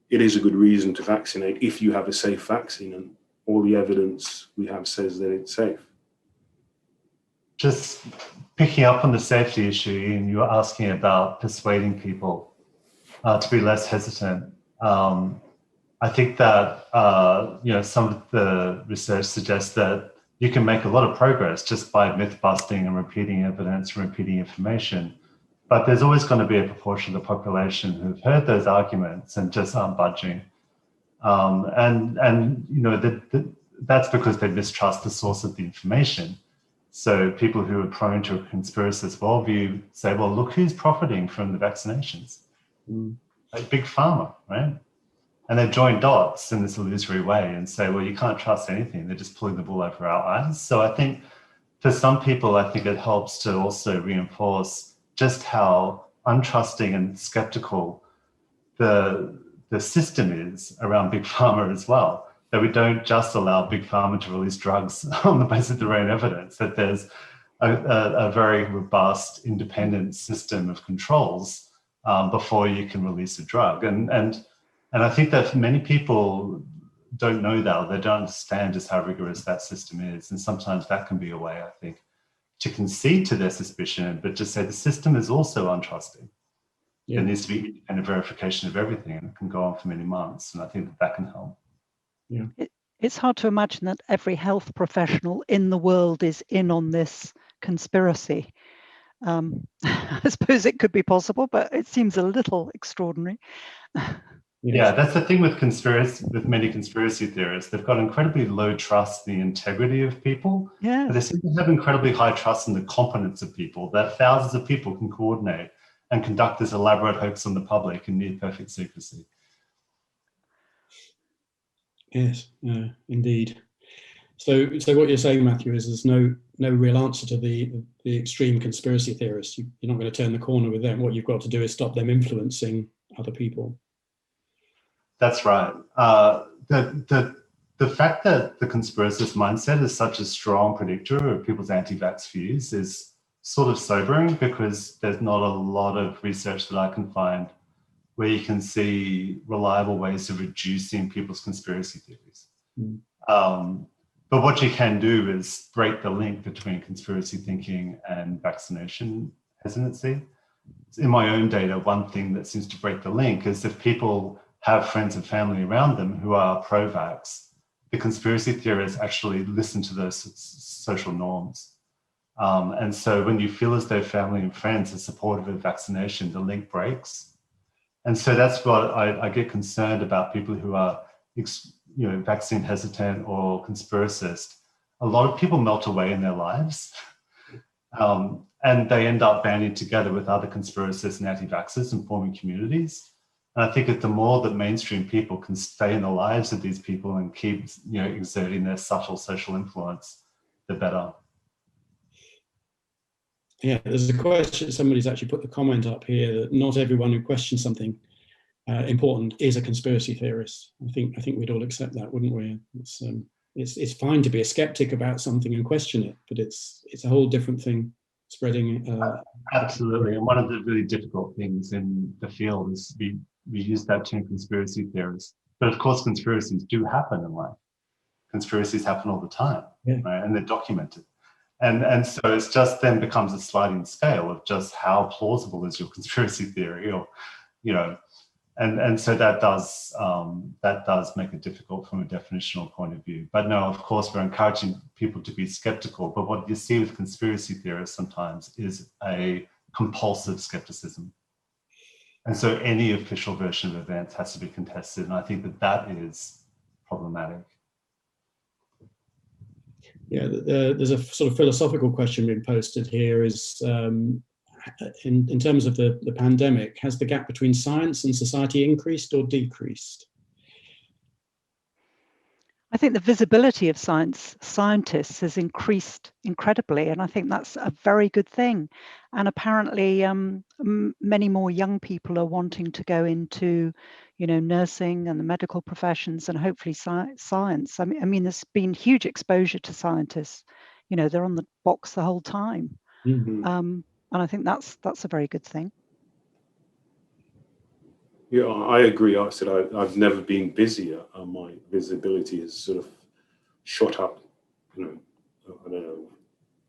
it is a good reason to vaccinate if you have a safe vaccine, and all the evidence we have says that it's safe. Just picking up on the safety issue, Ian, you were asking about persuading people to be less hesitant. I think that some of the research suggests that you can make a lot of progress just by myth busting and repeating evidence and repeating information. But there's always going to be a proportion of the population who've heard those arguments and just aren't budging. That's because they mistrust the source of the information. So people who are prone to a conspiracist worldview say, well, look who's profiting from the vaccinations. Like Big Pharma, right? And they join dots in this illusory way and say, well, you can't trust anything. They're just pulling the wool over our eyes. So I think for some people, I think it helps to also reinforce just how untrusting and skeptical the system is around Big Pharma as well. That we don't just allow Big Pharma to release drugs on the basis of their own evidence, that there's a very robust, independent system of controls before you can release a drug. And I think that many people don't know that, or they don't understand just how rigorous that system is. And sometimes that can be a way, I think, to concede to their suspicion, but just say the system is also untrusting. Yeah. There needs to be independent verification of everything, and it can go on for many months. And I think that can help. Yeah. It's hard to imagine that every health professional in the world is in on this conspiracy. I suppose it could be possible, but it seems a little extraordinary. Yeah, that's the thing with many conspiracy theorists. They've got incredibly low trust in the integrity of people. Yeah. But they seem to have incredibly high trust in the competence of people, that thousands of people can coordinate and conduct this elaborate hoax on the public in near perfect secrecy. Yes, indeed. So what you're saying, Matthew, is there's no real answer to the extreme conspiracy theorists. You're not going to turn the corner with them. What you've got to do is stop them influencing other people. That's right. The fact that the conspiracist mindset is such a strong predictor of people's anti-vax views is sort of sobering, because there's not a lot of research that I can find where you can see reliable ways of reducing people's conspiracy theories. But what you can do is break the link between conspiracy thinking and vaccination hesitancy. In my own data, one thing that seems to break the link is if people have friends and family around them who are pro-vax, the conspiracy theorists actually listen to those social norms. And so when you feel as though family and friends are supportive of vaccination, the link breaks. And so that's what I get concerned about, people who are vaccine hesitant or conspiracist. A lot of people melt away in their lives. And they end up banding together with other conspiracists and anti-vaxxers and forming communities. And I think that the more that mainstream people can stay in the lives of these people and keep exerting their subtle social influence, the better. Yeah, there's a question, somebody's actually put the comment up here that not everyone who questions something important is a conspiracy theorist. I think we'd all accept that, wouldn't we? It's fine to be a skeptic about something and question it, but it's a whole different thing spreading. Absolutely, and one of the really difficult things in the field is we use that term conspiracy theorist, but of course conspiracies do happen in life. Conspiracies happen all the time, yeah. Right? And they're documented. And so it's just then becomes a sliding scale of just how plausible is your conspiracy theory, or and so that does make it difficult from a definitional point of view. But no, of course, we're encouraging people to be skeptical. But what you see with conspiracy theorists sometimes is a compulsive skepticism. And so any official version of events has to be contested. And I think that is problematic. Yeah, there's a sort of philosophical question being posted here is, in terms of the pandemic, has the gap between science and society increased or decreased? I think the visibility of scientists has increased incredibly, and I think that's a very good thing. And apparently, many more young people are wanting to go into, nursing and the medical professions, and hopefully science. I mean, there's been huge exposure to scientists. They're on the box the whole time, and I think that's a very good thing. Yeah, I agree. I said I've never been busier. My visibility has sort of shot up, I don't know,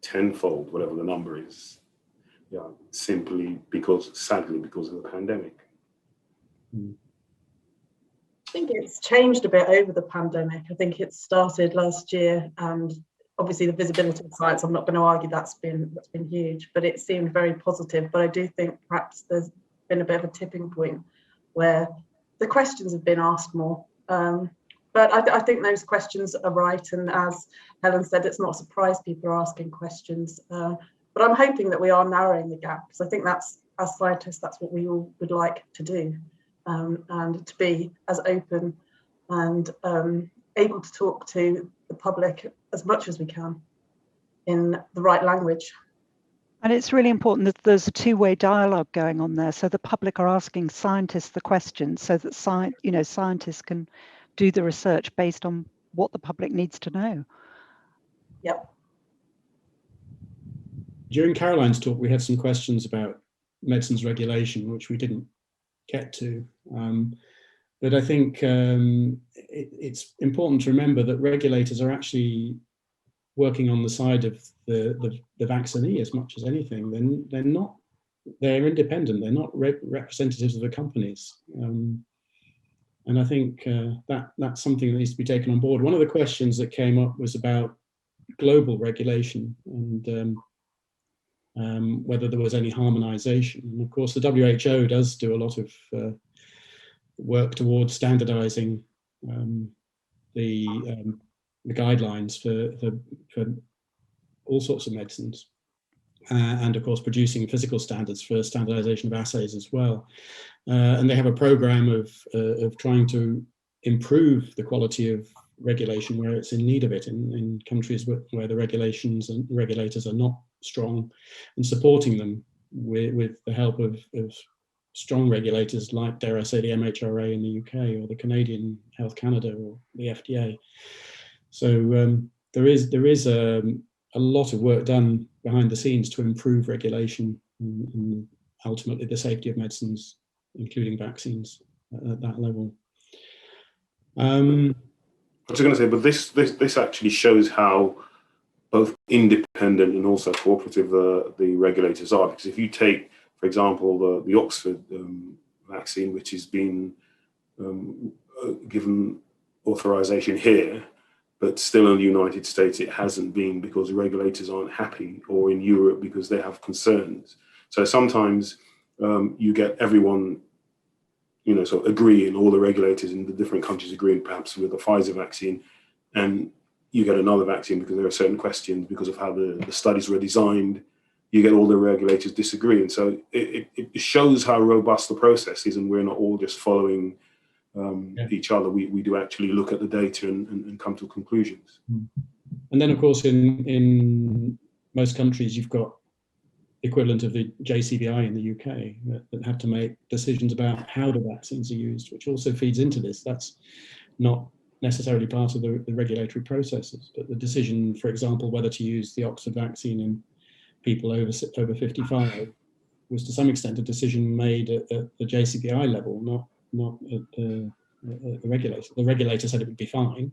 tenfold, whatever the number is. Yeah, simply sadly, because of the pandemic. I think it's changed a bit over the pandemic. I think it started last year, and obviously the visibility of science, I'm not going to argue that's been huge, but it seemed very positive. But I do think perhaps there's been a bit of a tipping point where the questions have been asked more. But I think those questions are right. And as Helen said, it's not a surprise people are asking questions. But I'm hoping that we are narrowing the gap, because I think that's, as scientists, that's what we all would like to do, and to be as open and able to talk to the public as much as we can in the right language. And it's really important that there's a two-way dialogue going on there. So the public are asking scientists the questions so that scientists can do the research based on what the public needs to know. Yep. During Caroline's talk, we had some questions about medicines regulation, which we didn't get to. But I think it's important to remember that regulators are actually working on the side of the vaccinee as much as anything. They're independent. They're not representatives of the companies. And I think that's something that needs to be taken on board. One of the questions that came up was about global regulation and whether there was any harmonization. And of course, the WHO does do a lot of work towards standardizing the guidelines for all sorts of medicines, and of course producing physical standards for standardization of assays as well. And they have a program of trying to improve the quality of regulation where it's in need of it in countries where the regulations and regulators are not strong, and supporting them with the help of strong regulators like, dare I say, the MHRA in the UK or the Canadian Health Canada or the FDA. So there is a lot of work done behind the scenes to improve regulation and ultimately the safety of medicines, including vaccines, at that level. I was going to say, but this actually shows how both independent and also cooperative the regulators are. Because if you take, for example, the Oxford vaccine, which has been given authorization here, but still in the United States it hasn't been because the regulators aren't happy, or in Europe because they have concerns. So sometimes you get everyone, sort of agreeing, all the regulators in the different countries agreeing perhaps with the Pfizer vaccine, and you get another vaccine because there are certain questions because of how the studies were designed. You get all the regulators disagreeing. So it shows how robust the process is, and we're not all just following each other. We do actually look at the data and come to conclusions. And then, of course, in most countries, you've got the equivalent of the JCVI in the UK that have to make decisions about how the vaccines are used, which also feeds into this. That's not necessarily part of the regulatory processes, but the decision, for example, whether to use the Oxford vaccine in people over 55 was to some extent a decision made at the JCVI level, not at the regulator. The regulator said it would be fine,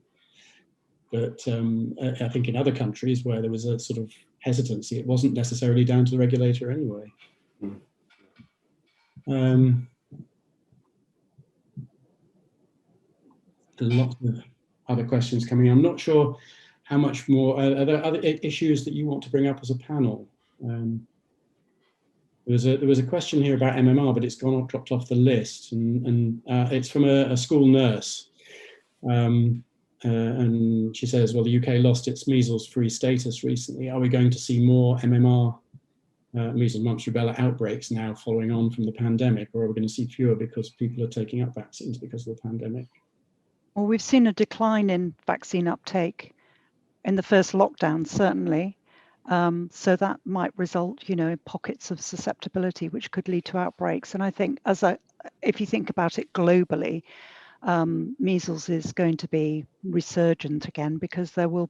but I think in other countries where there was a sort of hesitancy, it wasn't necessarily down to the regulator anyway. Lots of other questions coming in. I'm not sure how much more. Are there other issues that you want to bring up as a panel? There was a question here about MMR, but it's dropped off the list, and it's from a school nurse. And she says, well, the UK lost its measles-free status recently. Are we going to see more MMR, measles, mumps, rubella outbreaks now following on from the pandemic, or are we going to see fewer because people are taking up vaccines because of the pandemic? Well, we've seen a decline in vaccine uptake in the first lockdown, certainly. So that might result, in pockets of susceptibility, which could lead to outbreaks. And I think if you think about it globally, measles is going to be resurgent again because there will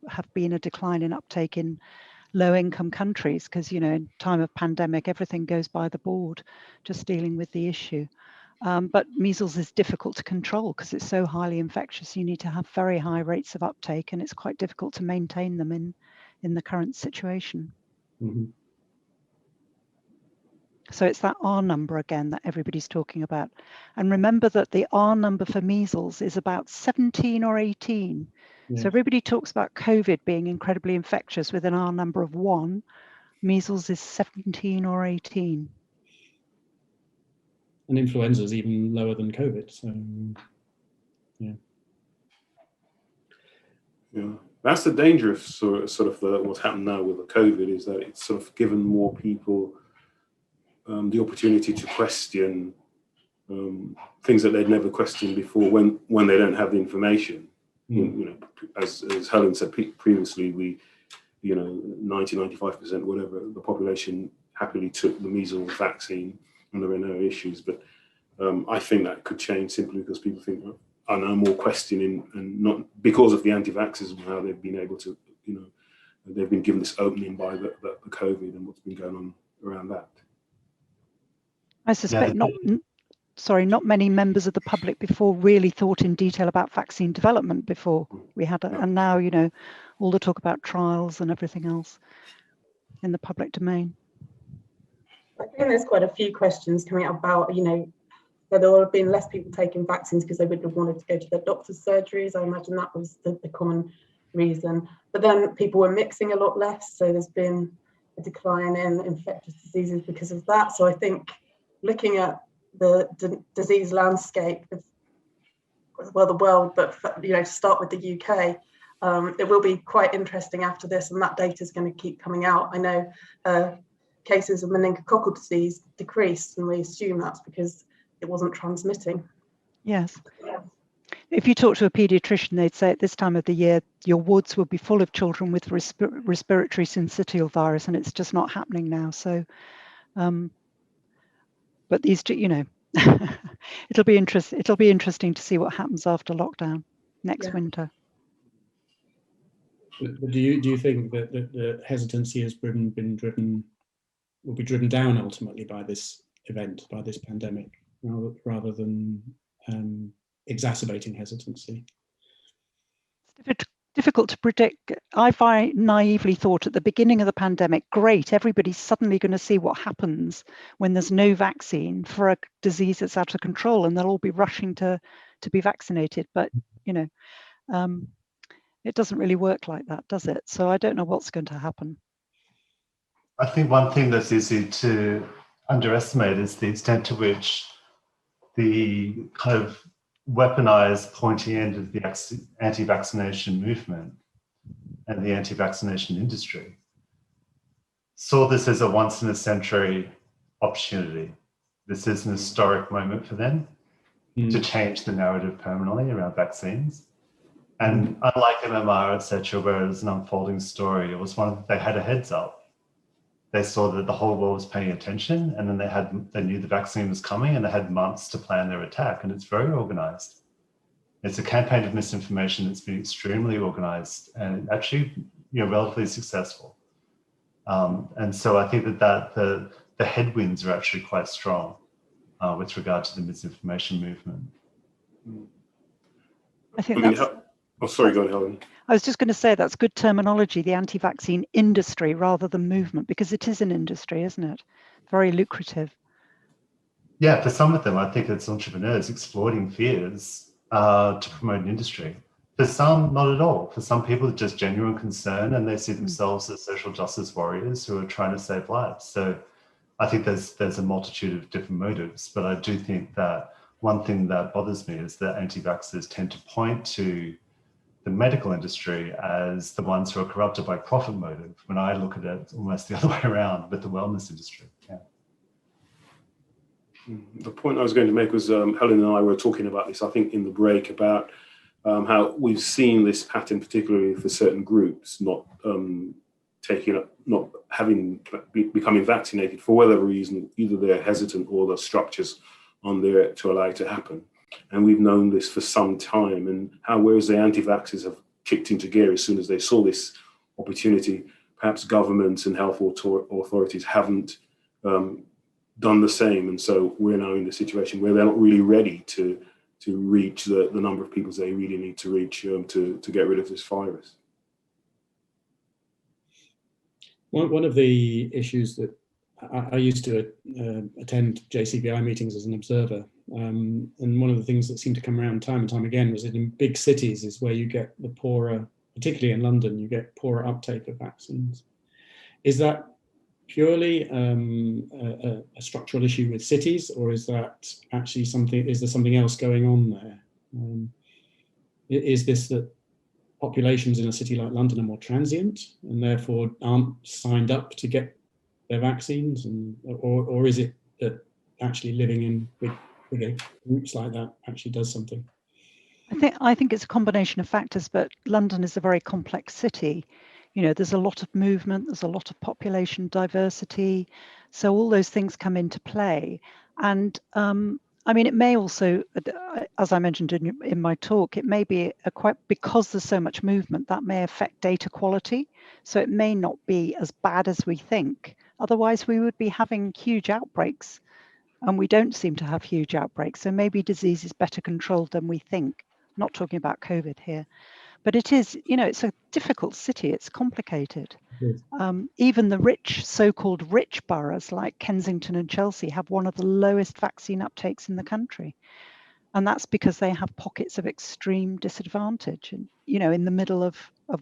have been a decline in uptake in low-income countries because, in time of pandemic, everything goes by the board, just dealing with the issue. But measles is difficult to control because it's so highly infectious. You need to have very high rates of uptake, and it's quite difficult to maintain them in the current situation. Mm-hmm. So it's that R number again that everybody's talking about. And remember that the R number for measles is about 17 or 18. Yeah. So everybody talks about COVID being incredibly infectious with an R number of 1. Measles is 17 or 18. And influenza is even lower than COVID. So, yeah. Yeah, that's the danger of sort of what's happened now with the COVID, is that it's sort of given more people the opportunity to question things that they'd never questioned before when they don't have the information. As Helen said previously, 90-95%, whatever, the population happily took the measles vaccine and there were no issues. But I think that could change simply because people think are now more questioning, and not because of the anti-vaxxers and how they've been able to, they've been given this opening by the COVID and what's been going on around that. I suspect not many members of the public before really thought in detail about vaccine development before we had it. And now, all the talk about trials and everything else in the public domain. I think there's quite a few questions coming up about, that there would have been less people taking vaccines because they wouldn't have wanted to go to their doctor's surgeries. I imagine that was the common reason. But then people were mixing a lot less. So there's been a decline in infectious diseases because of that. So I think looking at the disease landscape of, well, the world, but to start with the UK, it will be quite interesting after this, and that data is going to keep coming out. I know cases of meningococcal disease decreased, and we assume that's because it wasn't transmitting. Yes. Yeah. If you talk to a paediatrician, they'd say at this time of the year, your wards will be full of children with respiratory syncytial virus, and it's just not happening now. So, but these two, it'll be interesting to see what happens after lockdown next winter. But do you think that the hesitancy has will be driven down ultimately by this event, by this pandemic, rather than exacerbating hesitancy? It's difficult to predict. I naively thought at the beginning of the pandemic, great, everybody's suddenly going to see what happens when there's no vaccine for a disease that's out of control, and they'll all be rushing to be vaccinated. But It doesn't really work like that, does it? So I don't know what's going to happen. I think one thing that's easy to underestimate is the extent to which the kind of weaponized pointy end of the anti-vaccination movement and the anti-vaccination industry saw this as a once-in-a-century opportunity. This is an historic moment for them to change the narrative permanently around vaccines. And unlike MMR, etc., where it was an unfolding story, it was one that they had a heads up. They saw that the whole world was paying attention, and then they knew the vaccine was coming, and they had months to plan their attack. And it's very organized. It's a campaign of misinformation that's been extremely organized and actually, relatively successful. And so I think that the headwinds are actually quite strong with regard to the misinformation movement. I think that's... Oh, sorry, go on, Helen. I was just going to say that's good terminology, the anti-vaccine industry rather than movement, because it is an industry, isn't it? Very lucrative. Yeah, for some of them, I think it's entrepreneurs exploiting fears to promote an industry. For some, not at all. For some people, it's just genuine concern, and they see themselves as social justice warriors who are trying to save lives. So I think there's a multitude of different motives, but I do think that one thing that bothers me is that anti-vaxxers tend to point to the medical industry as the ones who are corrupted by profit motive, when I look at it almost the other way around with the wellness industry. Yeah. The point I was going to make was Helen and I were talking about this, I think, in the break about how we've seen this pattern, particularly for certain groups, not becoming vaccinated for whatever reason. Either they're hesitant or the structures on there to allow it to happen. And we've known this for some time, and how whereas the anti-vaxxers have kicked into gear as soon as they saw this opportunity, perhaps governments and health authorities haven't done the same. And so we're now in the situation where they're not really ready to reach the number of people they really need to reach to get rid of this virus. One of the issues that I used to attend JCVI meetings as an observer, and one of the things that seemed to come around time and time again was that in big cities is where you get the poorer, particularly in London, you get poorer uptake of vaccines. Is that purely a structural issue with cities, or is that actually something? Is there something else going on there? Is this that populations in a city like London are more transient and therefore aren't signed up to get their vaccines, or is it that actually living in big groups like that actually does something? I think it's a combination of factors, but London is a very complex city. There's a lot of movement, there's a lot of population diversity, so all those things come into play. And it may also, as I mentioned in my talk, it may be because there's so much movement, that may affect data quality. So it may not be as bad as we think. Otherwise, we would be having huge outbreaks, and we don't seem to have huge outbreaks. So maybe disease is better controlled than we think. I'm not talking about COVID here, but it is, it's a difficult city. It's complicated. Even the rich, so-called rich boroughs like Kensington and Chelsea have one of the lowest vaccine uptakes in the country. And that's because they have pockets of extreme disadvantage and, in the middle of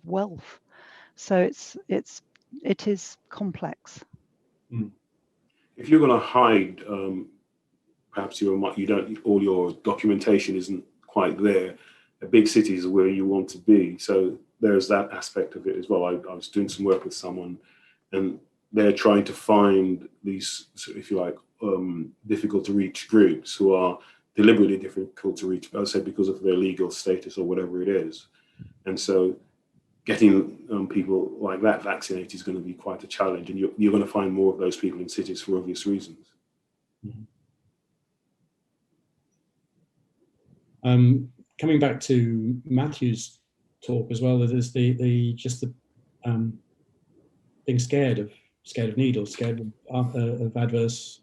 wealth. So it is complex. If you're going to hide, perhaps all your documentation isn't quite there. A big city is where you want to be. So there's that aspect of it as well. I was doing some work with someone, and they're trying to find these, if you like, difficult to reach groups who are deliberately difficult to reach, I say, because of their legal status or whatever it is. And so getting people like that vaccinated is going to be quite a challenge, and you're going to find more of those people in cities for obvious reasons. Coming back to Matthew's talk as well, there's the being scared of needles, scared of adverse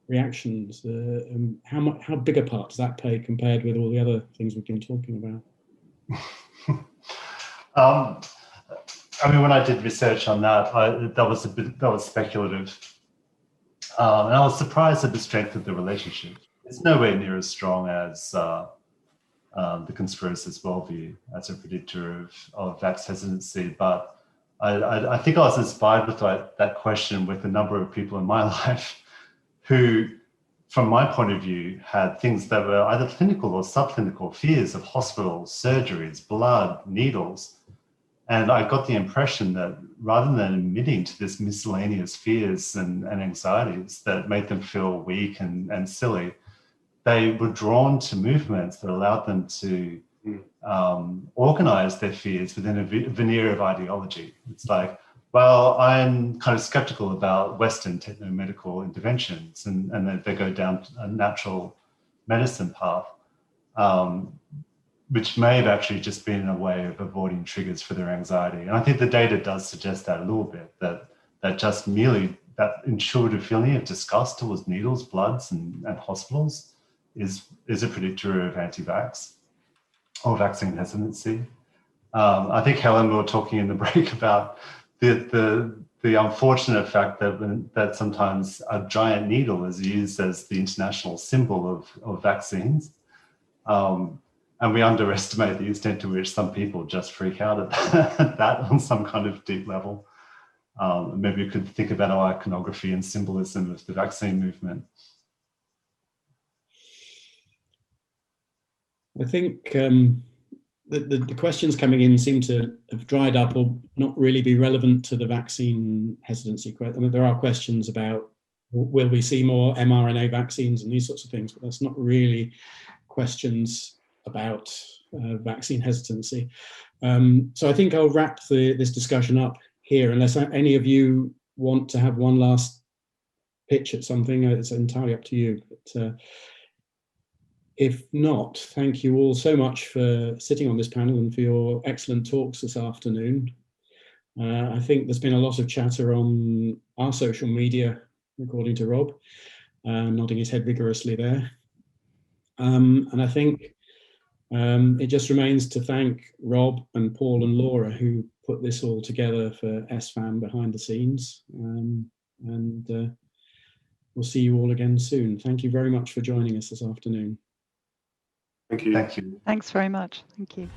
reactions. How big a part does that play compared with all the other things we've been talking about? When I did research on that, that was speculative, and I was surprised at the strength of the relationship. It's nowhere near as strong as the Conspiracy Worldview as a predictor of vax hesitancy. But I think I was inspired with that question with a number of people in my life who, from my point of view, had things that were either clinical or subclinical fears of hospitals, surgeries, blood, needles. And I got the impression that rather than admitting to this miscellaneous fears and anxieties that made them feel weak and silly, they were drawn to movements that allowed them to organize their fears within a veneer of ideology. It's like, well, I'm kind of skeptical about Western technomedical interventions, and that they go down a natural medicine path, which may have actually just been a way of avoiding triggers for their anxiety. And I think the data does suggest that a little bit, that just merely that intuitive feeling of disgust towards needles, bloods, and hospitals is a predictor of anti-vax or vaccine hesitancy. I think, Helen, we were talking in the break about the unfortunate fact that sometimes a giant needle is used as the international symbol of vaccines. And we underestimate the extent to which some people just freak out at that on some kind of deep level. Maybe we could think about our iconography and symbolism of the vaccine movement. I think the questions coming in seem to have dried up or not really be relevant to the vaccine hesitancy. I mean, there are questions about, will we see more mRNA vaccines and these sorts of things, but that's not really questions about vaccine hesitancy. So I think I'll wrap this discussion up here, unless any of you want to have one last pitch at something. It's entirely up to you. But if not, thank you all so much for sitting on this panel and for your excellent talks this afternoon. I think there's been a lot of chatter on our social media, according to Rob, nodding his head vigorously there. And I think it just remains to thank Rob and Paul and Laura, who put this all together for SfAM behind the scenes. And we'll see you all again soon. Thank you very much for joining us this afternoon. Thank you. Thank you. Thanks very much. Thank you.